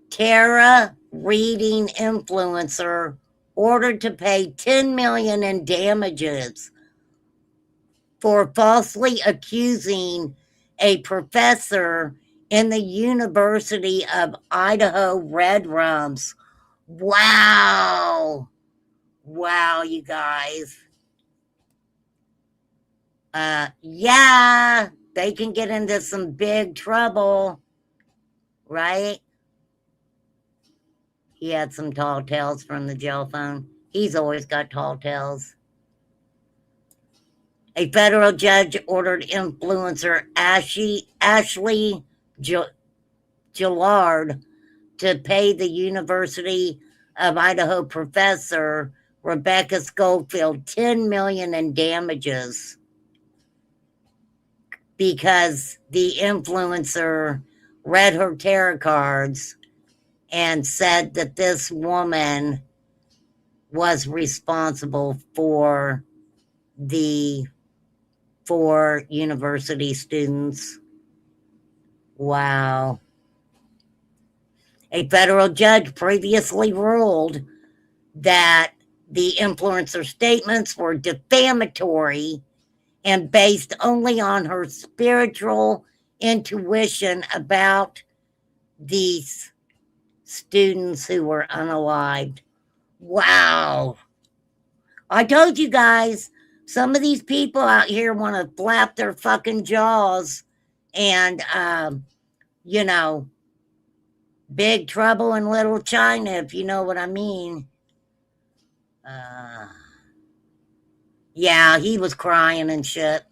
[SPEAKER 1] Tara Reading influencer ordered to pay $10 million in damages for falsely accusing a professor in the University of Idaho Red Rums. Wow. Wow, you guys. Yeah, they can get into some big trouble, right? He had some tall tales from the jail phone. He's always got tall tales. A federal judge ordered influencer Ashley Gillard to pay the University of Idaho professor Rebecca Schofield $10 million in damages because the influencer read her tarot cards and said that this woman was responsible for the 4 university students. Wow. A federal judge previously ruled that the influencer statements were defamatory and based only on her spiritual intuition about these students who were unalived. Wow. I told you guys, some of these people out here want to flap their fucking jaws and, you know, big trouble in Little China, if you know what I mean. Yeah, he was crying and shit.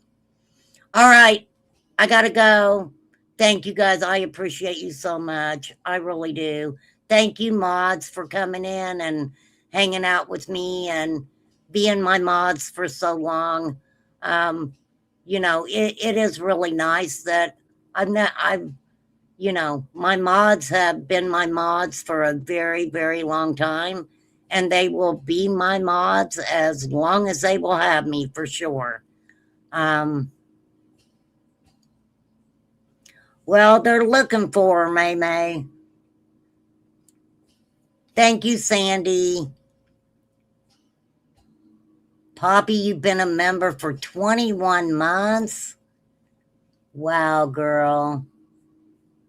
[SPEAKER 1] All right, I gotta go. Thank you guys. I appreciate you so much. I really do. Thank you, mods, for coming in and hanging out with me and being my mods for so long. You know, it is really nice that my mods have been my mods for a very, very long time, and they will be my mods as long as they will have me for sure. Well, they're looking for her, May May. Thank you, Sandy. Poppy, you've been a member for 21 months. Wow, girl.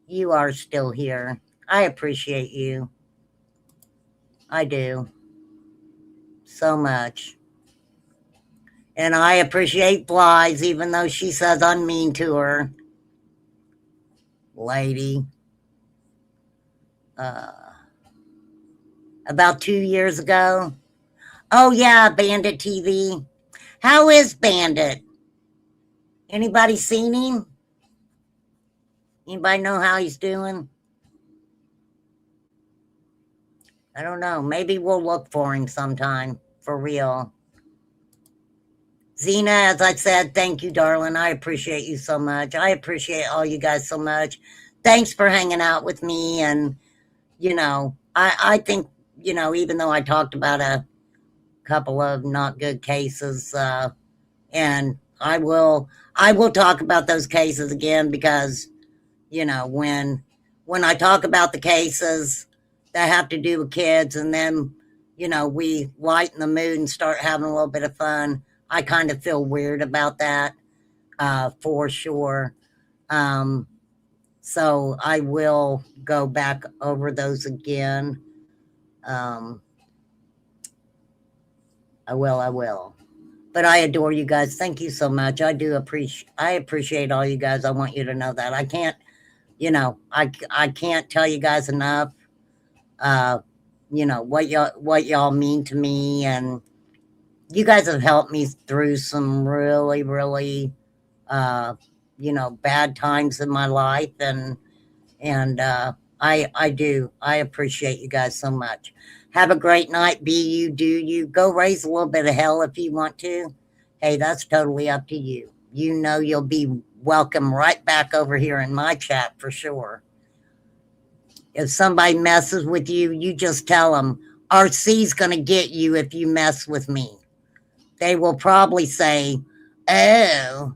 [SPEAKER 1] You are still here. I appreciate you. I do. So much. And I appreciate Flies, even though she says I'm mean to her. Lady. About 2 years ago. Oh, yeah, Bandit TV. How is Bandit? Anybody seen him? Anybody know how he's doing? I don't know. Maybe we'll look for him sometime. For real. Zena, as I said, thank you, darling. I appreciate you so much. I appreciate all you guys so much. Thanks for hanging out with me. And, I think, even though I talked about a couple of not good cases, and I will talk about those cases again because, when I talk about the cases that have to do with kids and then, we lighten the mood and start having a little bit of fun, I kind of feel weird about that, for sure. So I will go back over those again. I will. But I adore you guys. Thank you so much. I appreciate all you guys. I want you to know that. I can't, I can't tell you guys enough, what y'all mean to me. And you guys have helped me through some really, really, bad times in my life. And I do. I appreciate you guys so much. Have a great night. Be you, do you. Go raise a little bit of hell if you want to. Hey, that's totally up to you. You'll be welcome right back over here in my chat for sure. If somebody messes with you, you just tell them, RC's going to get you if you mess with me. They will probably say, oh,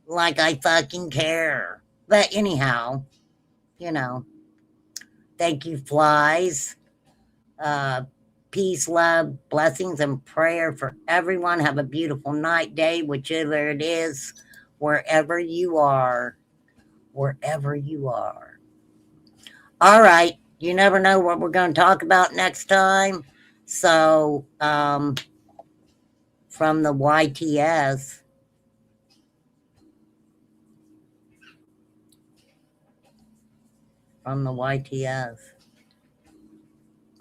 [SPEAKER 1] like I fucking care. But anyhow, thank you, Flies. Peace, love, blessings, and prayer for everyone. Have a beautiful night, day, whichever it is, wherever you are. Wherever you are. All right. You never know what we're going to talk about next time. So, from the YTS.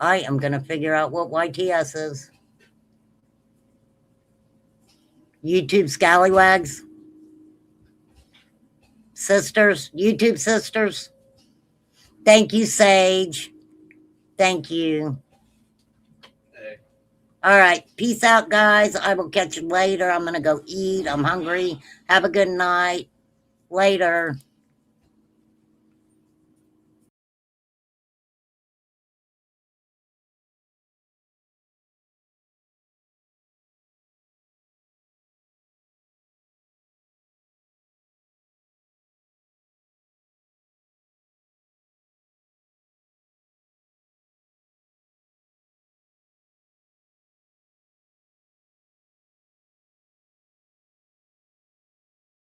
[SPEAKER 1] I am going to figure out what YTS is. YouTube scallywags. Sisters. YouTube sisters. Thank you, Sage. Thank you.
[SPEAKER 3] Hey.
[SPEAKER 1] All right. Peace out, guys. I will catch you later. I'm going to go eat. I'm hungry. Have a good night. Later.